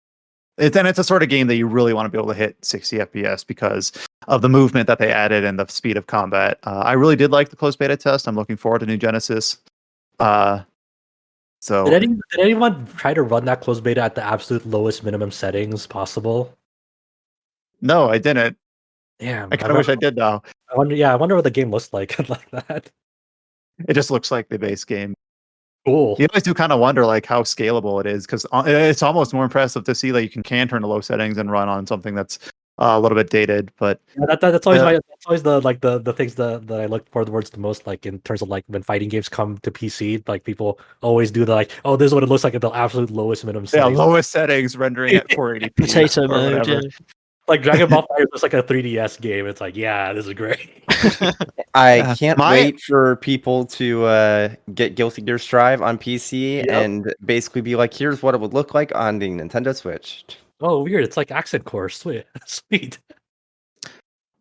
Then it's a sort of game that you really want to be able to hit 60 FPS because of the movement that they added and the speed of combat. I really did like the closed beta test. I'm looking forward to New Genesis. So did anyone try to run that closed beta at the absolute lowest minimum settings possible? No, I didn't. Damn, I kind of wish I did now. I wonder what the game looks like like that. It just looks like the base game. Cool. You always do kind of wonder like how scalable it is, because it's almost more impressive to see that you can turn to low settings and run on something that's a little bit dated. But Yeah, that's always that's always the things that I look forward to the most, like in terms of like when fighting games come to PC, like people always do the like, oh, this is what it looks like at the absolute lowest minimum settings. yeah, lowest settings rendering at 480p. Potato or mode. whatever. Yeah. Like Dragon Ball Fire looks like a 3DS game. It's like, yeah, this is great. I can't wait for people to get Guilty Gear Strive on PC and basically be like, here's what it would look like on the Nintendo Switch. Oh, weird. It's like Accent Core. Sweet.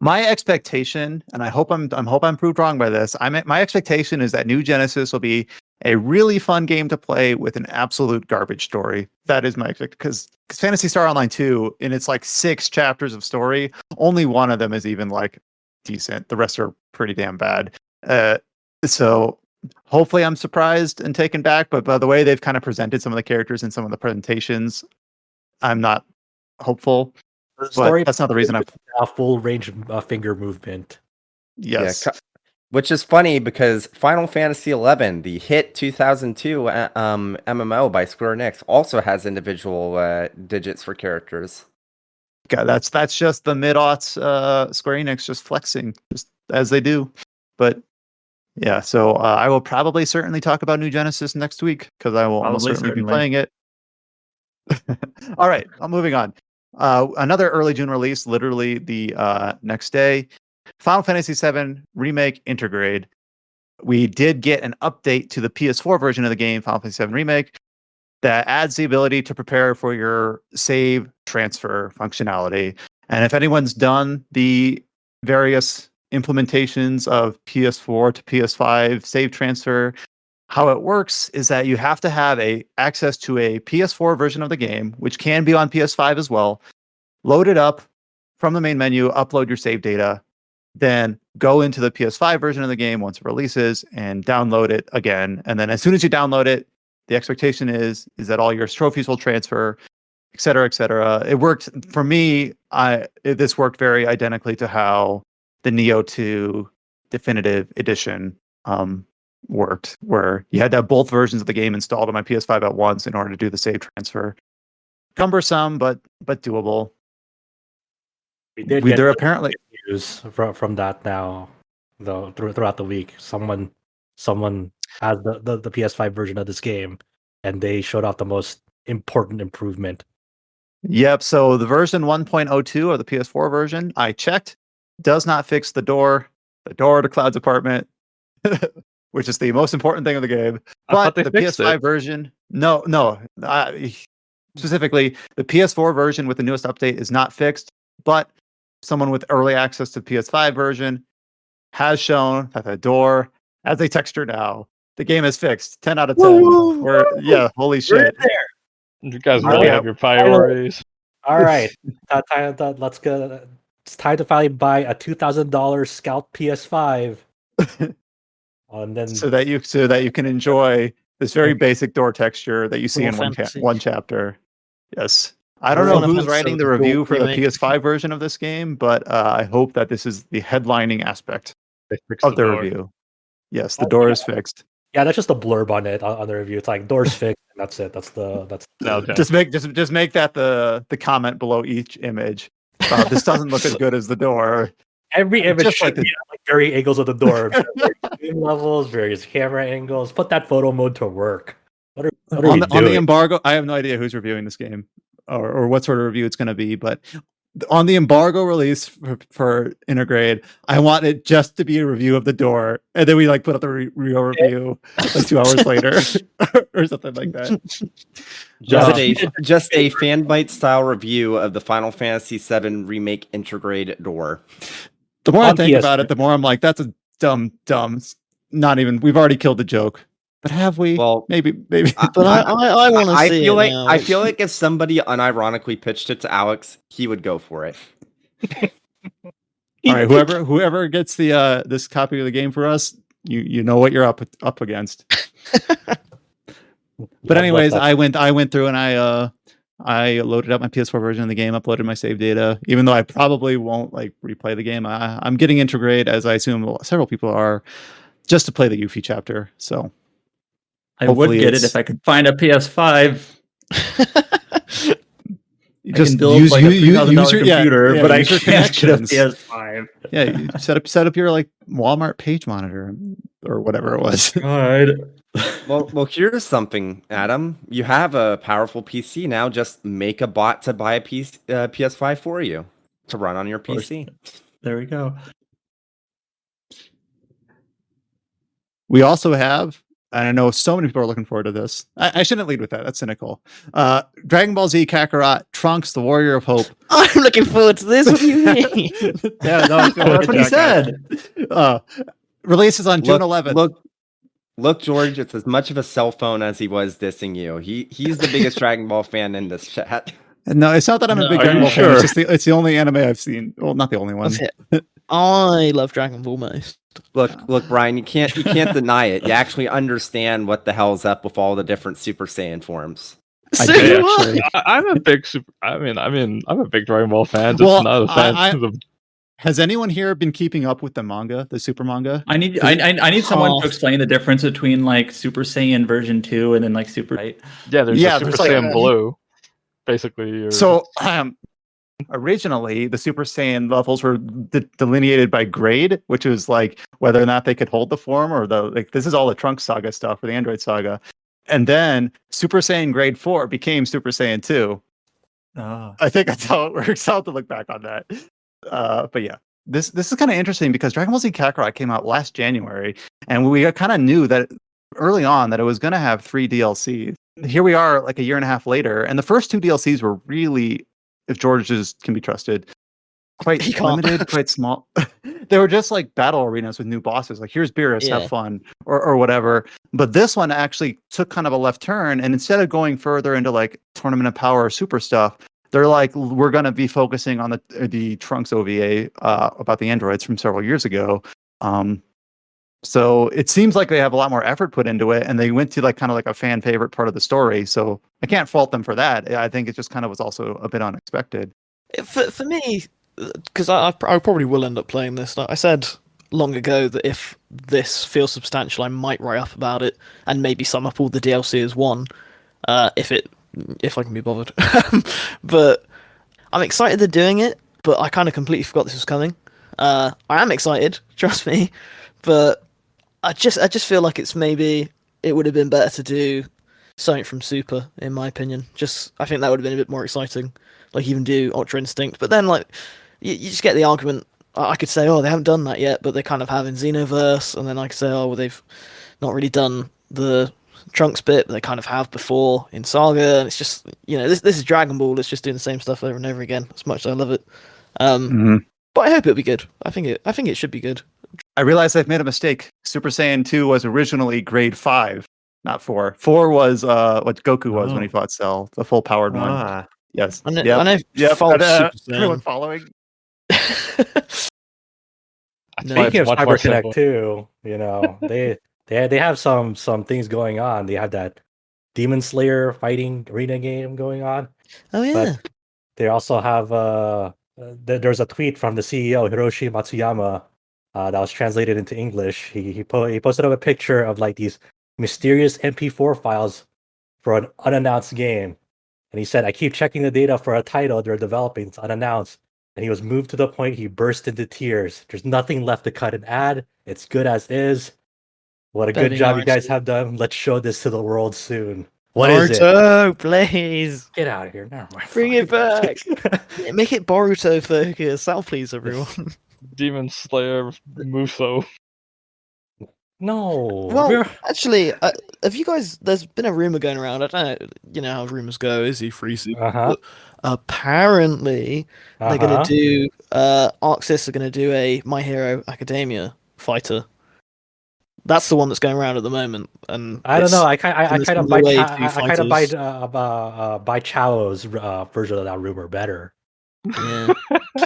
My expectation, and I hope I'm proved wrong by this. My expectation is that New Genesis will be a really fun game to play with an absolute garbage story. That is my expectation, because Phantasy Star Online 2, in its like 6 chapters of story, only one of them is even like decent. The rest are pretty damn bad. So hopefully I'm surprised and taken back, but by the way they've kind of presented some of the characters in some of the presentations, I'm not hopeful. The But story that's not the reason a full range finger movement. Yes. Yeah, which is funny because Final Fantasy XI, the hit 2002 MMO by Square Enix, also has individual digits for characters. God, that's just the mid-aughts Square Enix just flexing, just as they do. But yeah, so I will probably certainly talk about New Genesis next week, because I will almost certainly be playing it. All right, I'm moving on. Another early June release, literally the next day, Final Fantasy VII Remake Intergrade. We did get an update to the PS4 version of the game, Final Fantasy VII Remake, that adds the ability to prepare for your save transfer functionality. And if anyone's done the various implementations of PS4 to PS5 save transfer, how it works is that you have to have access to a PS4 version of the game, which can be on PS5 as well. Load it up from the main menu, upload your save data, then go into the PS5 version of the game once it releases and download it again. And then as soon as you download it, the expectation is that all your trophies will transfer, et cetera, et cetera. It worked for me. This worked very identically to how the Neo 2 Definitive Edition worked, where you had to have both versions of the game installed on my PS5 at once in order to do the save transfer. Cumbersome, but doable. We did There get apparently news from that now, though, throughout the week. Someone has the PS5 version of this game, and they showed off the most important improvement. Yep. So the version 1.02 of the PS4 version, I checked, does not fix the door to Cloud's apartment, which is the most important thing of the game. But the PS5 version, no. Specifically, the PS4 version with the newest update is not fixed. But someone with early access to the PS5 version has shown that the door has a texture now. The game is fixed. 10 out of 10. Holy shit. You guys really have your priorities. All right, let's go. It's time to finally buy a $2,000 Scout PS5, and then so that you can enjoy this very basic door texture that you see in one chapter. Yes, I don't know who's writing the review for the PS5 version of this game, but I hope that this is the headlining aspect of the review. Yes, the door is fixed. Yeah, that's just a blurb on it on the review. It's like doors fixed, and that's it. Okay. Just make that the comment below each image. This doesn't look as good as the door. Every image should be like varying angles of the door, zoom levels, various camera angles. Put that photo mode to work. What are on the embargo? I have no idea who's reviewing this game or what sort of review it's going to be, but on the embargo release for Intergrade, I want it just to be a review of the door, and then we put up the real review 2 hours later or something like that. Just a fan bite style review of the Final Fantasy VII Remake Intergrade door. The more I think about it, the more I'm like, that's a dumb. Not even. We've already killed the joke. But have we? Well, maybe. But I want to see it now. I feel like if somebody unironically pitched it to Alex, he would go for it. All right, whoever gets the this copy of the game for us, you know what you're up against. But anyways, I went through and I loaded up my PS4 version of the game, uploaded my save data, even though I probably won't replay the game. I'm getting Intergrade, as I assume several people are, just to play the Yuffie chapter. So I would get it if I could find a PS5. Just I can build a $3,000 computer, but I can't get a PS5. Yeah, you set up your Walmart page monitor or whatever it was. God. Well, here's something, Adam. You have a powerful PC now. Just make a bot to buy a PS5 for you to run on your PC. There we go. We also have and I know so many people are looking forward to this. I shouldn't lead with that. That's cynical. Dragon Ball Z Kakarot, Trunks, the Warrior of Hope. I'm looking forward to this. What do you mean? Yeah, no, That's what he said. Releases on June 11th. Look, George, it's as much of a cell phone as he was dissing you. He's the biggest Dragon Ball fan in this chat. No, it's not that I'm a big Are Dragon you Ball fan. sure? It's just it's the only anime I've seen. Well, not the only one. That's it. I love Dragon Ball most. Look, Brian, you can't deny it. You actually understand what the hell's up with all the different Super Saiyan forms. I So do, do I. actually. I'm a big I'm a big Dragon Ball fan. Just Well, not a fan. of Has anyone here been keeping up with the manga, the Super manga? I need someone to explain the difference between like Super Saiyan version 2 and then like Super. Right? Yeah, there's Yeah, a Super there's like- Saiyan Blue, basically. Or, So, originally, the Super Saiyan levels were delineated by grade, which was like whether or not they could hold the form, or this is all the Trunks saga stuff, or the Android saga. And then Super Saiyan Grade 4 became Super Saiyan 2. I think that's how it works. I'll have to look back on that. But yeah, this is kind of interesting because Dragon Ball Z Kakarot came out last January, and we kind of knew that early on that it was going to have 3 DLCs. Here we are, like a year and a half later, and the first 2 DLCs were really, if George can be trusted, quite He can't. limited, quite small. They were just like battle arenas with new bosses. Like, here's Beerus, Yeah. have fun, or whatever. But this one actually took kind of a left turn, and instead of going further into like Tournament of Power or super stuff, they're like, we're going to be focusing on the Trunks OVA about the androids from several years ago. So it seems like they have a lot more effort put into it, and they went to like kind of like a fan favorite part of the story. So I can't fault them for that. I think it just kind of was also a bit unexpected. For me, because I probably will end up playing this. I said long ago that if this feels substantial, I might write up about it and maybe sum up all the DLC as one, if I can be bothered. But I'm excited they're doing it, but I kind of completely forgot this was coming. I am excited, trust me, but I just feel like it would have been better to do something from Super, in my opinion. I think that would have been a bit more exciting. Like even do Ultra Instinct, but then like you just get the argument. I could say, oh, they haven't done that yet, but they kind of have in Xenoverse, and then I could say, oh, well, they've not really done the Trunks bit, but they kind of have before in Saga, and it's just, this is Dragon Ball. It's just doing the same stuff over and over again. As much as I love it, but I hope it'll be good. I think it should be good. I realized I've made a mistake. Super Saiyan 2 was originally grade 5, not 4. 4 was what Goku was when he fought Cell, the full powered one. Yes. I know. Yep. I know. Yep. False Super Everyone Saiyan. following? No. Speaking of Much more CyberConnect simple. too, they have some things going on. They have that Demon Slayer fighting arena game going on. Oh yeah. But they also have there's a tweet from the CEO Hiroshi Matsuyama that was translated into English. He posted up a picture of like these mysterious MP4 files for an unannounced game, and he said, "I keep checking the data for a title they're developing. It's unannounced." And he was moved to the point he burst into tears. There's nothing left to cut and add. It's good as is. What a good Very job you guys Naruto. have done. Let's show this to the world soon. What is it? Naruto, please Get out of here. Never mind. bring it back. Make it Boruto focus. That'll please everyone. Demon Slayer Muso. No. Well, actually, have you guys? There's been a rumor going around. I don't know. You know how rumors go. Is he free? Uh-huh. Apparently, they're gonna do. Arxis are gonna do a My Hero Academia fighter. That's the one that's going around at the moment, and I don't know. I it's kind of the way buy Chao's version of that rumor better. Yeah.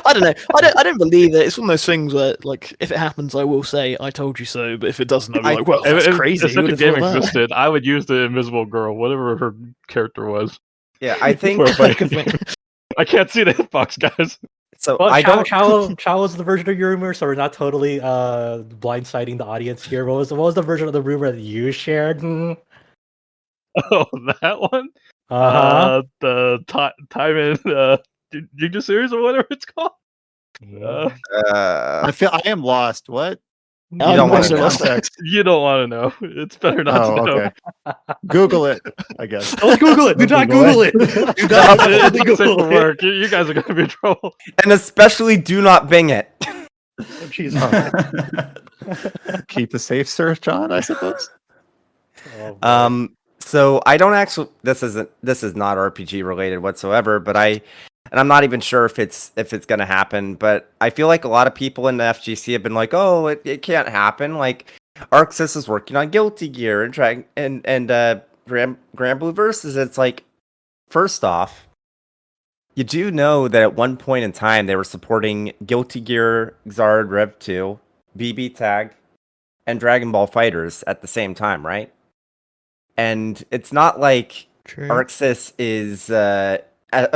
I don't know. I don't believe it. It's one of those things where, like, if it happens, I will say I told you so. But if it doesn't, I'll be like, well, that's crazy. If Who such a would've game thought that? existed, I would use the Invisible Girl, whatever her character was. Yeah, I think I can't see the hitbox, guys. so. Well, I don't. Chao was the version of your rumor, so we're not totally blindsiding the audience here. What was the version of the rumor that you shared? Oh, that one? Uh-huh. The time in Ninja series or whatever it's called. I am lost. What? You don't want to know. Context. You don't want to know. It's better not Oh, to know. okay. Google it, I guess. Don't Google it. Do not Google it. Do not It's the same Google for it. work. You guys are gonna be in trouble. And especially do not Bing it. Jeez. Keep the safe search on, I suppose. Oh, boy. So I don't actually. This is not RPG related whatsoever. But I'm not even sure if it's gonna happen. But I feel like a lot of people in the FGC have been like, oh, it can't happen. Like Arxis is working on Guilty Gear and Grand Blue Versus. It's like, first off, you do know that at one point in time they were supporting Guilty Gear, Xrd Rev 2, BB Tag, and Dragon Ball Fighters at the same time, right? And it's not like True. Arxis is a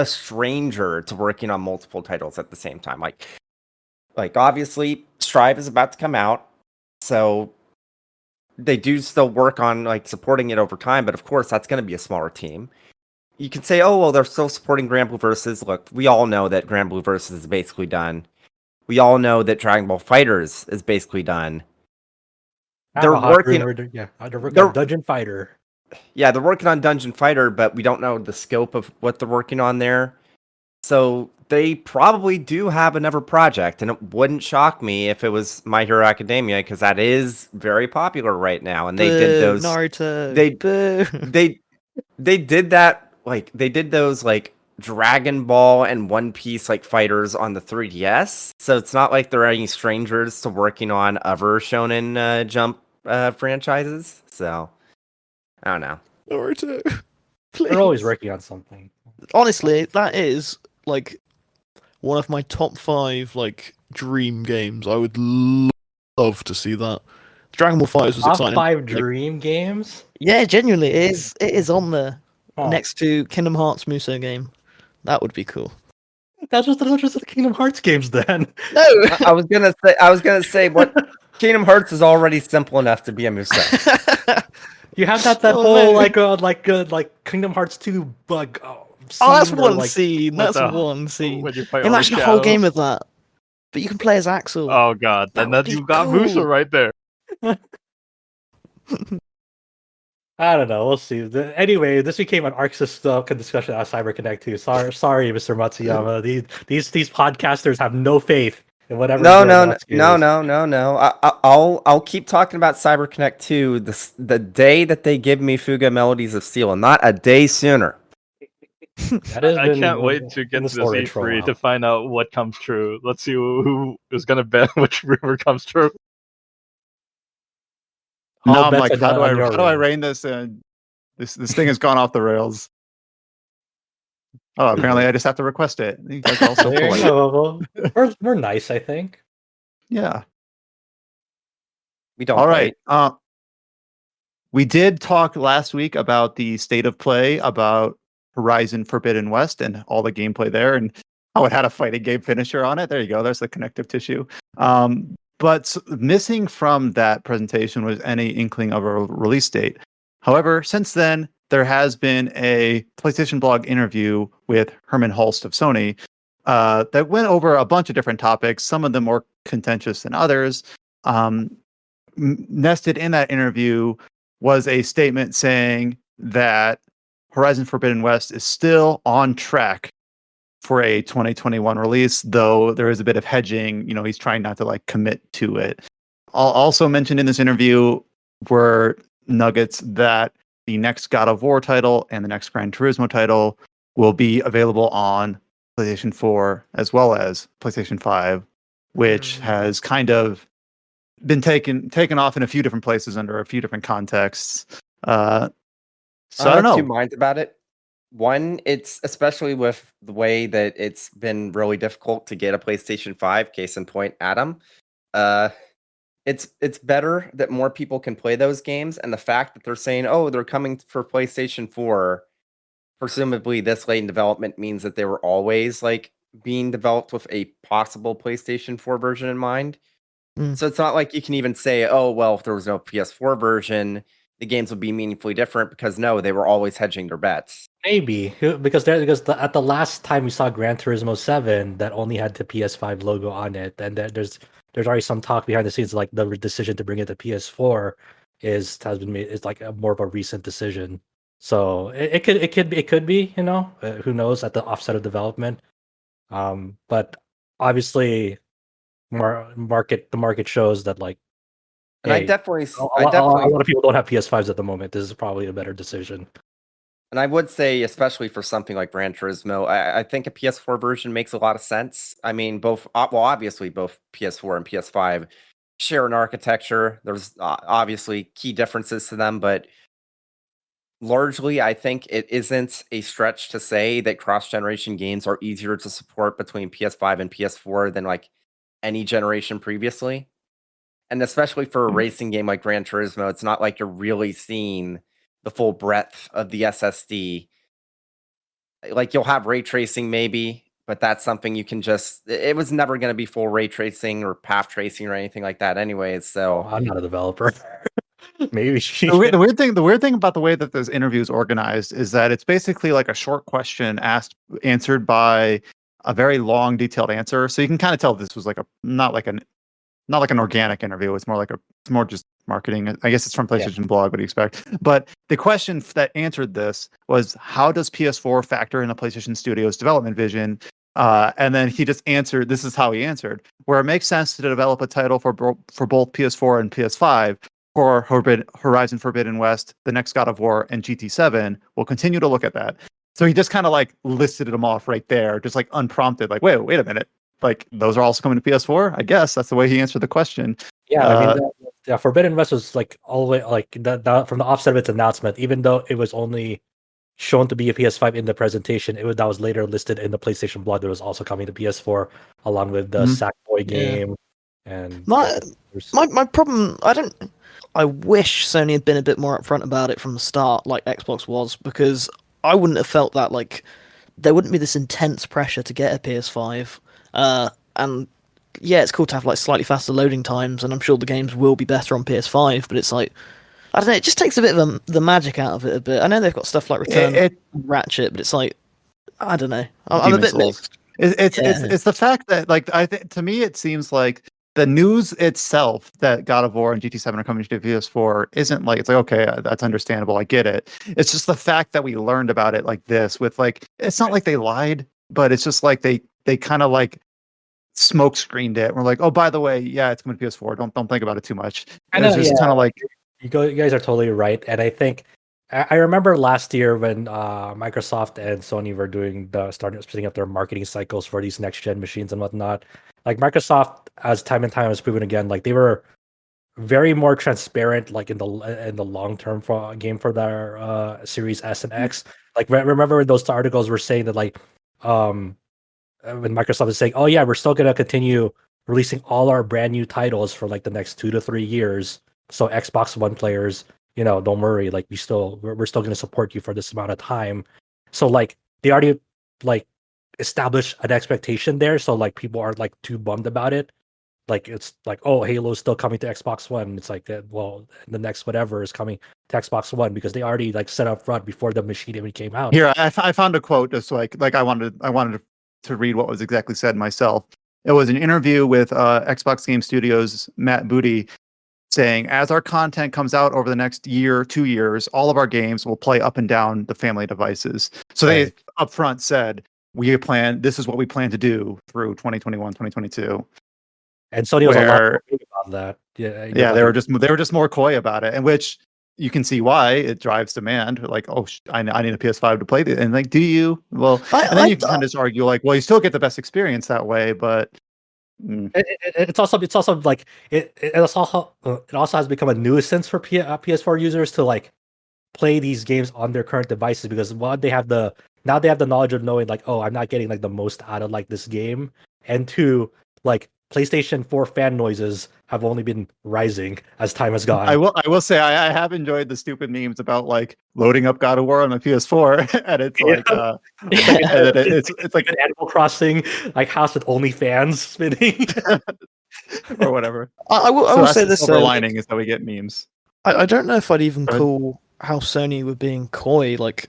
stranger to working on multiple titles at the same time. Like obviously, Strive is about to come out, so they do still work on like supporting it over time. But of course, that's going to be a smaller team. You can say, oh well, they're still supporting Grand Blue Versus. Look, we all know that Grand Blue Versus is basically done. We all know that Dragon Ball Fighters is basically done. They're working on Dungeon Fighter. Yeah, they're working on Dungeon Fighter, but we don't know the scope of what they're working on there. So they probably do have another project, and it wouldn't shock me if it was My Hero Academia, because that is very popular right now. And they did those Naruto. they did that, like they did those like Dragon Ball and One Piece like fighters on the 3DS. So it's not like they're any strangers to working on other Shonen Jump franchises. So I don't know. Naruto. They're always working on something. Honestly, that is like one of my top 5 like dream games. I would love to see that. Dragon Ball Fighters was Top exciting. 5 Like, dream games? yeah, genuinely, it is on there Oh. next to Kingdom Hearts Musou game. That would be cool. That's just the Kingdom Hearts games then. No, I was gonna say what Kingdom Hearts is already simple enough to be a Musou. You have that Oh, whole no. like Kingdom Hearts 2 bug. that's scene where, one like, scene. what That's the- one scene. When you fight all Imagine the a whole shadows. game of that. But you can play as Axel. Oh god, That and would then be you got cool. Musa right there. I don't know. We'll see. Anyway, this became an Arxis discussion at CyberConnect too. Sorry, Mr. Matsuyama. These podcasters have no faith in whatever. No. I'll keep talking about CyberConnect 2 the day that they give me Fuga Melodies of Steel, and not a day sooner. That has I been can't wait to in get the to this storage for a E3 while. to find out what comes true. Let's see who is gonna bet which rumor comes true. All No, I'm bets like, are how on do your I rumor. rein this in? This thing has gone off the rails. Oh, apparently I just have to request it. You guys are also There you polite. go. We're nice, I think. Yeah. We don't All right. bite. We did talk last week about the state of play about Horizon Forbidden West and all the gameplay there, and it had a fighting game finisher on it. There you go. There's the connective tissue. But missing from that presentation was any inkling of a release date. However, since then, there has been a PlayStation Blog interview with Herman Hulst of Sony that went over a bunch of different topics, some of them more contentious than others. Nested in that interview was a statement saying that Horizon Forbidden West is still on track for a 2021 release, though there is a bit of hedging. He's trying not to like commit to it. Also mentioned in this interview were nuggets that the next God of War title and the next Gran Turismo title will be available on PlayStation 4 as well as PlayStation 5, which has kind of been taken off in a few different places under a few different contexts. So I don't know. Two minds about it. One, it's especially with the way that it's been really difficult to get a PlayStation 5, case in point, Adam. It's better that more people can play those games, and the fact that they're saying, oh, they're coming for PlayStation 4, presumably this late in development means that they were always like being developed with a possible PlayStation 4 version in mind. So it's not like you can even say, oh, well, if there was no PS4 version, the games would be meaningfully different, because no, they were always hedging their bets. Maybe because at the last time we saw Gran Turismo 7 that only had the PS5 logo on it, and there's already some talk behind the scenes like the decision to bring it to PS4 has been made. It's like more of a recent decision, so it could be who knows at the offset of development, but obviously the market shows that like And I Hey, definitely, a I lot definitely, of people don't have PS5s at the moment. This is probably a better decision. and I would say, especially for something like Gran Turismo, I think a PS4 version makes a lot of sense. I mean, well, obviously, both PS4 and PS5 share an architecture. There's obviously key differences to them, but largely, I think it isn't a stretch to say that cross-generation games are easier to support between PS5 and PS4 than like any generation previously. And especially for a racing game like Gran Turismo, it's not like you're really seeing the full breadth of the SSD. Like you'll have ray tracing maybe, but that's something you can just it was never going to be full ray tracing or path tracing or anything like that anyways. Oh, So I'm not a developer. Maybe. The weird thing about the way that this interview is organized is that it's basically like a short question answered by a very long, detailed answer. So you can kind of tell this was like not like an organic interview. It's more just marketing. I guess it's from PlayStation Blog. What do you expect? But the question that answered this was, how does PS4 factor in the PlayStation Studios development vision? And then he just answered. This is how he answered: where it makes sense to develop a title for both PS4 and PS5. For Horizon Forbidden West, the next God of War, and GT7, we'll continue to look at that. So he just kind of like listed them off right there, just like unprompted, like, wait a minute. Like, those are also coming to PS4? I guess that's the way he answered the question. Yeah, I mean, Forbidden West was like all the way like from the offset of its announcement, even though it was only shown to be a PS5 in the presentation, that was later listed in the PlayStation blog that was also coming to PS4 along with the Sackboy game. And my problem, I wish Sony had been a bit more upfront about it from the start, like Xbox was, because I wouldn't have felt that like there wouldn't be this intense pressure to get a PS5. And yeah, it's cool to have like slightly faster loading times, and I'm sure the games will be better on PS5. But it's like, I don't know, it just takes a bit of the magic out of it a bit. I know they've got stuff like Return and Ratchet, but it's like, I don't know. I'm a bit mixed. It's the fact that like to me it seems like the news itself that God of War and GT7 are coming to PS4 isn't like, it's like, okay, that's understandable, I get it. It's just the fact that we learned about it like this with like, it's not like they lied, but it's just like they kind of like smoke screened it. We're like, oh, by the way, yeah, it's coming to PS4. Don't think about it too much. I know, it's just kind of like you guys are totally right, and I think I remember last year when Microsoft and Sony were starting splitting up their marketing cycles for these next gen machines and whatnot. Like Microsoft, as time and time has proven again, like they were very more transparent, like in the long term game for their Series S and X. Like remember those articles were saying that like when Microsoft is saying, oh yeah, we're still gonna continue releasing all our brand new titles for like the next 2 to 3 years. So Xbox One players, don't worry, like we're still going to support you for this amount of time. So like they already like established an expectation there, so like people aren't like too bummed about it. Like it's like, oh, Halo's still coming to Xbox One. It's like, well, the next whatever is coming to Xbox One because they already like set up front before the machine even came out. Here, I found a quote just like I wanted to read what was exactly said myself. It was an interview with Xbox Game Studios Matt Booty saying, as our content comes out over the next year, 2 years, all of our games will play up and down the family devices. So they upfront said, this is what we plan to do through 2021, 2022. And Sony was a lot more about that. Yeah, they were just more coy about it, and which you can see why it drives demand. Like, oh, I need a PS5 to play this, and like, do you? Well, and then you can kind of just argue like, well, you still get the best experience that way, but it's also like it also has become a nuisance for PS4 users to like play these games on their current devices because one, they have the knowledge of knowing like, oh, I'm not getting like the most out of like this game, and two, like PlayStation 4 fan noises have only been rising as time has gone. I will say I have enjoyed the stupid memes about like loading up God of War on my PS4 and it's like it's like an Animal Crossing like house with only fans spinning or whatever. I will say this. Silver lining is that we get memes. I don't know if I'd even call how Sony were being coy. Like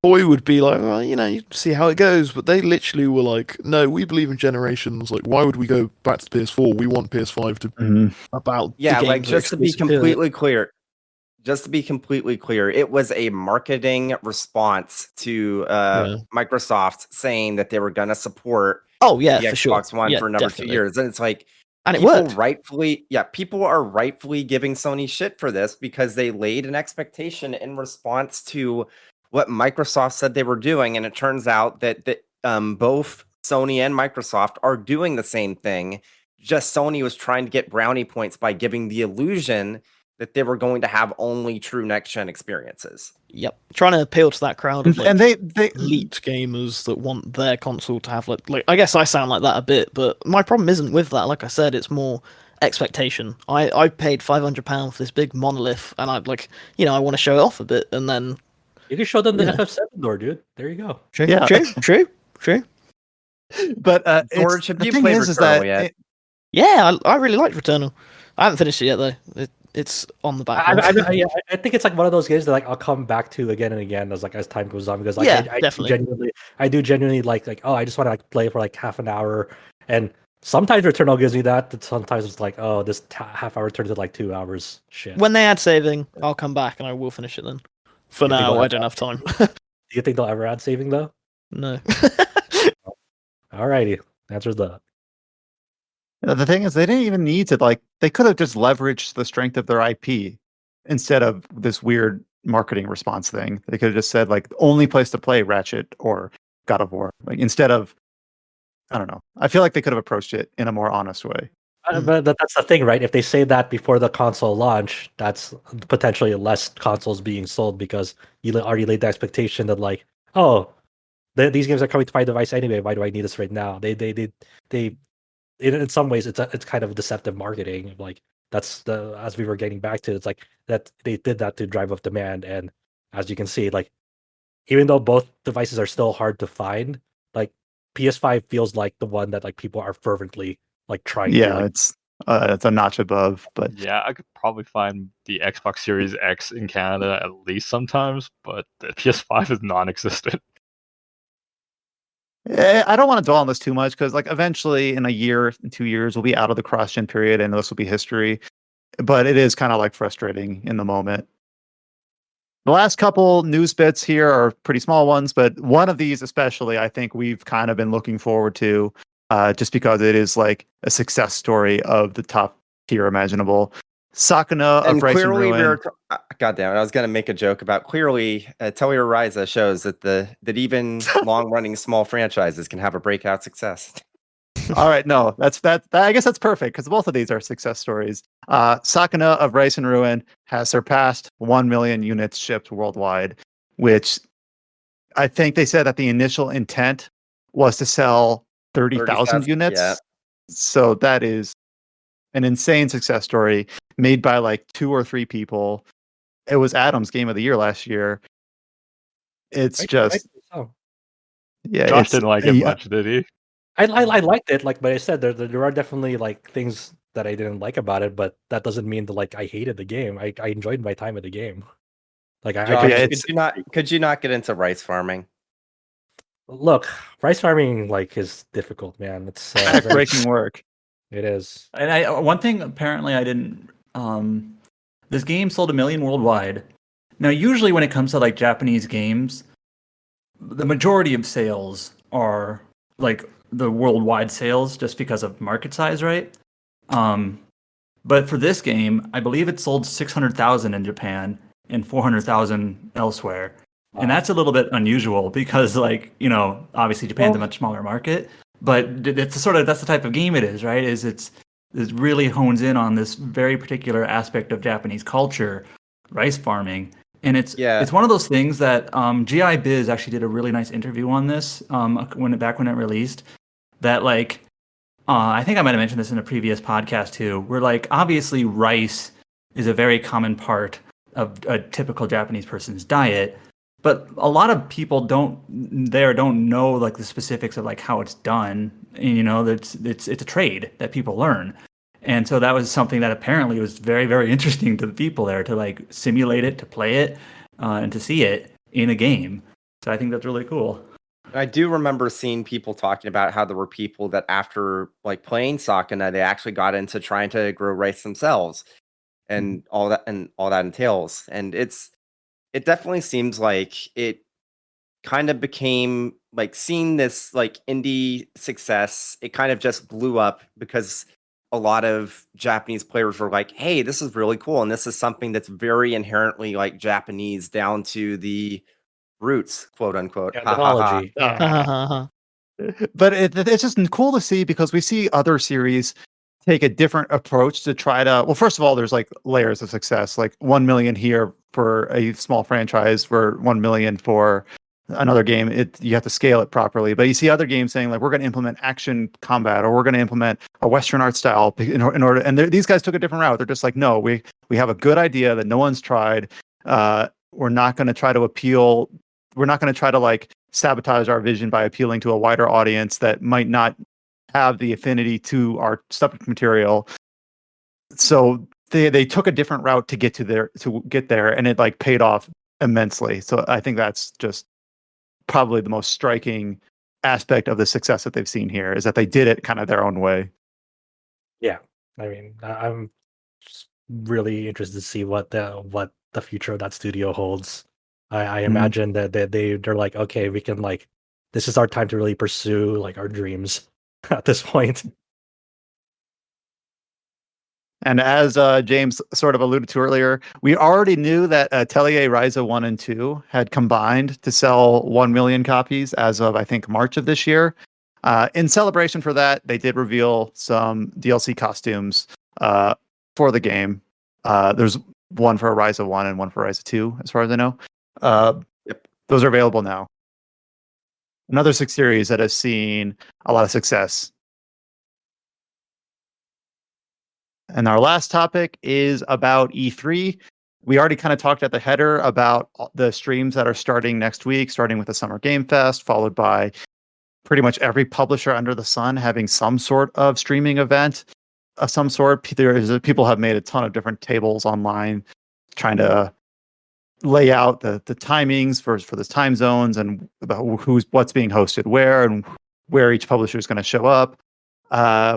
coy would be like, well, you see how it goes, but they literally were like, no, we believe in generations. Like, why would we go back to PS4? We want PS5 to about the games like just to be completely clear. Just to be completely clear, it was a marketing response to Microsoft saying that they were going to support the Xbox One for another 2 years, and it's like, And it people worked. people are rightfully giving Sony shit for this because they laid an expectation in response to what Microsoft said they were doing, and it turns out that both Sony and Microsoft are doing the same thing. Just Sony was trying to get brownie points by giving the illusion that they were going to have only true next-gen experiences. Yep, trying to appeal to that crowd of like and they elite gamers that want their console to have like I guess I sound like that a bit, but my problem isn't with that. Like I said, it's more expectation. I paid £500 for this big monolith, and I'd like I want to show it off a bit, and then You can show them the Yeah. FF7 door, dude. There you go. true, Yeah. true. but George, have the you thing played is Returnal that yet? Yeah, I really liked Returnal. I haven't finished it yet though. It's on the back. I think it's like one of those games that like I'll come back to again and again as time goes on, because like Yeah, I definitely. do genuinely like I just want to like play for like half an hour, and sometimes Returnal gives me that, but sometimes it's like, oh, this half hour turns into like 2 hours. Shit. When they add saving, I'll come back and I will finish it then. For You think now, they'll I add don't have time. Do you think they'll ever add saving though? No. Alrighty, answers that. the thing is they didn't even need to they could have just leveraged the strength of their IP instead of this weird marketing response thing. They could have just said like only place to play Ratchet or God of War, like instead of, I don't know. I feel like they could have approached it in a more honest way. But that's the thing, right? If they say that before the console launch, that's potentially less consoles being sold, because you already laid the expectation that like, oh, these games are coming to my device anyway. Why do I need this right now? They in some ways it's kind of deceptive marketing. Like that's as we were getting back to, it's like that they did that to drive up demand, and as you can see, like even though both devices are still hard to find, like PS5 feels like the one that like people are fervently like trying Yeah, to like. it's a notch above, but Yeah, I could probably find the Xbox Series X in Canada at least sometimes, but the PS5 is non-existent. I don't want to dwell on this too much because like eventually in a year, 2 years, we'll be out of the cross-gen period and this will be history. But it is kind of like frustrating in the moment. The last couple news bits here are pretty small ones, but one of these especially, I think we've kind of been looking forward to, just because it is like a success story of the top tier imaginable. Sakuna And of Rice and clearly, Ruin. God damn it! I was going to make a joke about clearly. Tellular Ryza shows that even long-running small franchises can have a breakout success. All right, no, that. I guess that's perfect because both of these are success stories. Sakuna of Rice and Ruin has surpassed 1 million units shipped worldwide, which I think they said that the initial intent was to sell 30,000 units. Yeah. So that is an insane success story made by like 2 or 3 people. It was Adam's game of the year last year. It's just, yeah. Josh didn't like it much, did he? I liked it, like, but I said there are definitely like things that I didn't like about it, but that doesn't mean that like I hated the game. I enjoyed my time at the game. Like Josh, could you not get into rice farming? Look, rice farming like is difficult, man. It's breaking work. It is. And one thing apparently I didn't. This game sold 1 million worldwide. Now, usually when it comes to like Japanese games, the majority of sales are like the worldwide sales, just because of market size, right? But for this game, I believe it sold 600,000 in Japan and 400,000 elsewhere. And that's a little bit unusual because, like, obviously Japan's a much smaller market, but it's that's the type of game it is, right? It really hones in on this very particular aspect of Japanese culture, rice farming, and it's one of those things that GI Biz actually did a really nice interview on this when it released. That like, I think I might have mentioned this in a previous podcast too, where like obviously rice is a very common part of a typical Japanese person's diet. But a lot of people don't know like the specifics of like how it's done. And, it's a trade that people learn. And so that was something that apparently was very, very interesting to the people there to like simulate it, to play it, and to see it in a game. So I think that's really cool. I do remember seeing people talking about how there were people that after like playing Sakuna, they actually got into trying to grow rice themselves, and all that entails. And it definitely seems like it kind of became like seeing this like indie success. It kind of just blew up because a lot of Japanese players were like, hey, this is really cool. And this is something that's very inherently like Japanese down to the roots, quote unquote. Yeah, Ha, ha, ha. mythology. Yeah. But it's just cool to see because we see other series take a different approach to try to. Well, first of all, there's like layers of success, like 1 million here for a small franchise, for 1 million for another game. You have to scale it properly. But you see other games saying like we're going to implement action combat, or we're going to implement a Western art style in order. And these guys took a different route. They're just like, no, we have a good idea that no one's tried. We're not going to try to appeal. We're not going to try to like sabotage our vision by appealing to a wider audience that might not have the affinity to our subject material. So they took a different route to get there, and it like paid off immensely. So I think that's just probably the most striking aspect of the success that they've seen here, is that they did it kind of their own way. Yeah, I mean, I'm just really interested to see what the future of that studio holds. I imagine that they're like, okay, we can like, this is our time to really pursue like our dreams at this point. And as James sort of alluded to earlier, we already knew that Atelier Ryza 1 and 2 had combined to sell 1 million copies as of, I think, March of this year. In celebration for that, they did reveal some DLC costumes for the game. There's one for Ryza 1 and one for Ryza 2, as far as I know. Yep. Those are available now. Another 6 series that has seen a lot of success. And our last topic is about E3. We already kind of talked at the header about the streams that are starting next week, starting with the Summer Game Fest, followed by pretty much every publisher under the sun having some sort of streaming event of some sort. People have made a ton of different tables online trying to lay out the timings for the time zones and what's being hosted where and where each publisher is going to show up.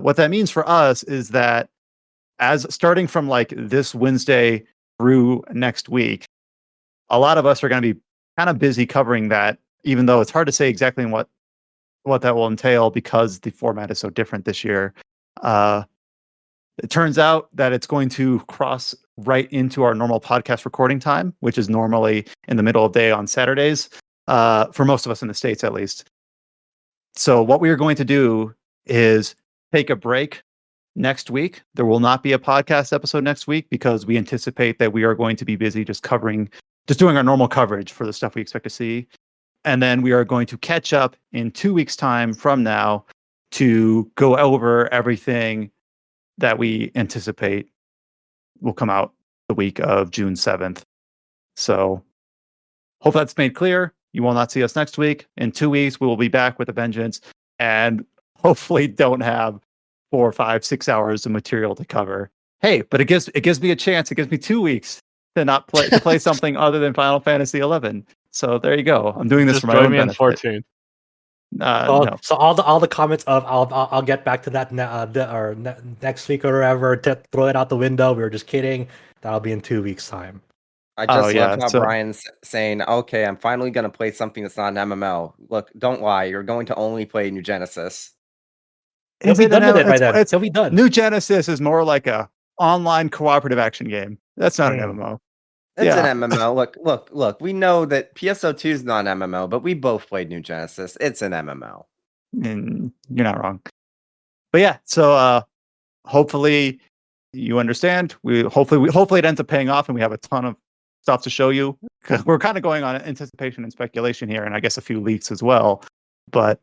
What that means for us is that as starting from like this Wednesday through next week, a lot of us are going to be kind of busy covering that, even though it's hard to say exactly what that will entail because the format is so different this year. It turns out that it's going to cross right into our normal podcast recording time, which is normally in the middle of the day on Saturdays, for most of us in the States at least. So what we are going to do is take a break next week. There will not be a podcast episode next week because we anticipate that we are going to be busy just doing our normal coverage for the stuff we expect to see. And then we are going to catch up in 2 weeks' time from now to go over everything that we anticipate will come out the week of June 7th. So hope that's made clear. You will not see us next week. In 2 weeks, we will be back with a vengeance and hopefully don't have 4, 5, 6 hours of material to cover. Hey, but it gives me a chance. It gives me 2 weeks to play something other than Final Fantasy 11. So there you go. I'm doing this Just for my join own me on benefit. 14. No. So all the comments of I'll get back to that next week or whatever. Throw it out the window. We were just kidding. That'll be in 2 weeks' time. I just yeah, love how so- Brian's saying, okay, I'm finally going to play something that's not an MMO. Look, don't lie. You're going to only play New Genesis. He'll be done with it by then. He'll be done. New Genesis is more like a online cooperative action game. That's not an MMO. It's Yeah. an MMO. Look. We know that PSO2 is not an MMO, but we both played New Genesis. It's an MMO. And you're not wrong. But yeah, so hopefully you understand. Hopefully it ends up paying off, and we have a ton of stuff to show you. We're kind of going on anticipation and speculation here, and I guess a few leaks as well. But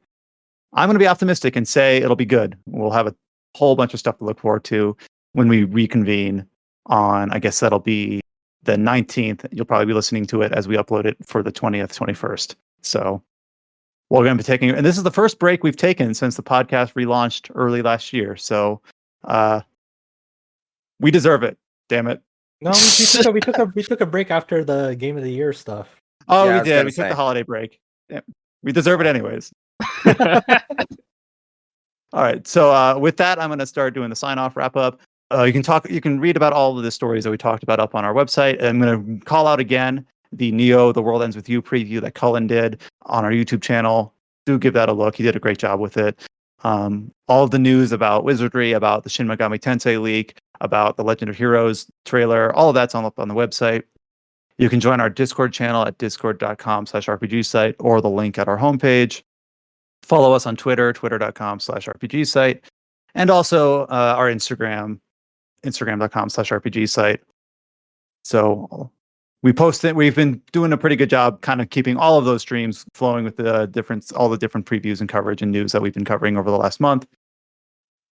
I'm going to be optimistic and say it'll be good. We'll have a whole bunch of stuff to look forward to when we reconvene on, I guess that'll be the 19th. You'll probably be listening to it as we upload it for the 20th, 21st. So we're going to be taking, and this is the first break we've taken since the podcast relaunched early last year. So we deserve it. Damn it. No, we took a break after the Game of the Year stuff. Oh, Yeah, I we was did. gonna We took say. the holiday break. Yeah. We deserve it anyways. All right. So with that, I'm going to start doing the sign off wrap up. You can read about all of the stories that we talked about up on our website. I'm going to call out again the Neo, The World Ends With You preview that Cullen did on our YouTube channel. Do give that a look. He did a great job with it. All of the news about Wizardry, about the Shin Megami Tensei leak, about the Legend of Heroes trailer, all of that's up on the website. You can join our Discord channel at discord.com/RPG site or the link at our homepage. Follow us on Twitter, twitter.com/RPG site, and also our Instagram, instagram.com/RPG site. So we post it. We've been doing a pretty good job kind of keeping all of those streams flowing with all the different previews and coverage and news that we've been covering over the last month.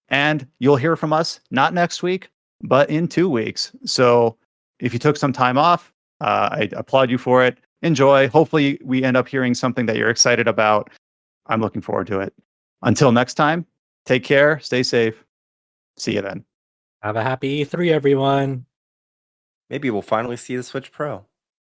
And you'll hear from us not next week, but in 2 weeks. So if you took some time off, I applaud you for it. Enjoy. Hopefully we end up hearing something that you're excited about. I'm looking forward to it. Until next time, take care, stay safe. See you then. Have a happy E3, everyone. Maybe we'll finally see the Switch Pro.